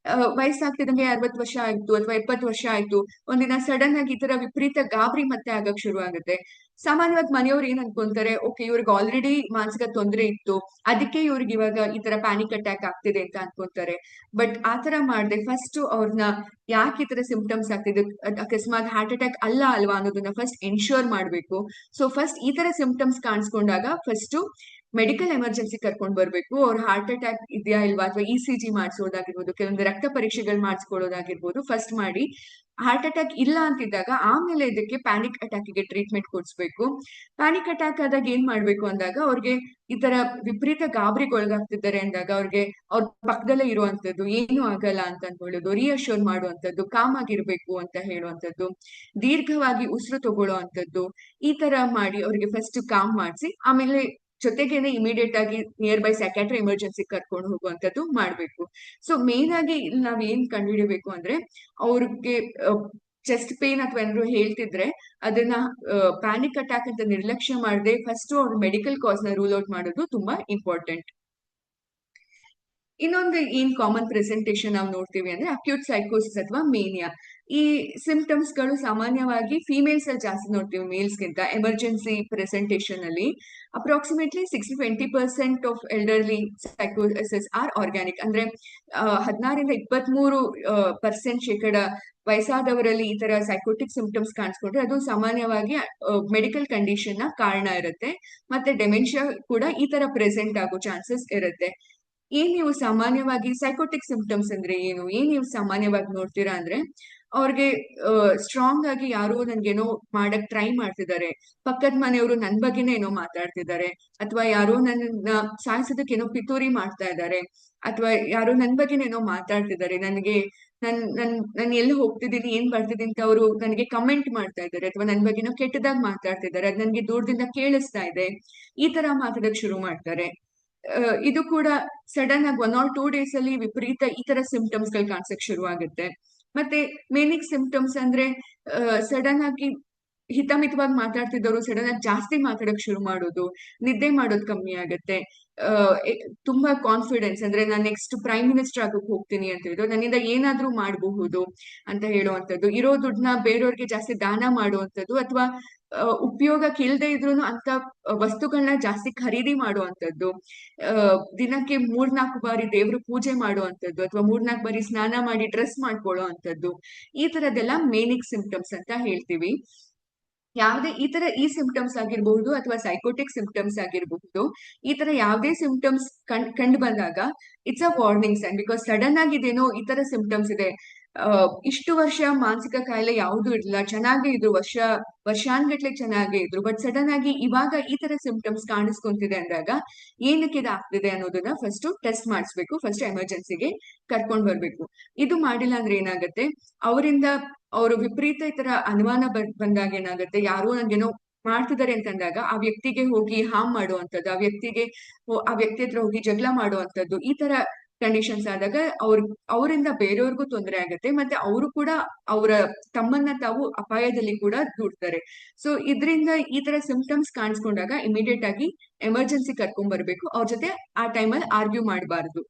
ವಯಸ್ಸಾಗ್ತಿದಂಗೆ 60 ವರ್ಷ ಆಯ್ತು ಅಥವಾ 70 ವರ್ಷ ಆಯ್ತು, ಒಂದಿನ ಸಡನ್ ಆಗಿ ಈ ತರ ವಿಪರೀತ ಗಾಬರಿ ಮತ್ತೆ ಆಗಕ್ ಶುರು ಆಗುತ್ತೆ. ಸಾಮಾನ್ಯವಾಗಿ ಮನೆಯವ್ರು ಏನ್ ಅನ್ಕೊಂತಾರೆ, ಓಕೆ ಇವ್ರಿಗೆ ಆಲ್ರೆಡಿ ಮಾನಸಿಕ ತೊಂದರೆ ಇತ್ತು, ಅದಕ್ಕೆ ಇವ್ರಿಗೆ ಇವಾಗ ಈ ತರ ಪ್ಯಾನಿಕ್ ಅಟ್ಯಾಕ್ ಆಗ್ತಿದೆ ಅಂತ ಅನ್ಕೊಂತಾರೆ. ಬಟ್ ಆತರ ಮಾಡ್ದೆ ಫಸ್ಟ್ ಅವ್ರನ್ನ ಯಾಕೆ ಈ ತರ ಸಿಂಪ್ಟಮ್ಸ್ ಆಗ್ತಿದೆ, ಅಕಸ್ಮಾತ್ ಹಾರ್ಟ್ ಅಟ್ಯಾಕ್ ಅಲ್ವಾ ಅನ್ನೋದನ್ನ ಫಸ್ಟ್ ಎನ್ಶೂರ್ ಮಾಡ್ಬೇಕು. ಸೊ ಫಸ್ಟ್ ಈ ತರ ಸಿಂಪ್ಟಮ್ಸ್ ಕಾಣಿಸ್ಕೊಂಡಾಗ ಫಸ್ಟ್ ಮೆಡಿಕಲ್ ಎಮರ್ಜೆನ್ಸಿ ಕರ್ಕೊಂಡ್ ಬರ್ಬೇಕು. ಅವ್ರ ಹಾರ್ಟ್ ಅಟ್ಯಾಕ್ ಇದೆಯಾ ಇಲ್ವಾ, ಅಥವಾ ECG ಮಾಡಿಸೋದಾಗಿರ್ಬೋದು, ಕೆಲವೊಂದು ರಕ್ತ ಪರೀಕ್ಷೆಗಳು ಮಾಡಿಸ್ಕೊಳ್ಳೋದಾಗಿರ್ಬೋದು ಫಸ್ಟ್ ಮಾಡಿ ಹಾರ್ಟ್ ಅಟ್ಯಾಕ್ ಇಲ್ಲ ಅಂತಿದ್ದಾಗ ಆಮೇಲೆ ಇದಕ್ಕೆ ಪ್ಯಾನಿಕ್ ಅಟ್ಯಾಕಿಗೆ ಟ್ರೀಟ್ಮೆಂಟ್ ಕೊಡಿಸ್ಬೇಕು. ಪ್ಯಾನಿಕ್ ಅಟ್ಯಾಕ್ ಆದಾಗ ಏನ್ ಮಾಡ್ಬೇಕು ಅಂದಾಗ ಅವ್ರಿಗೆ ಈ ತರ ವಿಪರೀತ ಗಾಬರಿಗೊಳಗಾಗ್ತಿದ್ದಾರೆ ಅಂದಾಗ ಅವ್ರಿಗೆ ಅವ್ರ ಪಕ್ಕದಲ್ಲೇ ಇರುವಂತದ್ದು, ಏನು ಆಗಲ್ಲ ಅಂತ ಅನ್ಕೊಳ್ಳೋದು, ರಿಯಶೋರ್ ಮಾಡುವಂತದ್ದು, ಕಾಮ್ ಆಗಿರ್ಬೇಕು ಅಂತ ಹೇಳುವಂತದ್ದು, ದೀರ್ಘವಾಗಿ ಉಸಿರು ತಗೊಳ್ಳೋ ಅಂತದ್ದು, ಈ ತರ ಮಾಡಿ ಅವ್ರಿಗೆ ಫಸ್ಟ್ ಕಾಮ್ ಮಾಡಿಸಿ ಆಮೇಲೆ ಜೊತೆಗೇನೆ ಇಮಿಡಿಯೇಟ್ ಆಗಿ ನಿಯರ್ ಬೈ ಸೈಕ್ಯಾಟ್ರಿ ಎಮರ್ಜೆನ್ಸಿ ಕರ್ಕೊಂಡು ಹೋಗುವಂತದ್ದು ಮಾಡ್ಬೇಕು. ಸೊ ಮೇನ್ ಆಗಿ ಇಲ್ಲಿ ನಾವ್ ಏನ್ ಕಂಡುಹಿಡಬೇಕು ಅಂದ್ರೆ ಅವ್ರಿಗೆ ಚೆಸ್ಟ್ ಪೇನ್ ಅಥವಾ ಏನಾದ್ರು ಹೇಳ್ತಿದ್ರೆ ಅದನ್ನ ಪ್ಯಾನಿಕ್ ಅಟ್ಯಾಕ್ ಅಂತ ನಿರ್ಲಕ್ಷ್ಯ ಮಾಡದೆ ಫಸ್ಟ್ ಅವ್ರ ಮೆಡಿಕಲ್ ಕಾಸ್ ನ ರೂಲ್ ಔಟ್ ಮಾಡೋದು ತುಂಬಾ ಇಂಪಾರ್ಟೆಂಟ್. ಇನ್ನೊಂದು ಏನ್ ಕಾಮನ್ ಪ್ರೆಸೆಂಟೇಷನ್ ನಾವು ನೋಡ್ತೀವಿ ಅಂದ್ರೆ ಅಕ್ಯೂಟ್ ಸೈಕೋಸಿಸ್ ಅಥವಾ ಮೇನಿಯಾ. ಈ ಸಿಂಪ್ಟಮ್ಸ್ ಗಳು ಸಾಮಾನ್ಯವಾಗಿ ಫಿಮೇಲ್ಸ್ ಅಲ್ಲಿ ಜಾಸ್ತಿ ನೋಡ್ತೀವಿ ಮೇಲ್ಸ್ ಗಿಂತ. ಎಮರ್ಜೆನ್ಸಿ ಪ್ರೆಸೆಂಟೇಷನ್ ಅಲ್ಲಿ ಅಪ್ರಾಕ್ಸಿಮೇಟ್ಲಿ 60-20% ಆಫ್ ಎಲ್ಡರ್ಲಿ ಸೈಕೋಸಿಸ್ ಆರ್ ಆರ್ಗ್ಯಾನಿಕ್. ಅಂದ್ರೆ 16-23% ವಯಸ್ಸಾದವರಲ್ಲಿ ಈ ತರ ಸೈಕೋಟಿಕ್ ಸಿಂಪ್ಟಮ್ಸ್ ಕಾಣಿಸ್ಕೊಂಡ್ರೆ ಅದು ಸಾಮಾನ್ಯವಾಗಿ ಮೆಡಿಕಲ್ ಕಂಡೀಷನ್ ನ ಕಾರಣ ಇರುತ್ತೆ. ಮತ್ತೆ ಡೆಮೆನ್ಷಿಯಾ ಕೂಡ ಈ ತರ ಪ್ರೆಸೆಂಟ್ ಆಗೋ ಚಾನ್ಸಸ್ ಇರುತ್ತೆ. ಏನ್ ನೀವು ಸಾಮಾನ್ಯವಾಗಿ ಸೈಕೋಟಿಕ್ ಸಿಂಪ್ಟಮ್ಸ್ ಅಂದ್ರೆ ಏನ್ ನೀವು ಸಾಮಾನ್ಯವಾಗಿ ನೋಡ್ತೀರಾ ಅಂದ್ರೆ ಅವ್ರಿಗೆ ಸ್ಟ್ರಾಂಗ್ ಆಗಿ ಯಾರೋ ನನ್ಗೇನೋ ಮಾಡಕ್ ಟ್ರೈ ಮಾಡ್ತಿದ್ದಾರೆ, ಪಕ್ಕದ ಮನೆಯವರು ನನ್ ಬಗ್ಗೆನೇ ಏನೋ ಮಾತಾಡ್ತಿದ್ದಾರೆ, ಅಥವಾ ಯಾರೋ ನನ್ನ ಸಾಯಿಸೋದಕ್ಕೆ ಏನೋ ಪಿತೂರಿ ಮಾಡ್ತಾ ಇದ್ದಾರೆ, ಅಥವಾ ಯಾರೋ ನನ್ ಬಗ್ಗೆನೇನೋ ಮಾತಾಡ್ತಿದ್ದಾರೆ, ನನ್ ಎಲ್ಲಿ ಹೋಗ್ತಿದ್ದೀನಿ ಏನ್ ಬರ್ತಿದ್ದೀನಿ ಅಂತ ಅವರು ನನಗೆ ಕಮೆಂಟ್ ಮಾಡ್ತಾ ಇದ್ದಾರೆ, ಅಥವಾ ನನ್ ಬಗ್ಗೆನೋ ಕೆಟ್ಟದಾಗ ಮಾತಾಡ್ತಿದ್ದಾರೆ, ಅದ್ ನನ್ಗೆ ದೂರದಿಂದ ಕೇಳಿಸ್ತಾ ಇದೆ, ಈ ತರ ಮಾತಾಡಕ್ ಶುರು ಮಾಡ್ತಾರೆ. ಇದು ಕೂಡ ಸಡನ್ ಆಗಿ 1 or 2 days ಅಲ್ಲಿ ವಿಪರೀತ ಈ ತರ ಸಿಂಪ್ಟಮ್ಸ್ ಗಳು ಕಾಣಿಸಕ್ ಶುರು ಆಗುತ್ತೆ. ಮತ್ತೆ ಮೇನಿಕ್ ಸಿಂಪ್ಟಮ್ಸ್ ಅಂದ್ರೆ ಸಡನ್ ಆಗಿ ಹಿತಮಿತವಾಗಿ ಮಾತಾಡ್ತಿದ್ದವರು ಸಡನ್ ಆಗಿ ಜಾಸ್ತಿ ಮಾತಾಡಕ್ ಶುರು ಮಾಡೋದು, ನಿದ್ದೆ ಮಾಡೋದು ಕಮ್ಮಿ ಆಗುತ್ತೆ, ತುಂಬಾ ಕಾನ್ಫಿಡೆನ್ಸ್ ಅಂದ್ರೆ ನಾನು ನೆಕ್ಸ್ಟ್ ಪ್ರೈಮ್ ಮಿನಿಸ್ಟರ್ ಆಗಕ್ ಹೋಗ್ತೀನಿ ಅಂತ ಹೇಳಿದ್ರು, ನನ್ನಿಂದ ಏನಾದ್ರೂ ಮಾಡಬಹುದು ಅಂತ ಹೇಳುವಂಥದ್ದು, ಇರೋ ದುಡ್ಡನ್ನ ಬೇರೆಯವ್ರಿಗೆ ಜಾಸ್ತಿ ದಾನ ಮಾಡುವಂಥದ್ದು, ಅಥವಾ ಉಪಯೋಗಕ್ಕೆ ಇಲ್ದೇ ಇದ್ರು ಅಂತ ವಸ್ತುಗಳನ್ನ ಜಾಸ್ತಿ ಖರೀದಿ ಮಾಡುವಂಥದ್ದು, ದಿನಕ್ಕೆ 3-4 ಬಾರಿ ದೇವ್ರ ಪೂಜೆ ಮಾಡುವಂಥದ್ದು, ಅಥವಾ 3-4 ಬಾರಿ ಸ್ನಾನ ಮಾಡಿ ಡ್ರೆಸ್ ಮಾಡ್ಕೊಳ್ಳೋ ಅಂತದ್ದು, ಈ ತರದೆಲ್ಲ ಮೇನಿಕ್ ಸಿಂಪ್ಟಮ್ಸ್ ಅಂತ ಹೇಳ್ತೀವಿ. ಯಾವುದೇ ಈ ಸಿಂಪ್ಟಮ್ಸ್ ಆಗಿರಬಹುದು ಅಥವಾ ಸೈಕೋಟಿಕ್ ಸಿಂಪ್ಟಮ್ಸ್ ಆಗಿರಬಹುದು, ಈ ತರ ಯಾವುದೇ ಸಿಂಪ್ಟಮ್ಸ್ ಕಂಡು ಬಂದಾಗ it's a warning sign. Because sudden ಆಗಿ ಇದೇನೋ ಈ ತರ ಸಿಂಪ್ಟಮ್ಸ್ ಇದೆ, ಇಷ್ಟು ವರ್ಷ ಮಾನಸಿಕ ಕಾಯಿಲೆ ಯಾವುದೂ ಇರಲಿಲ್ಲ, ಚೆನ್ನಾಗೇ ಇದ್ರು, ವರ್ಷಾನ್ಗಟ್ಲೆ ಚೆನ್ನಾಗೇ ಇದ್ರು, ಬಟ್ ಸಡನ್ ಆಗಿ ಇವಾಗ ಈ ತರ ಸಿಂಪ್ಟಮ್ಸ್ ಕಾಣಿಸ್ಕೊಂತಿದೆ ಅಂದಾಗ ಏನಕ್ಕೆ ಇದಾಗ್ತಿದೆ ಅನ್ನೋದನ್ನ ಫಸ್ಟ್ ಟೆಸ್ಟ್ ಮಾಡಿಸ್ಬೇಕು, ಫಸ್ಟ್ ಎಮರ್ಜೆನ್ಸಿಗೆ ಕರ್ಕೊಂಡ್ ಬರ್ಬೇಕು. ಇದು ಮಾಡಿಲ್ಲ ಅಂದ್ರೆ ಏನಾಗುತ್ತೆ, ಅವರಿಂದ ಅವರು ವಿಪರೀತ ಈ ತರ ಅನುಮಾನ ಬಂದಾಗ ಏನಾಗುತ್ತೆ, ಯಾರೋ ನನ್ಗೇನೋ ಮಾಡ್ತಿದ್ದಾರೆ ಅಂತಂದಾಗ ಆ ವ್ಯಕ್ತಿಗೆ ಹೋಗಿ ಹಾರ್ಮ್ ಮಾಡುವಂಥದ್ದು, ಆ ವ್ಯಕ್ತಿ ಹತ್ರ ಹೋಗಿ ಜಗಳ ಮಾಡುವಂಥದ್ದು, ಈ ತರ ಕಂಡೀಷನ್ಸ್ ಆದಾಗ ಅವರಿಂದ ಬೇರೆಯವ್ರಿಗೂ ತೊಂದರೆ ಆಗುತ್ತೆ, ಮತ್ತೆ ಅವರು ಕೂಡ ಅವರ ತಮ್ಮನ್ನ ತಾವು ಅಪಾಯದಲ್ಲಿ ಕೂಡ ದೂಡ್ತಾರೆ. ಸೊ ಇದರಿಂದ ಈ ತರ ಸಿಂಪ್ಟಮ್ಸ್ ಕಾಣಿಸ್ಕೊಂಡಾಗ ಇಮಿಡಿಯೇಟ್ ಆಗಿ ಎಮರ್ಜೆನ್ಸಿ ಕರ್ಕೊಂಡ್ ಬರ್ಬೇಕು, ಅವ್ರ ಜೊತೆ ಆ ಟೈಮಲ್ಲಿ ಆರ್ಗ್ಯೂ ಮಾಡಬಾರ್ದು.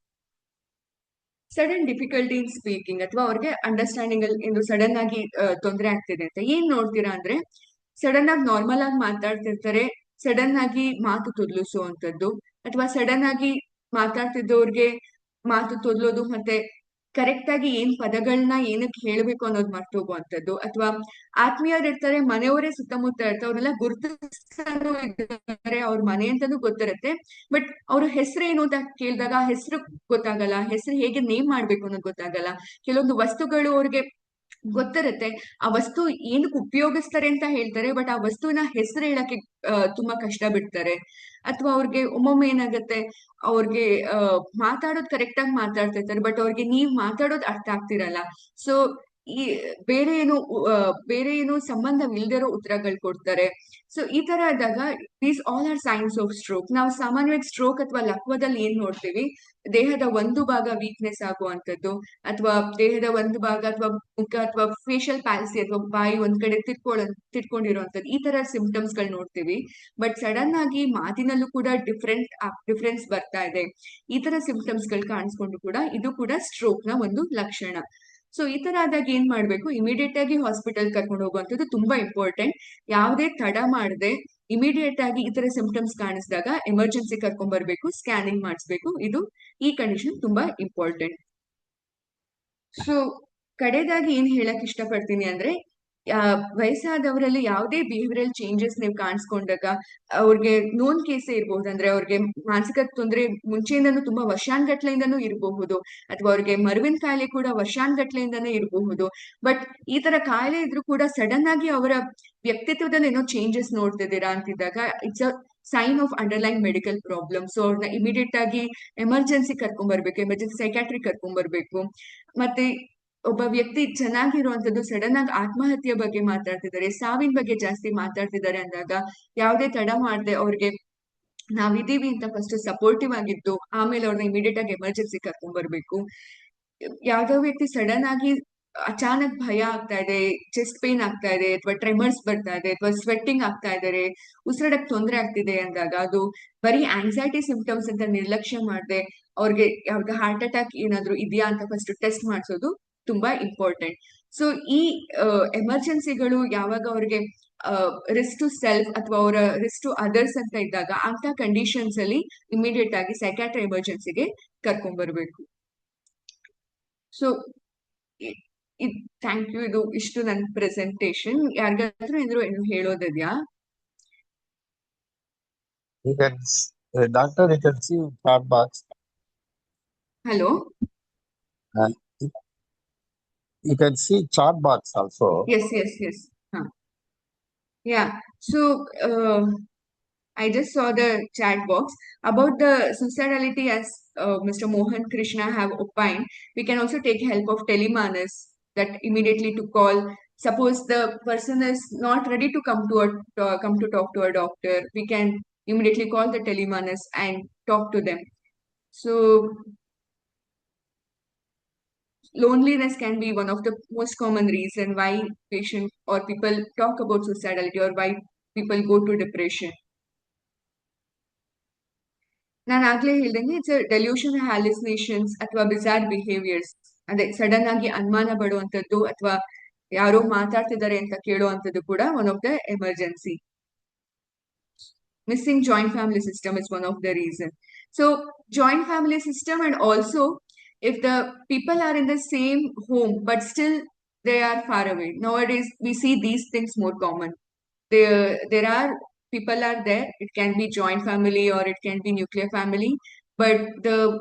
ಸಡನ್ ಡಿಫಿಕಲ್ಟಿ ಇನ್ ಸ್ಪೀಕಿಂಗ್ ಅಥವಾ ಅವ್ರಿಗೆ ಅಂಡರ್ಸ್ಟ್ಯಾಂಡಿಂಗ್ ಅಲ್ಲಿ ಏನು ಸಡನ್ ಆಗಿ ತೊಂದರೆ ಆಗ್ತಿದೆ ಅಂತ ಏನ್ ನೋಡ್ತೀರಾ ಅಂದ್ರೆ, ಸಡನ್ ಆಗಿ ನಾರ್ಮಲ್ ಆಗಿ ಮಾತಾಡ್ತಿರ್ತಾರೆ, ಸಡನ್ ಆಗಿ ಮಾತು ತೊದಲಿಸುವಂತದ್ದು, ಅಥವಾ ಸಡನ್ ಆಗಿ ಮಾತಾಡ್ತಿದ್ದವ್ರಿಗೆ ಮಾತು ತೊದಲೋದು, ಮತ್ತೆ ಕರೆಕ್ಟ್ ಆಗಿ ಏನ್ ಪದಗಳನ್ನ ಏನಕ್ಕೆ ಹೇಳ್ಬೇಕು ಅನ್ನೋದು ಮರ್ತು ಹೋಗುವಂತದ್ದು, ಅಥವಾ ಆತ್ಮೀಯರು ಇರ್ತಾರೆ, ಮನೆಯವರೇ ಸುತ್ತಮುತ್ತ ಇರ್ತಾರೆ, ಅವ್ರನ್ನೆಲ್ಲ ಗುರುತಿಸ್ತಾನೂ ಇದ್ದಾರೆ, ಅವ್ರ ಮನೆ ಅಂತಾನೂ ಗೊತ್ತಿರುತ್ತೆ, ಬಟ್ ಅವ್ರ ಹೆಸರೇನು ಅಂತ ಕೇಳಿದಾಗ ಆ ಹೆಸರು ಗೊತ್ತಾಗಲ್ಲ, ಹೆಸರು ಹೇಗೆ ನೇಮ್ ಮಾಡ್ಬೇಕು ಅನ್ನೋದು ಗೊತ್ತಾಗಲ್ಲ. ಕೆಲವೊಂದು ವಸ್ತುಗಳು ಅವ್ರಿಗೆ ಗೊತ್ತಿರುತ್ತೆ, ಆ ವಸ್ತು ಏನಕ್ಕೆ ಉಪಯೋಗಿಸ್ತಾರೆ ಅಂತ ಹೇಳ್ತಾರೆ, ಬಟ್ ಆ ವಸ್ತುವಿನ ಹೆಸರು ಹೇಳಕ್ಕೆ ತುಂಬಾ ಕಷ್ಟ ಬಿಡ್ತಾರೆ. ಅಥವಾ ಅವ್ರಿಗೆ ಒಮ್ಮೊಮ್ಮೆ ಏನಾಗುತ್ತೆ, ಅವ್ರಿಗೆ ಮಾತಾಡೋದು ಕರೆಕ್ಟ್ ಆಗಿ ಮಾತಾಡ್ತಿರ್ತಾರೆ, ಬಟ್ ಅವ್ರಿಗೆ ನೀವ್ ಮಾತಾಡೋದು ಅರ್ಥ ಆಗ್ತಿರಲ್ಲ. ಸೊ ಈ ಬೇರೆ ಏನು ಸಂಬಂಧವಿಲ್ದಿರೋ ಉತ್ತರಗಳು ಕೊಡ್ತಾರೆ. ಸೊ ಈ ತರ ಆದಾಗ these all are signs of stroke. ನಾವು ಸಾಮಾನ್ಯವಾಗಿ ಸ್ಟ್ರೋಕ್ ಅಥವಾ ಲಕ್ವದಲ್ಲಿ ಏನ್ ನೋಡ್ತೀವಿ, ದೇಹದ ಒಂದು ಭಾಗ ವೀಕ್ನೆಸ್ ಆಗುವಂಥದ್ದು, ಅಥವಾ ದೇಹದ ಒಂದು ಭಾಗ ಅಥವಾ ಮುಖ ಅಥವಾ ಫೇಶಿಯಲ್ ಪ್ಯಾಲ್ಸಿ ಅಥವಾ ಬಾಯಿ ಒಂದ್ ಕಡೆ ತಿರ್ಕೊಂಡಿರುವಂತದ್ದು, ಈ ತರ ಸಿಂಪ್ಟಮ್ಸ್ ಗಳು ನೋಡ್ತೀವಿ. ಬಟ್ ಸಡನ್ ಆಗಿ ಮಾತಿನಲ್ಲೂ ಕೂಡ ಡಿಫ್ರೆನ್ಸ್ ಬರ್ತಾ ಇದೆ, ಈ ತರ ಸಿಂಪ್ಟಮ್ಸ್ ಗಳು ಕಾಣಿಸ್ಕೊಂಡು ಕೂಡ ಇದು ಕೂಡ ಸ್ಟ್ರೋಕ್ ನ ಒಂದು ಲಕ್ಷಣ. ಸೊ ಈ ತರ ಆದಾಗ ಏನ್ ಮಾಡ್ಬೇಕು, ಇಮಿಡಿಯೇಟ್ ಆಗಿ ಹಾಸ್ಪಿಟಲ್ ಕರ್ಕೊಂಡು ಹೋಗುವಂಥದ್ದು ತುಂಬಾ ಇಂಪಾರ್ಟೆಂಟ್. ಯಾವುದೇ ತಡ ಮಾಡದೆ ಇಮಿಡಿಯೇಟ್ ಆಗಿ ಈ ತರ ಸಿಂಪ್ಟಮ್ಸ್ ಕಾಣಿಸಿದಾಗ ಎಮರ್ಜೆನ್ಸಿ ಕರ್ಕೊಂಡ್ ಬರ್ಬೇಕು, ಸ್ಕ್ಯಾನಿಂಗ್ ಮಾಡಿಸ್ಬೇಕು. ಈ ಕಂಡೀಷನ್ ತುಂಬಾ ಇಂಪಾರ್ಟೆಂಟ್. ಸೊ ಕಡೆದಾಗಿ ಏನ್ ಹೇಳಕ್ ಇಷ್ಟಪಡ್ತೀನಿ ಅಂದ್ರೆ, ವಯಸ್ಸಾದವರಲ್ಲಿ ಯಾವುದೇ ಬಿಹೇವಿಯರಲ್ ಚೇಂಜಸ್ ನೀವು ಕಾಣಿಸ್ಕೊಂಡಾಗ ಅವ್ರಿಗೆ ನೋನ್ ಕೇಸೇ ಇರಬಹುದು. ಅಂದ್ರೆ ಅವ್ರಿಗೆ ಮಾನಸಿಕ ತೊಂದರೆ ಮುಂಚೆಯಿಂದನೂ ತುಂಬಾ ವರ್ಷಾನ್ಗಟ್ಲೆಯಿಂದನೂ ಇರಬಹುದು, ಅಥವಾ ಅವ್ರಿಗೆ ಮರುವಿನ ಕಾಯಿಲೆ ಕೂಡ ವರ್ಷಾನ್ಗಟ್ಲೆಯಿಂದನೇ ಇರಬಹುದು. ಬಟ್ ಈ ತರ ಕಾಯಿಲೆ ಇದ್ರೂ ಕೂಡ ಸಡನ್ ಆಗಿ ಅವರ ವ್ಯಕ್ತಿತ್ವದಲ್ಲಿ ಏನೋ ಚೇಂಜಸ್ ನೋಡ್ತಿದ್ದೀರಾ ಅಂತಿದ್ದಾಗ it's a sign of underline medical problem. So ಅವ್ರನ್ನ ಇಮಿಡಿಯೇಟ್ ಆಗಿ ಎಮರ್ಜೆನ್ಸಿ ಕರ್ಕೊಂಡ್ಬರ್ಬೇಕು, ಎಮರ್ಜೆನ್ಸಿ ಸೈಕ್ಯಾಟ್ರಿ ಕರ್ಕೊಂಡ್ಬರ್ಬೇಕು. ಮತ್ತೆ ಒಬ್ಬ ವ್ಯಕ್ತಿ ಚೆನ್ನಾಗಿರುವಂತದ್ದು ಸಡನ್ ಆಗಿ ಆತ್ಮಹತ್ಯೆ ಬಗ್ಗೆ ಮಾತಾಡ್ತಿದ್ದಾರೆ, ಸಾವಿನ ಬಗ್ಗೆ ಜಾಸ್ತಿ ಮಾತಾಡ್ತಿದ್ದಾರೆ ಅಂದಾಗ ಯಾವುದೇ ತಡ ಮಾಡದೆ ಅವ್ರಿಗೆ ನಾವಿದೀವಿ ಅಂತ ಫಸ್ಟ್ ಸಪೋರ್ಟಿವ್ ಆಗಿದ್ದು ಆಮೇಲೆ ಅವ್ರನ್ನ ಇಮಿಡಿಯೇಟ್ ಆಗಿ ಎಮರ್ಜೆನ್ಸಿ ಕರ್ಕೊಂಡ್ ಬರ್ಬೇಕು. ಯಾವ್ದೋ ವ್ಯಕ್ತಿ ಸಡನ್ ಆಗಿ ಅಚಾನಕ್ ಭಯ ಆಗ್ತಾ ಇದೆ, ಚೆಸ್ಟ್ ಪೇನ್ ಆಗ್ತಾ ಇದೆ, ಅಥವಾ ಟ್ರೆಮರ್ಸ್ ಬರ್ತಾ ಇದೆ, ಅಥವಾ ಸ್ವೆಟ್ಟಿಂಗ್ ಆಗ್ತಾ ಇದಾರೆ, ಉಸಿರಾಡಕ್ ತೊಂದರೆ ಆಗ್ತಿದೆ ಅಂದಾಗ ಅದು ಬರೀ ಆಂಗ್ಸೈಟಿ ಸಿಂಪ್ಟಮ್ಸ್ ಅಂತ ನಿರ್ಲಕ್ಷ್ಯ ಮಾಡದೆ ಅವ್ರಿಗೆ ಯಾವ್ದು ಹಾರ್ಟ್ ಅಟ್ಯಾಕ್ ಏನಾದ್ರು ಇದೆಯಾ ಅಂತ ಫಸ್ಟ್ ಟೆಸ್ಟ್ ಮಾಡಿಸೋದು ತುಂಬಾ ಇಂಪಾರ್ಟೆಂಟ್. ಸೊ ಈ ಎಮರ್ಜೆನ್ಸಿಗಳು ಯಾವಾಗ ಅವ್ರಿಗೆ ರಿಸ್ಕ್ ಟು ಸೆಲ್ಫ್ ಅಥವಾ ಅವರ ರಿಸ್ಕ್ ಟು ಅದರ್ಸ್ ಅಂತ ಇದ್ದಾಗ ಅಂತ ಕಂಡೀಷನ್ಸ್ ಅಲ್ಲಿ ಇಮಿಡಿಯೇಟ್ ಆಗಿ ಸೈಕ್ಯಾಟ್ರಿ ಎಮರ್ಜೆನ್ಸಿಗೆ ಕರ್ಕೊಂಡ್ ಬರ್ಬೇಕು. So thank you. ಇದು ಇಷ್ಟು ನನ್ನ ಪ್ರೆಸೆಂಟೇಶನ್. ಯಾರಿಗಾದ್ರೂ ಏನು ಹೇಳೋದಿದ್ಯಾ? Doctor, you can see chat box. Hello, Uh, you can see chat box also. Yes yes yes ಹಾ yeah. So I just saw the chat box about the suicidality. As Mr. Mohan Krishna have opined, we can also take help of telemanus, that immediately to call. Suppose the person is not ready to come to talk to a doctor, we can immediately call the telemanus and talk to them. So loneliness can be one of the most common reason why patient or people talk about suicidality, or why people go to depression. ನಾನು ಆಗ್ಲೇ ಹೇಳ್ದಂಗೆ it's delusion, ಹ್ಯಾಲಿಸಿನೇಷನ್ಸ್ ಅಥವಾ ಬಿಸಾರ್ behaviours. ಅದೇ sudden ಆಗಿ ಅನುಮಾನ ಪಡುವಂತದ್ದು ಅಥವಾ ಯಾರೋ ಮಾತಾಡ್ತಿದ್ದಾರೆ ಅಂತ ಕೇಳುವಂತದ್ದು ಕೂಡ one of the emergency. Missing joint family system is one of the reason. So joint family system, and also if the people are in the same home but still they are far away. Nowadays we see these things more common. There are people are there. It can be joint family or it can be nuclear family, but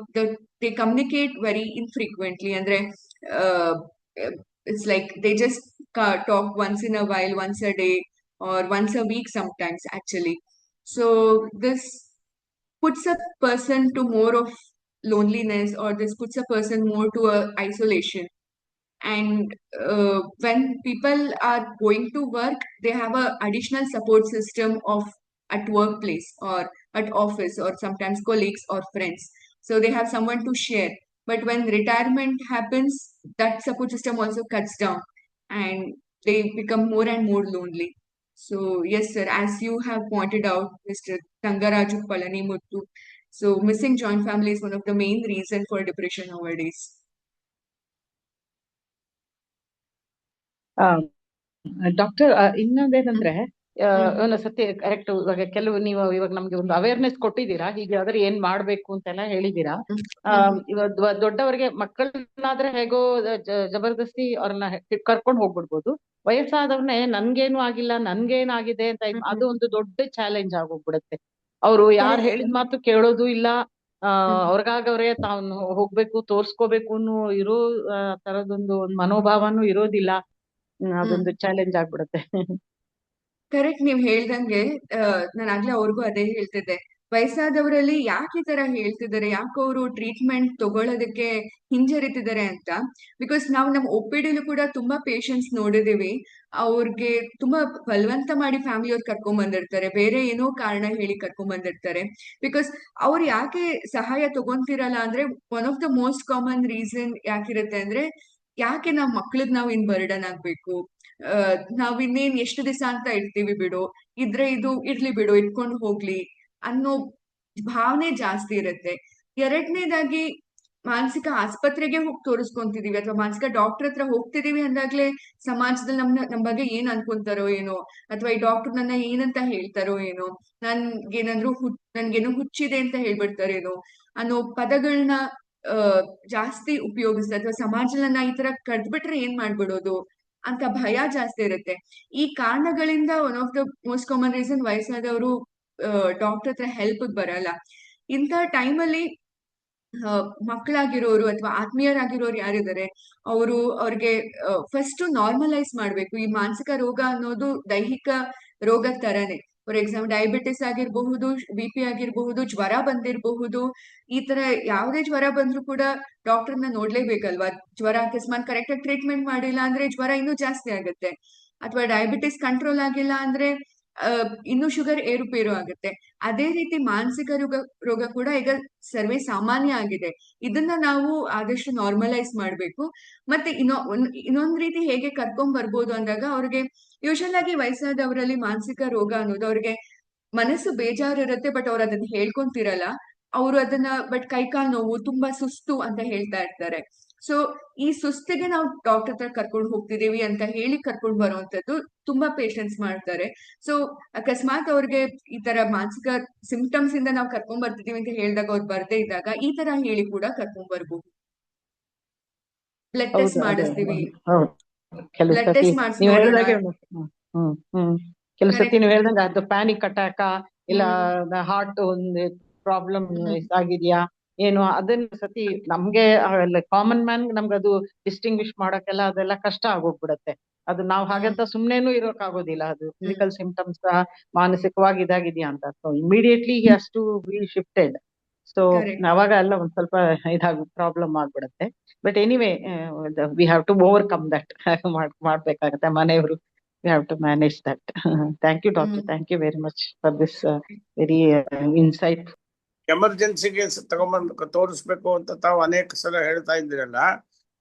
they communicate very infrequently. Andre it's like they just talk once in a while, once a day or once a week sometimes actually. So this puts a person to more of loneliness, or this puts a person more to a isolation. And when people are going to work, they have a additional support system of at workplace or at office, or sometimes colleagues or friends, so they have someone to share. But when retirement happens, that support system also cuts down and they become more and more lonely. So yes sir, as you have pointed out, Mr. Tangaraju Palanimuttu, so missing joint family is one of the main reason for depression nowadays. Doctor, ಇನ್ನೊಂದೇನಂದ್ರೆ ಒಂದ್ಸತಿ correct ಇವಾಗ ಕೆಲವು ನೀವು ಇವಾಗ ನಮ್ಗೆ ಒಂದು awareness ಕೊಟ್ಟಿದ್ದೀರಾ, ಹೀಗೆ ಆದ್ರೆ ಏನ್ ಮಾಡ್ಬೇಕು ಅಂತೆಲ್ಲ ಹೇಳಿದೀರಾ. ಇವಾಗ ದೊಡ್ಡವರಿಗೆ ಮಕ್ಕಳನ್ನಾದ್ರೆ ಹೇಗೋ ಜಬರ್ದಸ್ತಿ ಅವ್ರನ್ನ ಕರ್ಕೊಂಡು ಹೋಗ್ಬಿಡ್ಬೋದು. ವಯಸ್ಸಾದವ್ರನ್ನೇ ನನ್ಗೇನು ಆಗಿಲ್ಲ, ನನ್ಗೇನಾಗಿದೆ ಅಂತ ಅದು ಒಂದು ದೊಡ್ಡ ಚಾಲೆಂಜ್ ಆಗೋಗ್ಬಿಡುತ್ತೆ. ಅವ್ರು ಯಾರು ಹೇಳಿದ ಮಾತು ಕೇಳೋದು ಇಲ್ಲ, ಅವ್ರಿಗಾಗವ್ರೆ ತಾನು ಹೋಗ್ಬೇಕು ತೋರ್ಸ್ಕೋಬೇಕು ಅನ್ನೋ ಇರೋ ತರದೊಂದು ಮನೋಭಾವನೂ ಇರೋದಿಲ್ಲ. ಅದೊಂದು ಚಾಲೆಂಜ್ ಆಗ್ಬಿಡುತ್ತೆ. ಕರೆಕ್ಟ್, ನೀವ್ ಹೇಳ್ದಂಗೆ ನಾನು ಆಗ್ಲೇ ಅವ್ರಿಗೂ ಅದೇ ಹೇಳ್ತಿದ್ದೆ. ವಯಸ್ಸಾದವರಲ್ಲಿ ಯಾಕೆ ಈ ತರ ಹೇಳ್ತಿದ್ದಾರೆ, ಯಾಕೆ ಅವರು ಟ್ರೀಟ್ಮೆಂಟ್ ತಗೊಳ್ಳೋದಕ್ಕೆ ಹಿಂಜರಿತಿದ್ದಾರೆ ಅಂತ. ಬಿಕಾಸ್ ನಾವು ನಮ್ಮ ಒಪಿಡಿಲು ಕೂಡ ತುಂಬಾ ಪೇಷಂಟ್ಸ್ ನೋಡಿದೀವಿ, ಅವ್ರಿಗೆ ತುಂಬಾ ಬಲವಂತ ಮಾಡಿ ಫ್ಯಾಮಿಲಿ ಅವ್ರು ಕರ್ಕೊಂಡ್ ಬಂದಿರ್ತಾರೆ, ಬೇರೆ ಏನೋ ಕಾರಣ ಹೇಳಿ ಕರ್ಕೊಂಡ್ ಬಂದಿರ್ತಾರೆ. ಬಿಕಾಸ್ ಅವ್ರು ಯಾಕೆ ಸಹಾಯ ತಗೊಂತಿರಲ್ಲ ಅಂದ್ರೆ, one of the most common reason ಯಾಕಿರುತ್ತೆ ಅಂದ್ರೆ, ಯಾಕೆ ನಾವ್ ಮಕ್ಳಿಗ್ ನಾವ್ ಇನ್ ಬರ್ಡನ್ ಆಗ್ಬೇಕು, ನಾವ್ ಇನ್ನೇನ್ ಎಷ್ಟು ದಿವಸ ಅಂತ ಇರ್ತೀವಿ ಬಿಡು, ಇದ್ರೆ ಇದು ಇರ್ಲಿ ಬಿಡು, ಇಟ್ಕೊಂಡು ಹೋಗ್ಲಿ ಅನ್ನೋ ಭಾವನೆ ಜಾಸ್ತಿ ಇರುತ್ತೆ. ಎರಡನೇದಾಗಿ ಮಾನಸಿಕ ಆಸ್ಪತ್ರೆಗೆ ಹೋಗಿ ತೋರಿಸ್ಕೊಂತಿದೀವಿ ಅಥವಾ ಮಾನಸಿಕ ಡಾಕ್ಟರ್ ಹತ್ರ ಹೋಗ್ತಿದೀವಿ ಅಂದಾಗ್ಲೇ ಸಮಾಜದಲ್ಲಿ ನಮ್ ಬಗ್ಗೆ ಏನ್ ಅನ್ಕೊಂತಾರೋ ಏನೋ, ಅಥವಾ ಈ ಡಾಕ್ಟರ್ ನನ್ನ ಏನಂತ ಹೇಳ್ತಾರೋ ಏನೋ, ನನ್ಗೇನೋ ಹುಚ್ಚಿದೆ ಅಂತ ಹೇಳ್ಬಿಡ್ತಾರೇನೋ ಅನ್ನೋ ಪದಗಳನ್ನ ಜಾಸ್ತಿ ಉಪಯೋಗಿಸ್ತಾರೆ. ಅಥವಾ ಸಮಾಜನ ಈ ತರ ಕಡ್ದ್ಬಿಟ್ರೆ ಏನ್ ಮಾಡ್ಬಿಡೋದು ಅಂತ ಭಯ ಜಾಸ್ತಿ ಇರುತ್ತೆ. ಈ ಕಾರಣಗಳಿಂದ one of the most common reason ವಯಸ್ಸಾದವರು ಡಾಕ್ಟರ್ ಹತ್ರ ಹೆಲ್ಪ್ ಬರಲ್ಲ. ಇಂಥ ಟೈಮಲ್ಲಿ ಮಕ್ಕಳಾಗಿರೋರು ಅಥವಾ ಆತ್ಮೀಯರಾಗಿರೋರು ಯಾರಿದ್ದಾರೆ ಅವ್ರಿಗೆ ಫಸ್ಟ್ ನಾರ್ಮಲೈಸ್ ಮಾಡ್ಬೇಕು. ಈ ಮಾನಸಿಕ ರೋಗ ಅನ್ನೋದು ದೈಹಿಕ ರೋಗ ತರನೇ. ಫಾರ್ ಎಕ್ಸಾಂಪಲ್ ಡಯಾಬಿಟಿಸ್ ಆಗಿರಬಹುದು, BP ಆಗಿರಬಹುದು, ಜ್ವರ ಬಂದಿರಬಹುದು. ಈ ತರ ಯಾವುದೇ ಜ್ವರ ಬಂದ್ರೂ ಕೂಡ ಡಾಕ್ಟರ್ನ ನೋಡ್ಲೇಬೇಕಲ್ವಾ. ಜ್ವರ ಅಕಸ್ಮಾತ್ ಕರೆಕ್ಟ್ ಆಗಿ ಟ್ರೀಟ್ಮೆಂಟ್ ಮಾಡಿಲ್ಲ ಅಂದ್ರೆ ಜ್ವರ ಇನ್ನೂ ಜಾಸ್ತಿ ಆಗುತ್ತೆ. ಅಥವಾ ಡಯಾಬಿಟಿಸ್ ಕಂಟ್ರೋಲ್ ಆಗಿಲ್ಲ ಅಂದ್ರೆ ಇನ್ನೂ ಶುಗರ್ ಏರುಪೇರು ಆಗುತ್ತೆ. ಅದೇ ರೀತಿ ಮಾನಸಿಕ ರೋಗ ಕೂಡ ಈಗ ಸರ್ವೇ ಸಾಮಾನ್ಯ ಆಗಿದೆ. ಇದನ್ನ ನಾವು ಆದಷ್ಟು ನಾರ್ಮಲೈಸ್ ಮಾಡ್ಬೇಕು. ಮತ್ತೆ ಇನ್ನೊಂದ್ ರೀತಿ ಹೇಗೆ ಕರ್ಕೊಂಡ್ ಬರ್ಬೋದು ಅಂದಾಗ, ಅವ್ರಿಗೆ ಯೂಶಲ್ ಆಗಿ ವಯಸ್ಸಾದವರಲ್ಲಿ ಮಾನಸಿಕ ರೋಗ ಅನ್ನೋದು ಅವ್ರಿಗೆ ಮನಸ್ಸು ಬೇಜಾರಿರುತ್ತೆ, ಬಟ್ ಅವ್ರು ಅದನ್ನ ಹೇಳ್ಕೊಂತಿರಲ್ಲ. ಅವ್ರು ಅದನ್ನ ಕೈಕಾಲ್ ನೋವು, ತುಂಬಾ ಸುಸ್ತು ಅಂತ ಹೇಳ್ತಾ ಇರ್ತಾರೆ. ಸೊ ಈ ಸುಸ್ತಿಗೆ ನಾವು ಡಾಕ್ಟರ್ ಹತ್ರ ಕರ್ಕೊಂಡು ಹೋಗ್ತಿದೀವಿ ಅಂತ ಹೇಳಿ ಕರ್ಕೊಂಡು ಬರುವಂತದ್ದು ತುಂಬಾ ಪೇಷಂಟ್ಸ್ ಮಾಡ್ತಾರೆ. ಸೊ ಅಕಸ್ಮಾತ್ ಅವ್ರಿಗೆ ಈ ತರ ಮಾನಸಿಕ ಸಿಂಪ್ಟಮ್ಸ್ ಇಂದ ನಾವು ಕರ್ಕೊಂಡ್ ಬರ್ತಿದೀವಿ ಅಂತ ಹೇಳಿದಾಗ ಅವ್ರು ಬರ್ದೇ ಇದ್ದಾಗ ಈ ತರ ಹೇಳಿ ಕೂಡ ಕರ್ಕೊಂಡ್ ಬರ್ಬೋದು. ಬ್ಲಡ್ ಟೆಸ್ಟ್ ಮಾಡಿಸ್ತೀವಿ, ಕೆಲವು ಬ್ಲಡ್ ಸತಿ ಟೆಸ್ಟ್ ಮಾಡಿಸಿ ನೀವ್ ನೋಡೋಣ. ಹೇಳ್ದಾಗೆ ಕೆಲವು ಸತಿ ನೀವ್ ಹೇಳ್ದಂಗೆ ಅದು ಪ್ಯಾನಿಕ್ ಅಟ್ಯಾಕ ಇಲ್ಲ ಹಾರ್ಟ್ ಒಂದು ಪ್ರಾಬ್ಲಮ್ ಆಗಿದ್ಯಾ ಏನು, ಅದನ್ನ ಸತಿ ನಮ್ಗೆ ಕಾಮನ್ ಮ್ಯಾನ್ ನಮ್ಗೆ ಅದು ಡಿಸ್ಟಿಂಗ್ವಿಶ್ ಮಾಡಕ್ಕೆಲ್ಲ ಅದೆಲ್ಲ ಕಷ್ಟ ಆಗೋಗ್ಬಿಡತ್ತೆ. ಅದು ನಾವು ಹಾಗಂತ ಸುಮ್ನೆನೂ ಇರೋಕ್ ಆಗೋದಿಲ್ಲ. ಅದು ಫಿಸಿಕಲ್ ಸಿಂಪ್ಟಮ್ಸ್ ಮಾನಸಿಕವಾಗಿ ಇದಾಗಿದ್ಯಾ ಅಂತ. So immediately he has to be shifted. So ಅವಾಗ ಎಲ್ಲ ಒಂದ್ ಸ್ವಲ್ಪ ಪ್ರಾಬ್ಲಮ್ ಆಗ್ಬಿಡತ್ತೆ. But anyway we have to overcome that. ಮಾಡ್ಬೇಕಾಗತ್ತೆ ಮನೆಯವರು. We have to manage that. Thank you doctor, thank you very much for this very insight. ಎಮರ್ಜೆನ್ಸಿಗೆ ತಗೊಂಡ್ಬಂದು ತೋರಿಸ್ಬೇಕು ಅಂತ ತಾವು ಅನೇಕ ಸಲ ಹೇಳ್ತಾ ಇದ್ದೀರಲ್ಲ,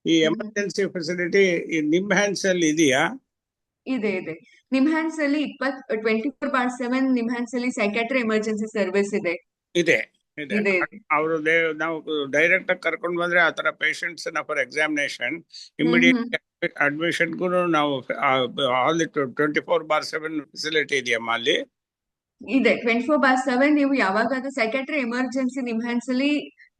ಈ ಎಮರ್ಜೆನ್ಸಿ ಫೆಸಿಲಿಟಿ ನಿಮ್ ಹ್ಯಾಂಡ್ಸ್ ಅಲ್ಲಿ ಇದೆಯಾ? ಇದೆ. ನಿಮ್ಹಾನ್ಸ್ ಅಲ್ಲಿ 24/7 ನಿಮ್ಹಾನ್ಸ್ ಅಲ್ಲಿ ಸೈಕ್ಯಾಟ್ರಿ ಎಮರ್ಜೆನ್ಸಿ ಸರ್ವಿಸ್ ಇದೆ. ಅವರು ನಾವು ಡೈರೆಕ್ಟ್ ಆಗಿ ಕರ್ಕೊಂಡು ಬಂದ್ರೆ ಆತರ ಪೇಷಂಟ್ಸ್ ಫಾರ್ ಎಕ್ಸಾಮಿನೇಷನ್ ಇಮಿಡಿಯೇಟ್ ಅಡ್ಮಿಷನ್ಗೂ ನಾವು ಆಲ್ 24/7 ಫೆಸಿಲಿಟಿ ಇದೆಯಮ್ಮ ಅಲ್ಲಿ? ಇದೆ. 24/7 ನೀವು ಯಾವಾಗಾದ್ರೂ ಸೈಕ್ಯಾಟ್ರಿ ಎಮರ್ಜೆನ್ಸಿ ನಿಮ್ಹಾನ್ಸ್ ಅಲ್ಲಿ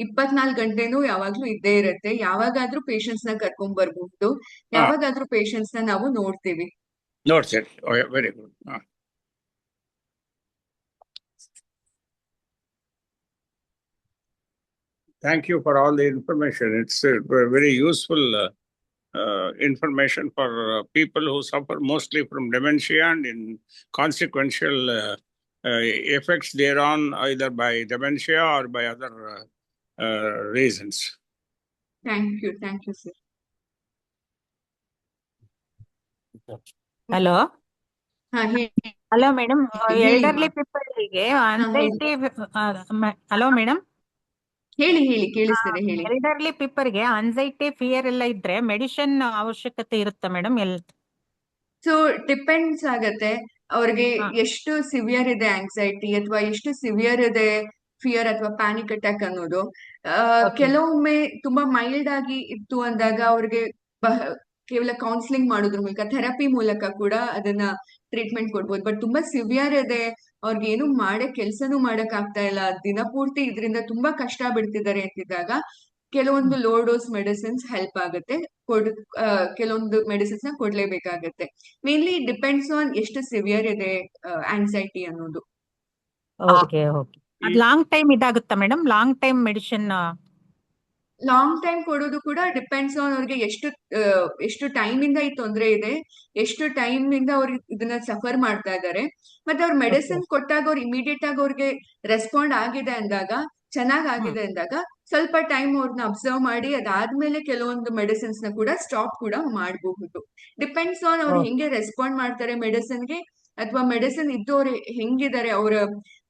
24 ಗಂಟೆನೂ ಯಾವಾಗ್ಲೂ ಇದ್ದೇ ಇರುತ್ತೆ. ಯಾವಾಗಾದ್ರೂ ಪೇಷಂಟ್ಸ್ ನ ಕರ್ಕೊಂಡ್ ಬರ್ಬಹುದು, ಯಾವಾಗಾದ್ರೂ ಪೇಷಂಟ್ಸ್ ನ ನಾವು ನೋಡ್ತೀವಿ. Very good. Thank you for all the information. It's very useful information for people who suffer mostly from dementia and in consequential effects thereon, either by dementia or by other reasons. Thank you, sir. Hello hello madam, elderly ಪೀಪಲ್ಗೆ anxiety. Hello madam, ಹೇಳಿ ಕೇಳಿಸ್ತದೆ, ಹೇಳಿ. Elderly ಪೀಪಲ್ಗೆ anxiety, fear ಎಲ್ಲ ಇದ್ರೆ medicine ಅವಶ್ಯಕತೆ ಇರುತ್ತಾ madam? So depends ಆಗತ್ತೆ ಅವ್ರಿಗೆ ಎಷ್ಟು ಸಿವಿಯರ್ ಇದೆ ಆಂಗ್ಸೈಟಿ ಅಥವಾ ಎಷ್ಟು ಸಿವಿಯರ್ ಇದೆ ಫಿಯರ್ ಅಥವಾ ಪ್ಯಾನಿಕ್ ಅಟ್ಯಾಕ್ ಅನ್ನೋದು. ಕೆಲವೊಮ್ಮೆ ತುಂಬಾ ಮೈಲ್ಡ್ ಆಗಿ ಇತ್ತು ಅಂದಾಗ ಅವ್ರಿಗೆ ಕೇವಲ ಕೌನ್ಸಿಲಿಂಗ್ ಮಾಡೋದ್ರ ಮೂಲಕ, ಥೆರಪಿ ಮೂಲಕ ಕೂಡ ಅದನ್ನ ಟ್ರೀಟ್ಮೆಂಟ್ ಕೊಡ್ಬೋದು. ಬಟ್ ತುಂಬಾ ಸಿವಿಯರ್ ಇದೆ, ಅವ್ರಿಗೆ ಏನು ಕೆಲ್ಸನೂ ಮಾಡಕ್ ಆಗ್ತಾ ಇಲ್ಲ, ದಿನಪೂರ್ತಿ ಇದರಿಂದ ತುಂಬಾ ಕಷ್ಟ ಬಿಡ್ತಿದ್ದಾರೆ ಅಂತಿದ್ದಾಗ ಕೆಲವೊಂದು ಲೋ ಡೋಸ್ ಮೆಡಿಸಿನ್ಸ್ ಹೆಲ್ಪ್ ಆಗುತ್ತೆ. ಕೆಲವೊಂದು ಮೆಡಿಸಿನ್ಸ್ ನ ಕೊಡ್ಲೇಬೇಕಾಗತ್ತೆ. ಮೇನ್ಲಿ ಡಿಪೆಂಡ್ಸ್ ಆನ್ ಎಷ್ಟು ಸಿವಿಯರ್ ಇದೆ ಆಂಗ್ಸೈಟಿ ಅನ್ನೋದು. ಲಾಂಗ್ ಟೈಮ್ ಇದಾಗುತ್ತಾ madam? Long time medicine long time ಕೊಡೋದು ಕೂಡ ಡಿಪೆಂಡ್ಸ್ ಆನ್ ಅವ್ರಿಗೆ ಎಷ್ಟು ಟೈಮ್ ಇಂದ ಈ ತೊಂದರೆ ಇದೆ, ಎಷ್ಟು ಟೈಮ್ ಇಂದ ಅವ್ರು ಇದನ್ನ ಸಫರ್ ಮಾಡ್ತಾ ಇದ್ದಾರೆ. ಮತ್ತೆ ಅವ್ರ ಮೆಡಿಸಿನ್ ಕೊಟ್ಟಾಗ ಅವ್ರು ಇಮಿಡಿಯೇಟ್ ಆಗಿ ಅವ್ರಿಗೆ ರೆಸ್ಪಾಂಡ್ ಆಗಿದೆ ಅಂದಾಗ, ಚೆನ್ನಾಗಿದೆ ಅಂದಾಗ ಸ್ವಲ್ಪ ಟೈಮ್ ಅವ್ರನ್ನ ಅಬ್ಸರ್ವ್ ಮಾಡಿ ಅದಾದ್ಮೇಲೆ ಕೆಲವೊಂದು ಮೆಡಿಸಿನ್ಸ್ ನ ಕೂಡ ಸ್ಟಾಪ್ ಕೂಡ ಮಾಡಬಹುದು. ಡಿಪೆಂಡ್ಸ್ ಆನ್ ಅವ್ರು ಹೆಂಗೆ ರೆಸ್ಪಾಂಡ್ ಮಾಡ್ತಾರೆ ಮೆಡಿಸಿನ್ಗೆ, ಅಥವಾ ಮೆಡಿಸಿನ್ ಇದ್ದವ್ರು ಹೆಂಗಿದ್ದಾರೆ, ಅವರ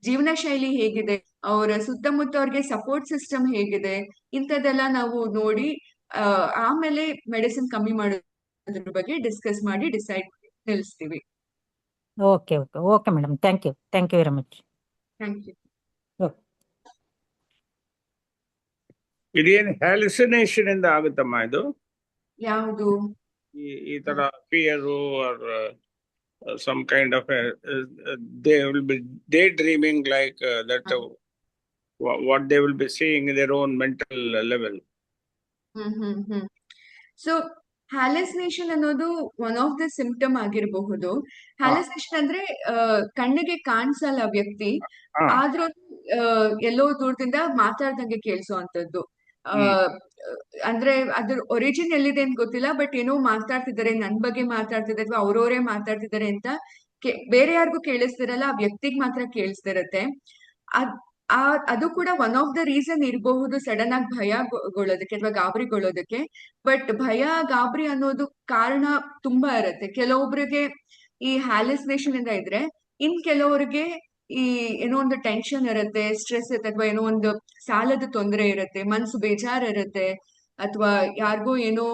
ಜೀವನ ಶೈಲಿ ಹೇಗಿದೆ, ಅವರ ಸುತ್ತಮುತ್ತ ಅವ್ರಿಗೆ ಸಪೋರ್ಟ್ ಸಿಸ್ಟಮ್ ಹೇಗಿದೆ, ಇಂಥದ್ದೆಲ್ಲ ನಾವು ನೋಡಿ ಆಮೇಲೆ ಮೆಡಿಸಿನ್ ಕಮ್ಮಿ ಮಾಡೋದ್ರ ಬಗ್ಗೆ ಡಿಸ್ಕಸ್ ಮಾಡಿ ಡಿಸೈಡ್ ನಿಲ್ಲಿಸ್ತೀವಿ. Okay madam, thank you very much. Thank you. ಇದೇನು ಹ್ಯಾಲುಸಿನೇಷನ್ ಇಂದ ಆಗುತ್ತಮ್ಮ ಇದು? ಯಾವುದು? ಈ ತರ fear or some kind of they will be daydreaming like that what they will be seeing in their own mental level. So ಹ್ಯಾಲಸಿನೇಷನ್ ಅನ್ನೋದು one of the symptom ಆಗಿರಬಹುದು. ಹ್ಯಾಲಸಿನೇಷನ್ ಅಂದ್ರೆ ಕಣ್ಣಿಗೆ ಕಾಣಿಸಲ್ಲ ವ್ಯಕ್ತಿ, ಆದ್ರೂ ಎಲ್ಲೋ ದೂರದಿಂದ ಮಾತಾಡ್ದಂಗೆ ಕೇಳಿಸುವಂತದ್ದು. ಅಂದ್ರೆ ಅದ್ರ ಒರಿಜಿನ್ ಎಲ್ಲಿದೆ ಅಂತ ಗೊತ್ತಿಲ್ಲ, ಬಟ್ ಏನೋ ಮಾತಾಡ್ತಿದ್ದಾರೆ, ನನ್ ಬಗ್ಗೆ ಮಾತಾಡ್ತಿದ್ದಾರೆ ಅಥವಾ ಅವ್ರವರೇ ಮಾತಾಡ್ತಿದ್ದಾರೆ ಅಂತ ಬೇರೆ ಯಾರಿಗೂ ಕೇಳಿಸ್ತಿರಲ್ಲ, ಆ ವ್ಯಕ್ತಿಗ್ ಮಾತ್ರ ಕೇಳಿಸ್ತಿರತ್ತೆ. ಅದು ಕೂಡ ಒನ್ ಆಫ್ ದ ರೀಸನ್ ಇರಬಹುದು ಸಡನ್ ಆಗಿ ಭಯಗೊಳ್ಳೋದಕ್ಕೆ ಅಥವಾ ಗಾಬರಿಗೊಳ್ಳೋದಕ್ಕೆ. ಬಟ್ ಭಯ ಗಾಬರಿ ಅನ್ನೋದು ಕಾರಣ ತುಂಬಾ ಇರತ್ತೆ. ಕೆಲವೊಬ್ರಿಗೆ ಈ ಹ್ಯಾಲಿಸಿನೇಷನ್ ಇಂದ ಇದ್ರೆ, ಇನ್ ಕೆಲವರಿಗೆ ಈ ಏನೋ ಒಂದು ಟೆನ್ಷನ್ ಇರುತ್ತೆ, ಸ್ಟ್ರೆಸ್ ಇರುತ್ತೆ, ಅಥವಾ ಏನೋ ಒಂದು ಸಾಲದ ತೊಂದರೆ ಇರುತ್ತೆ, ಮನ್ಸು ಬೇಜಾರ್ ಇರುತ್ತೆ, ಅಥವಾ ಯಾರಿಗೋ ಏನೋ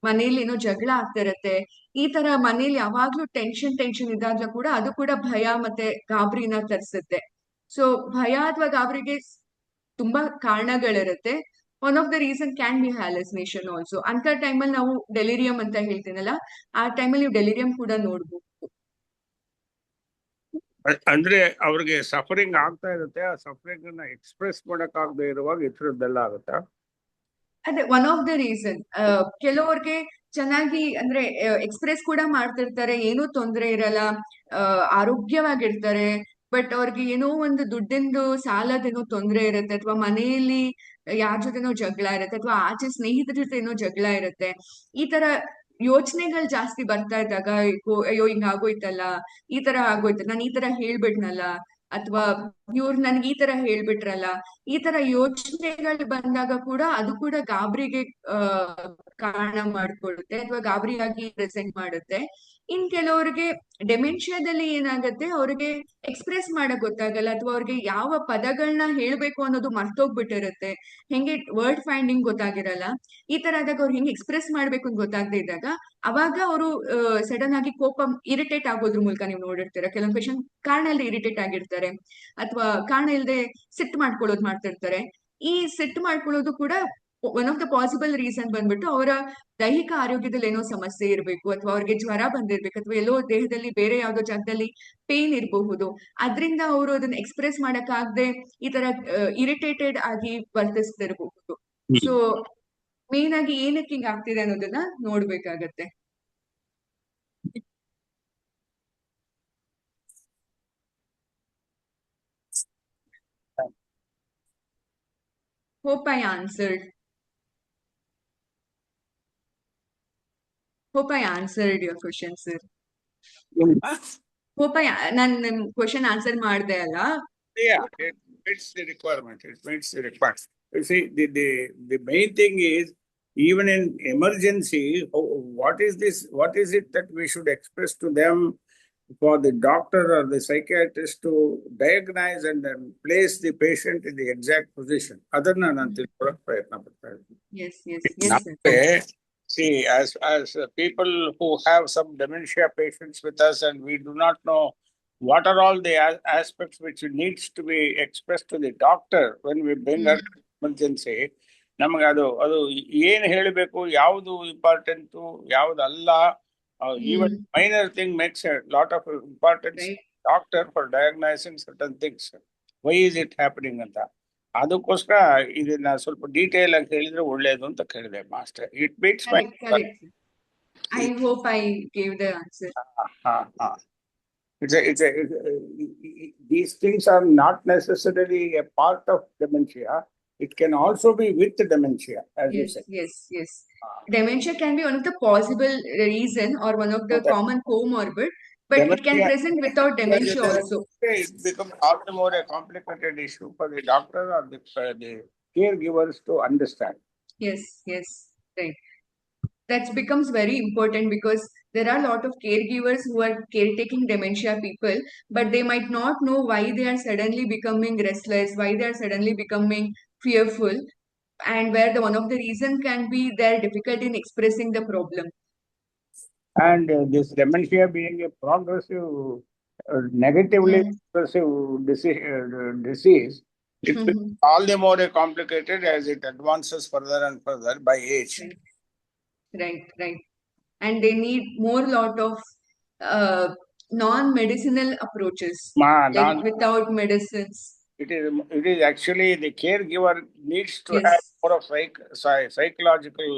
ಮನೇಲಿ ಏನೋ ಜಗಳ ಆಗ್ತಿರತ್ತೆ. ಈ ತರ ಮನೇಲಿ ಯಾವಾಗ್ಲೂ ಟೆನ್ಷನ್ ಇದ್ದಾಗ್ಲೂ ಕೂಡ ಅದು ಕೂಡ ಭಯ ಮತ್ತೆ ಗಾಬರಿನ ತರಿಸುತ್ತೆ. ಸೊ ಭಯ ಅಥವಾ ಗಾಬರಿಗೆ ತುಂಬಾ ಕಾರಣಗಳಿರುತ್ತೆ. One of the reason can be hallucination also. ಅಂತ ಟೈಮಲ್ಲಿ ನಾವು ಡೆಲಿರಿಯಂ ಅಂತ ಹೇಳ್ತೀನಲ್ಲ, ಆ ಟೈಮಲ್ಲಿ ನೀವು ಡೆಲಿರಿಯಂ ಕೂಡ ನೋಡ್ಬೋದು. ಅಂದ್ರೆ ಅವ್ರಿಗೆ ಸಫರಿಂಗ್ ಆಗ್ತಾ ಇರುತ್ತೆ, ಆ ಸಫರಿಂಗ್ ಅನ್ನ ಎಕ್ಸ್ಪ್ರೆಸ್ ಮಾಡಕ್ ಆಗದೆ ಇರುವಾಗ ಈ ಥರದ್ದೆಲ್ಲ ಆಗುತ್ತಾ? ಅದೇ ಒನ್ ಆಫ್ ದ ರೀಸನ್. ಕೆಲವ್ರಿಗೆ ಚೆನ್ನಾಗಿ ಅಂದ್ರೆ ಎಕ್ಸ್ಪ್ರೆಸ್ ಕೂಡ ಮಾಡ್ತಿರ್ತಾರೆ, ಏನೂ ತೊಂದರೆ ಇರಲ್ಲ, ಆರೋಗ್ಯವಾಗಿರ್ತಾರೆ. ಬಟ್ ಅವ್ರಿಗೆ ಏನೋ ಒಂದು ದುಡ್ಡಿಂದು ಸಾಲದೇನೋ ತೊಂದರೆ ಇರುತ್ತೆ, ಅಥವಾ ಮನೆಯಲ್ಲಿ ಯಾರ ಜೊತೆನೋ ಜಗಳ ಇರುತ್ತೆ, ಅಥವಾ ಆಚೆ ಸ್ನೇಹಿತರ ಜೊತೆ ಏನೋ ಜಗಳ ಇರುತ್ತೆ. ಈ ತರ ಯೋಚನೆಗಳು ಜಾಸ್ತಿ ಬರ್ತಾ ಇದ್ದಾಗ, ಅಯ್ಯೋ ಹಿಂಗ ಆಗೋಯ್ತಲ್ಲ, ಈ ತರ ಆಗೋಯ್ತಲ್ಲ, ನಾನು ಈ ತರ ಹೇಳ್ಬಿಟ್ನಲ್ಲ, ಅಥವಾ ಇವ್ರು ನನ್ಗೆ ಈ ತರ ಹೇಳ್ಬಿಟ್ರಲ್ಲ, ಈ ತರ ಯೋಚನೆಗಳು ಬಂದಾಗ ಕೂಡ ಅದು ಕೂಡ ಗಾಬರಿಗೆ ಕಾರಣ ಮಾಡ್ಕೊಳ್ಳುತ್ತೆ, ಅಥವಾ ಗಾಬರಿಯಾಗಿ ಪ್ರೆಸೆಂಟ್ ಮಾಡುತ್ತೆ. ಇನ್ ಕೆಲವರಿಗೆ ಡೆಮೆನ್ಷಿಯಾದಲ್ಲಿ ಏನಾಗುತ್ತೆ, ಅವ್ರಿಗೆ ಎಕ್ಸ್ಪ್ರೆಸ್ ಮಾಡಕ್ ಗೊತ್ತಾಗಲ್ಲ, ಅಥವಾ ಅವ್ರಿಗೆ ಯಾವ ಪದಗಳನ್ನ ಹೇಳ್ಬೇಕು ಅನ್ನೋದು ಮರ್ತೋಗ್ಬಿಟ್ಟಿರುತ್ತೆ, ಹೆಂಗೆ ವರ್ಡ್ ಫೈಂಡಿಂಗ್ ಗೊತ್ತಾಗಿರಲ್ಲ. ಈ ತರ ಆದಾಗ ಅವ್ರು ಹೆಂಗೆ ಎಕ್ಸ್ಪ್ರೆಸ್ ಮಾಡ್ಬೇಕು ಅಂತ ಗೊತ್ತಾಗದೇ ಇದ್ದಾಗ, ಅವಾಗ ಅವರು ಸಡನ್ ಆಗಿ ಕೋಪ, ಇರಿಟೇಟ್ ಆಗೋದ್ರ ಮೂಲಕ ನೀವು ನೋಡಿರ್ತೀರ. ಕೆಲವೊಂದು ಪೇಷಂಟ್ ಕಾರಣ ಇಲ್ಲದೆ ಇರಿಟೇಟ್ ಆಗಿರ್ತಾರೆ, ಅಥವಾ ಕಾರಣ ಇಲ್ಲದೆ ಸಿಟ್ಟು ಮಾಡ್ಕೊಳ್ಳೋದು ಮಾಡ್ತಿರ್ತಾರೆ. ಈ ಸಿಟ್ಟು ಮಾಡ್ಕೊಳ್ಳೋದು ಕೂಡ one of the possible reason ಬಂದ್ಬಿಟ್ಟು ಅವರ ದೈಹಿಕ ಆರೋಗ್ಯದಲ್ಲಿ ಏನೋ ಸಮಸ್ಯೆ ಇರಬೇಕು, ಅಥವಾ ಅವ್ರಿಗೆ ಜ್ವರ ಬಂದಿರ್ಬೇಕು, ಅಥವಾ ಎಲ್ಲೋ ದೇಹದಲ್ಲಿ ಬೇರೆ ಯಾವ್ದೋ ಜಾಗದಲ್ಲಿ ಪೇನ್ ಇರಬಹುದು. ಅದ್ರಿಂದ ಅವರು ಅದನ್ನ ಎಕ್ಸ್ಪ್ರೆಸ್ ಮಾಡಕ್ಕಾಗದೆ ಈ ತರ ಇರಿಟೇಟೆಡ್ ಆಗಿ ವರ್ತಿಸ್ತಿರಬಹುದು. ಸೊ ಮೇನ್ ಆಗಿ ಏನಕ್ಕೆ ಹಿಂಗ್ ಆಗ್ತಿದೆ ಅನ್ನೋದನ್ನ ನೋಡ್ಬೇಕಾಗತ್ತೆ. Hope I answered. Hope I answered your question, sir. Hope ನಾನು ನಿಮ್ ಕ್ವಶನ್ ಆನ್ಸರ್ ಮಾಡ್ದೆ ಅಲ್ಲ? Yeah, it meets the requirement. It meets the requirement. You see, the main thing is, even in emergency, what is this? What is it that we should express to them for the doctor or the psychiatrist to diagnose and then place the patient in the exact position? Adana ನಾನು ತಿಳ್ಕೊಳ್ಳೋಕೆ ಪ್ರಯತ್ನ ಪಡ್ತಾ ಇದ್ದೀನಿ. Yes, sir. See, as people who have some dementia patients with us, and we do not know what are all the aspects which needs to be expressed to the doctor when we bring her to emergency. ನಮಗೆ ಅದು ಏನ್ ಹೇಳಬೇಕು, ಯಾವುದು important, ಯಾವ್ದು ಅಲ್ಲ. Even minor thing makes a lot of importance. Right. Doctor for diagnosing certain things. Why is it happening ಅಂತ. ಅದಕ್ಕೋಸ್ಕರ ಇದನ್ನ ಸ್ವಲ್ಪ ಡೀಟೇಲ್ ಆಗಿ ಹೇಳಿದ್ರೆ ಒಳ್ಳೇದು ಅಂತ ಕೇಳಿದೆ master. It beats me. I hope I gave the answer. These things are not necessarily a part of dementia. It can also be with dementia. Yes. Dementia can be one of the possible reason or one of the common comorbid, but dementia, it can present without dementia also. It becomes all the more a complicated issue for the doctor or the caregivers to understand. Yes, right. That becomes very important, because there are a lot of caregivers who are caretaking dementia people, but they might not know why they are suddenly becoming restless, why they are suddenly becoming fearful, and where one of the reason can be their difficulty in expressing the problem. And this dementia being a progressive, negatively progressive disease, it becomes all the more complicated as it advances further and further by age. Right. And they need more lot of non-medicinal approaches, like without medicines. it is actually the caregiver needs to Yes. have more of psychological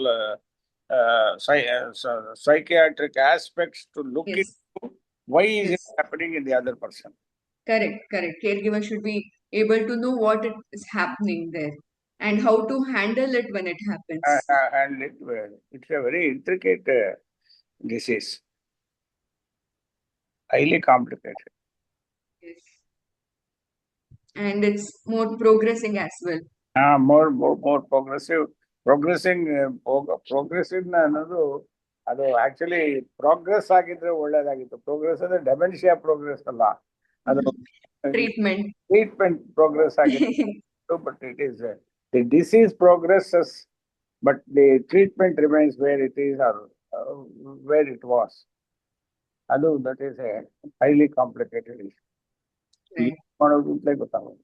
psychiatric aspects to look Yes. into why is it Yes. happening in the other person. Correct. Caregiver should be able to know what is happening there and how to handle it when it happens. And it's a very intricate disease, highly complicated. Yes. And it's more progressing as well. More progressing ಅನ್ನೋದು ಅದು actually progress ಆಗಿದ್ರೆ ಒಳ್ಳೇದಾಗಿತ್ತು. Progress ಅಂದ್ರೆ dementia progress ಅಲ್ಲ, ಅದು treatment progress ಆಗಿತ್ತು. But it is the disease progresses but the treatment remains where it is or where it was. ಅದು that is a highly complicated issue. ಮಾಡೋದು ಅಂತಲೇ ಗೊತ್ತಾಗೋದು.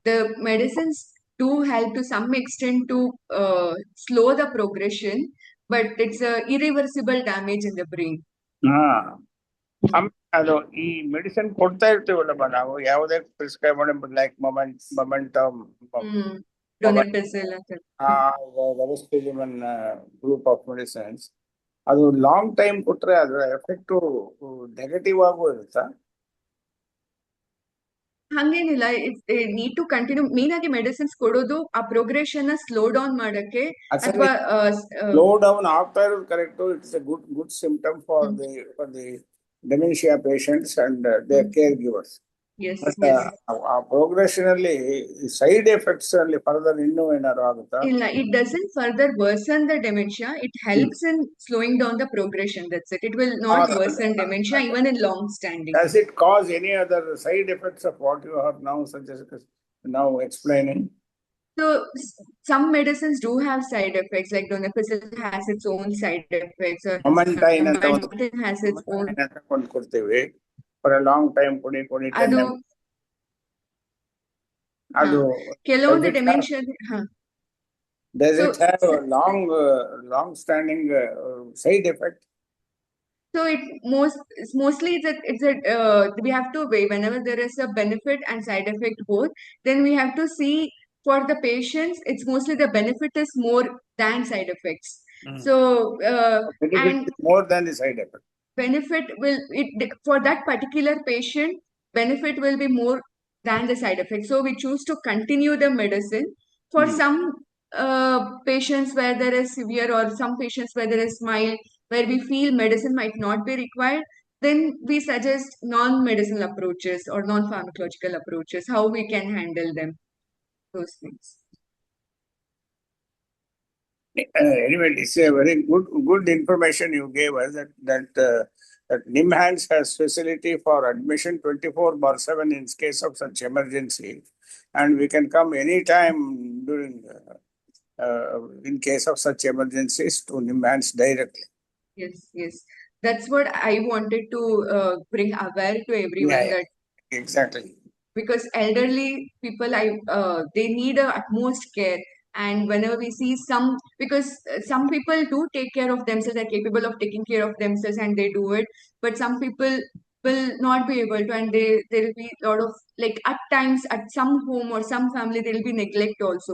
The medicines do help to some extent to slow the progression, but it's a irreversible damage in the brain. ಅದು ಈ medicine ಕೊಡ್ತಾ ಇರ್ತೀವಲ್ಲಪ್ಪ ನಾವು, ಯಾವುದೇ prescribe ಮಾಡಿ like momentum group of medicines, ಅದು ಲಾಂಗ್ ಟೈಮ್ ಕೊಟ್ರೆ ಅದರ ಎಫೆಕ್ಟ್ ನೆಗೆಟಿವ್ ಆಗೂ ಇರುತ್ತಾ? ಹಂಗೇನಿಲ್ಲ, ನೀಡ್ ಟು ಕಂಟಿನ್ಯೂ. ಮೇನ್ ಆಗಿ ಮೆಡಿಸಿನ್ಸ್ ಕೊಡೋದು ಆ ಪ್ರೋಗ್ರೆಷನ್ ಸ್ಲೋ ಡೌನ್ ಮಾಡಕ್ಕೆ. ಅಥವಾ ಸ್ಲೋ ಡೌನ್ ಆಗ್ತಾ ಇರೋದು correct. It's A good symptom for the dementia patients and their caregivers. Yes. ಆ ಪ್ರೋಗ್ರೆಷನ್ ಅಲ್ಲಿ ಸೈಡ್ ಎಫೆಕ್ಟ್ಸ್ ಅಲ್ಲಿ ಫರ್ದರ್ ಇನ್ನೂ ಏನಾದ್ರು ಆಗುತ್ತಾ? ಇಲ್ಲ, it doesn't further worsen the dementia. It helps in slowing down the progression. That's it. It will not worsen dementia even in long standing. Does it cause any other side effects of what you are now explaining? So some medicines do have side effects, like donepezil has its own side effects, or Momentine has its own. ಕೊಡ್ತೀವಿ for a long time ಕೊಡಿ ಅದು ಕೆಲವೊಂದು dementia. Does it have a long standing side effect? So it mostly it's a we have to weigh whenever there is a benefit and side effect both. Then we have to see for the patients, it's mostly the benefit is more than side effects. So and more than the side effect. Benefit will for that particular patient, benefit will be more than the side effect. So we choose to continue the medicine. For some patients where there is severe, or some patients where there is mild, where we feel medicine might not be required, then we suggest non-medicinal approaches or non-pharmacological approaches, how we can handle them, those things. Anyway, it's a very good information you gave us, that NIMHANS has facility for admission 24/7 in case of such emergency, and we can come anytime during in case of such emergencies to NIMHANS directly. Yes. That's what I wanted to bring aware to everyone. Yeah, that exactly. Because elderly people, they need a utmost care. And whenever we see because some people do take care of themselves, they're capable of taking care of themselves and they do it. But some people will not be able to, and there will be a lot of, like, at times at some home or some family, there will be neglect also.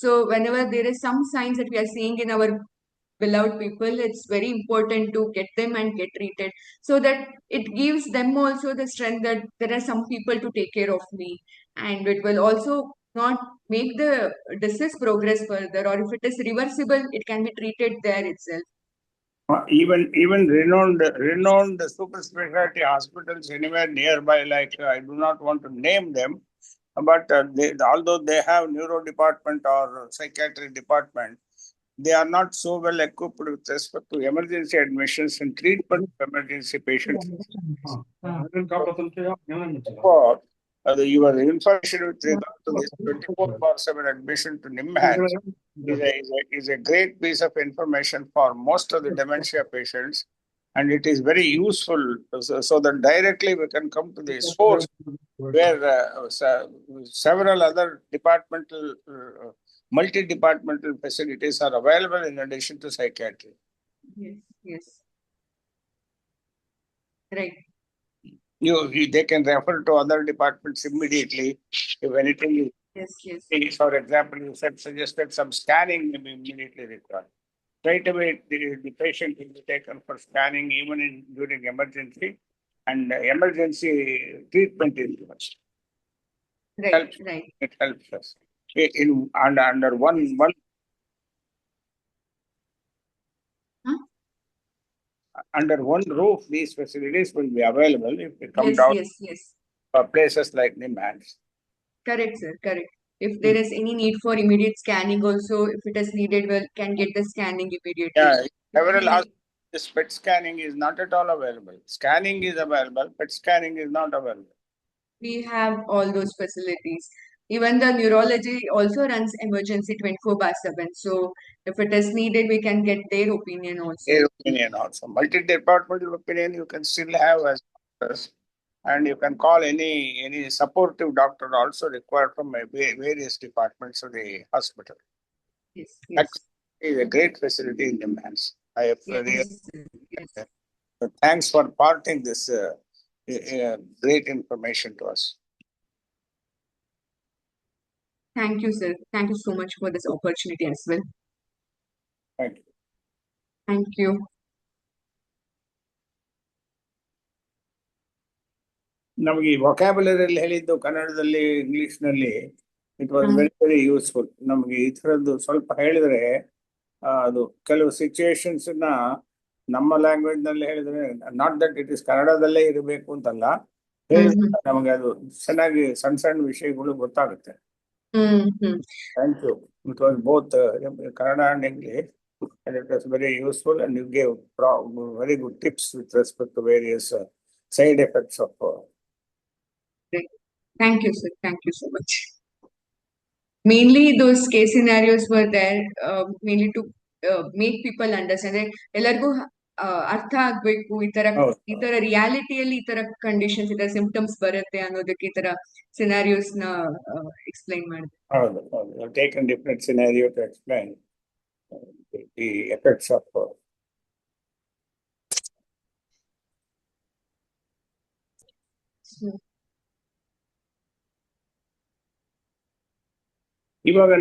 So whenever there is some signs that we are seeing in our beloved people, it's very important to get them and get treated, so that it gives them also the strength that there are some people to take care of me. And it will also not make the disease progress further, or if it is reversible, it can be treated there itself. Even renowned super specialty hospitals anywhere nearby, like I do not want to name them, but although they have neuro department or psychiatry department, they are not so well equipped with respect to emergency admissions and treatment of emergency patients. Your information with regard to this 24/7 admission to NIMHANS is a great piece of information for most of the dementia patients, and it is very useful, so that directly we can come to the source where several other multi-departmental facilities are available in addition to psychiatry. Yes. Right. they can refer to other departments immediately if anything is, for example, you suggested some scanning may be immediately required. Right away, the patient will be taken for scanning even during emergency, and emergency treatment is much. Right. It helps us under one. Huh? Under one roof, these facilities will be available if they come down for places like NIMHANS. Correct, sir. Correct. If there is any need for immediate scanning, also, if it is needed, we can get the scanning immediately. Yeah, several hospitals, this PET scanning is not at all available. Scanning is available, PET scanning is not available. We have all those facilities. Even the neurology also runs emergency 24/7. So if it is needed, we can get their opinion also. Their opinion also. Multi-departmental opinion you can still have as doctors, and you can call any supportive doctor also required from various departments of the hospital. Yes. That is a great facility in NIMHANS. I have Yes. thanks for imparting this great information to us. Thank you, sir. Thank you so much for this opportunity as well. Thank you. Thank you. ನಮಗೆ ಈ vocabulary ಹೇಳಿದ್ದು ಕನ್ನಡದಲ್ಲಿ English ನಲ್ಲಿ it was very useful. ನಮಗೆ ಈ ತರದ್ದು ಸ್ವಲ್ಪ ಹೇಳಿದ್ರೆ ಅದು ಕೆಲವು ಸಿಚುಯೇಷನ್ಸ್ ನಮ್ಮ ಲ್ಯಾಂಗ್ವೇಜ್ ನಲ್ಲಿ ಹೇಳಿದ್ರೆ, ನಾಟ್ ದಟ್ ಇಟ್ ಇಸ್ ಕನ್ನಡದಲ್ಲೇ ಇರಬೇಕು ಅಂತಲ್ಲ, ನಮಗೆ ಅದು ಚೆನ್ನಾಗಿ ಸಣ್ಣ ಸಣ್ಣ ವಿಷಯಗಳು ಗೊತ್ತಾಗುತ್ತೆ. Thank you. It was both Kannada and English, and it was very useful, and you gave very good tips with respect to various side effects of. Thank you, sir. Thank you so much. Mainly those case scenarios were there, mainly to make people understand. ಎಲ್ಲರಿಗೂ ಅರ್ಥ ಆಗ್ಬೇಕು, ಈ ತರ ರಿಯಾಲಿಟಿಯಲ್ಲಿ ಈ ತರ conditions, ಈ ತರ symptoms ಬರುತ್ತೆ ಅನ್ನೋದಕ್ಕೆ ಈ ತರ ಸಿನಾರಿಯೋಸ್ ನ ಎಕ್ಸ್ಪ್ಲೈನ್ ಮಾಡಿದೆ. ಹೌದು, taken different scenario to explain the effects of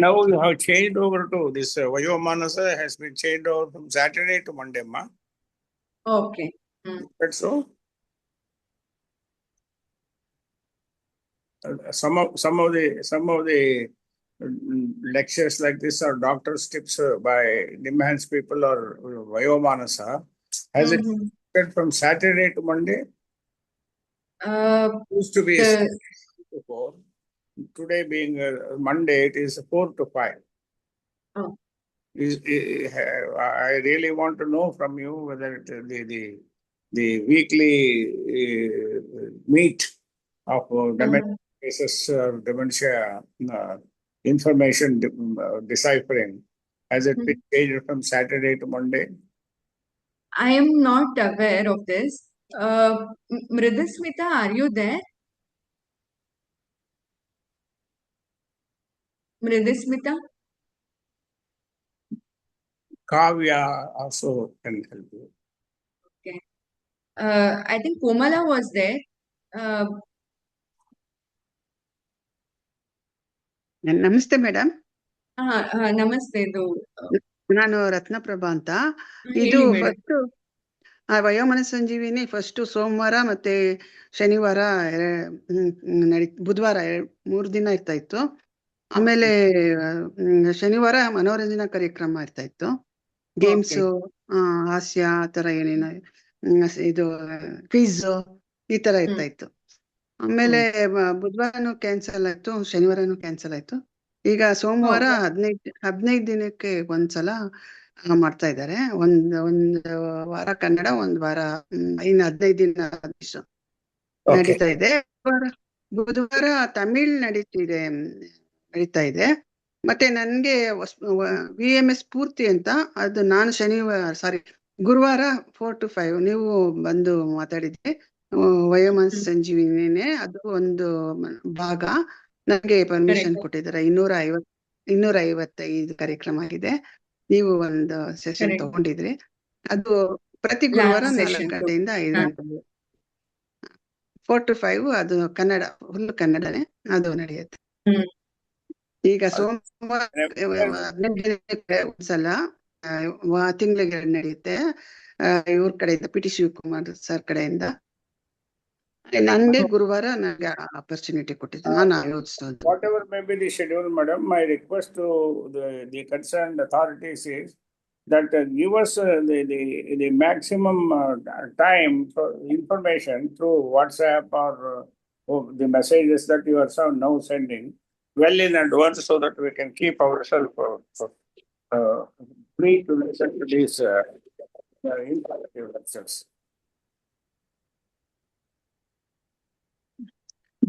now you have changed over to this Vayomanasa has been changed over from Saturday to Monday, ma. Okay. That's so. Some of the lectures like this are doctor's tips by NIMHANS people or Vayomanasa. Has it been from Saturday to Monday? Used to be 6 to 4. Today being Monday, it is 4 to 5. Oh. I really want to know from you whether the weekly meet of dementia cases or dementia information deciphering, has it been changed from Saturday to Monday? I am not aware of this. Mridusmita, are you there? Mridusmita? Kavya also can help you. Okay. I think Komala was there. ನಮಸ್ತೆ madam. ನಮಸ್ತೆ. ನಾನು ರತ್ನಪ್ರಭಾ ಅಂತ. ಇದು first ವಯೋಮಾನ ಸಂಜೀವಿನಿ first ಸೋಮವಾರ ಮತ್ತೆ ಶನಿವಾರ, ಬುಧವಾರ 3 ದಿನ ಇರ್ತಾ ಇತ್ತು. ಆಮೇಲೆ ಶನಿವಾರ ಮನೋರಂಜನಾ ಕಾರ್ಯಕ್ರಮ ಇರ್ತಾ ಇತ್ತು, ಗೇಮ್ಸ್, ಹಾಸ್ಯ, ಆ ತರ ಏನೇನೋ, ಇದು ಕ್ವಿಜ್, ಈ ತರ ಇರ್ತಾ ಇತ್ತು. ಆಮೇಲೆ ಬುಧವಾರನು ಕ್ಯಾನ್ಸಲ್ ಆಯ್ತು, ಶನಿವಾರನು ಕ್ಯಾನ್ಸಲ್ ಆಯ್ತು. ಈಗ ಸೋಮವಾರ 15 ದಿನಕ್ಕೆ ಒಂದ್ಸಲ ಮಾಡ್ತಾ ಇದ್ದಾರೆ. ಒಂದ್ ವಾರ ಕನ್ನಡ, ಒಂದ್ ವಾರ ಇನ್ನು 15 ದಿನ ನಡೀತಾ ಇದೆ. ಬುಧವಾರ ತಮಿಳ್ ನಡೀತಾ ಇದೆ. ಮತ್ತೆ ನನ್ಗೆ VMS ಪೂರ್ತಿ ಅಂತ, ಅದು ನಾನು ಗುರುವಾರ 4 to 5 ನೀವು ಬಂದು ಮಾತಾಡಿದ್ರಿ. ವಯೋಮಾನ ಸಂಜೀವಿನಿನೇ ಅದು ಒಂದು ಭಾಗ. ನನಗೆ ಪರ್ಮಿಷನ್ ಕೊಟ್ಟಿದ್ದಾರೆ. 255 ಕಾರ್ಯಕ್ರಮ ಆಗಿದೆ. ನೀವು ಒಂದು ಸೆಷನ್ ತಗೊಂಡಿದ್ರಿ. ಅದು ಪ್ರತಿ ಗುರುವಾರ 4 ಗಂಟೆಯಿಂದ 5 ಗಂಟೆ 4 to 5 ಅದು ಕನ್ನಡ, ಫುಲ್ ಕನ್ನಡನೇ ಅದು ನಡೆಯುತ್ತೆ. ಹ್ಮ್. ಈಗ ಸೋಮವಾರ ಒಂದ್ಸಲ ತಿಂಗಳಿಗೆ ನಡೆಯುತ್ತೆ. ಇವ್ರ ಕಡೆಯಿಂದ ಪಿ ಟಿ ಶಿವಕುಮಾರ್ ಸರ್ ಕಡೆಯಿಂದ. ನನ್ಗೆ ಗುರುವಾರ ನನಗೆ ಆಪರ್ಚುನಿಟಿ ಕೊಟ್ಟಿದ್ದು, ನಾನು ಆಯೋಜಿಸೋದು. Whatever may be the schedule, madam, my request to the concerned authorities is that give us the maximum time for information through WhatsApp or the messages that you are now sending well in advance, so that we can keep ourselves free to listen to these informative lectures.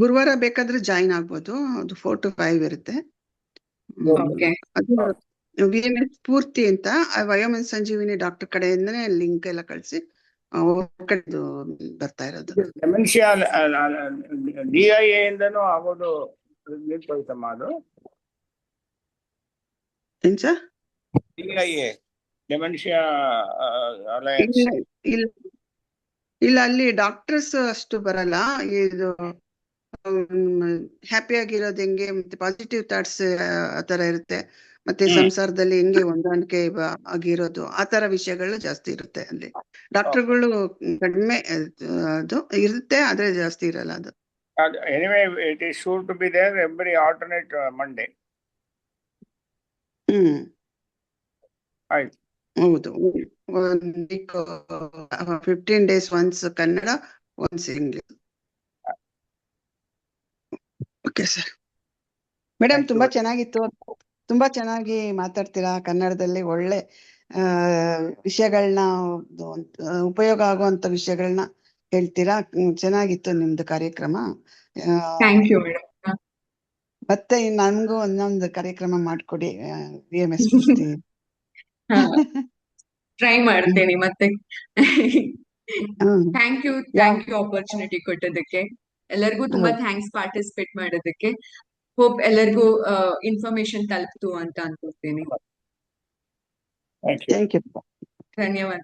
ಗುರುವಾರ ಬೇಕಾದ್ರೆ join ಆಗ್ಬೋದು. ಅದು 4 to 5 ಇರುತ್ತೆ. Okay. ಅದು VMS ಸ್ಫೂರ್ತಿ ಅಂತ ವಯೋಮನ ಸಂಜೀವಿನಿ doctor ಕಡೆಯಿಂದನೇ link ಎಲ್ಲ ಕಳಿಸಿ ಕಡೆದು ಬರ್ತಾ ಇರೋದು. ಡೆಮೆನ್ಷಿಯಾ DIA ಇಂದನೂ ಆಗೋದು ನಿಂತೋಯ್ತಮ್ಮ ಅದು. ಏನ್ ಸರ್? DIA dementia alliance. ಇಲ್ಲ, ಅಲ್ಲಿ ಡಾಕ್ಟರ್ಸ್ ಅಷ್ಟು ಬರಲ್ಲ. ಇದು ಹ್ಯಾಪಿ ಆಗಿರೋದು ಹೆಂಗೆ, ಮತ್ತೆ ಪಾಸಿಟಿವ್ ಥಾಟ್ಸ್ ಆತರ ಇರುತ್ತೆ, ಮತ್ತೆ ಸಂಸಾರದಲ್ಲಿ ಹೆಂಗೆ ಹೊಂದಾಣಿಕೆ ಆಗಿರೋದು, ಆ ತರ ವಿಷಯಗಳು ಜಾಸ್ತಿ ಇರುತ್ತೆ ಅಲ್ಲಿ. ಡಾಕ್ಟರ್ಗಳು ಕಡಿಮೆ ಅದು ಇರುತ್ತೆ, ಆದ್ರೆ ಜಾಸ್ತಿ ಇರಲ್ಲ ಅದು. Anyway, it is sure to be there every alternate Monday. ಆಯ್ತು. ಹೌದು, 1 week 15 days once Kannada, once English. Okay sir. Madam, ತುಂಬಾ ಚೆನ್ನಾಗಿತ್ತು. ತುಂಬಾ ಚೆನ್ನಾಗಿ ಮಾತಾಡ್ತೀರಾ ಕನ್ನಡದಲ್ಲಿ. ಒಳ್ಳೆ ವಿಷಯಗಳನ್ನ, ಉಪಯೋಗ ಆಗುವಂತ ವಿಷಯಗಳನ್ನ ಹೇಳ್ತೀರಾ. ಚೆನ್ನಾಗಿತ್ತು ನಿಮ್ದು ಕಾರ್ಯಕ್ರಮ. Thank you madam. ಮತ್ತೆ ನನ್ಗೂ ಒಂದೊಂದು ಕಾರ್ಯಕ್ರಮ ಮಾಡ್ಕೊಡಿ, VMS ಸ್ಫೂರ್ತಿ. ಟ್ರೈ ಮಾಡ್ತೇನೆ ಮತ್ತೆ. ಥ್ಯಾಂಕ್ ಯು ಆಪರ್ಚುನಿಟಿ ಕೊಟ್ಟದಕ್ಕೆ. ಎಲ್ಲರಿಗೂ ತುಂಬಾ ಥ್ಯಾಂಕ್ಸ್ ಪಾರ್ಟಿಸಿಪೇಟ್ ಮಾಡೋದಕ್ಕೆ. ಹೋಪ್ ಎಲ್ಲರಿಗೂ ಇನ್ಫಾರ್ಮೇಶನ್ ತಲುಪ್ತು ಅಂತ ಅನ್ಕೊಳ್ತೀನಿ. Thank you. ಧನ್ಯವಾದ.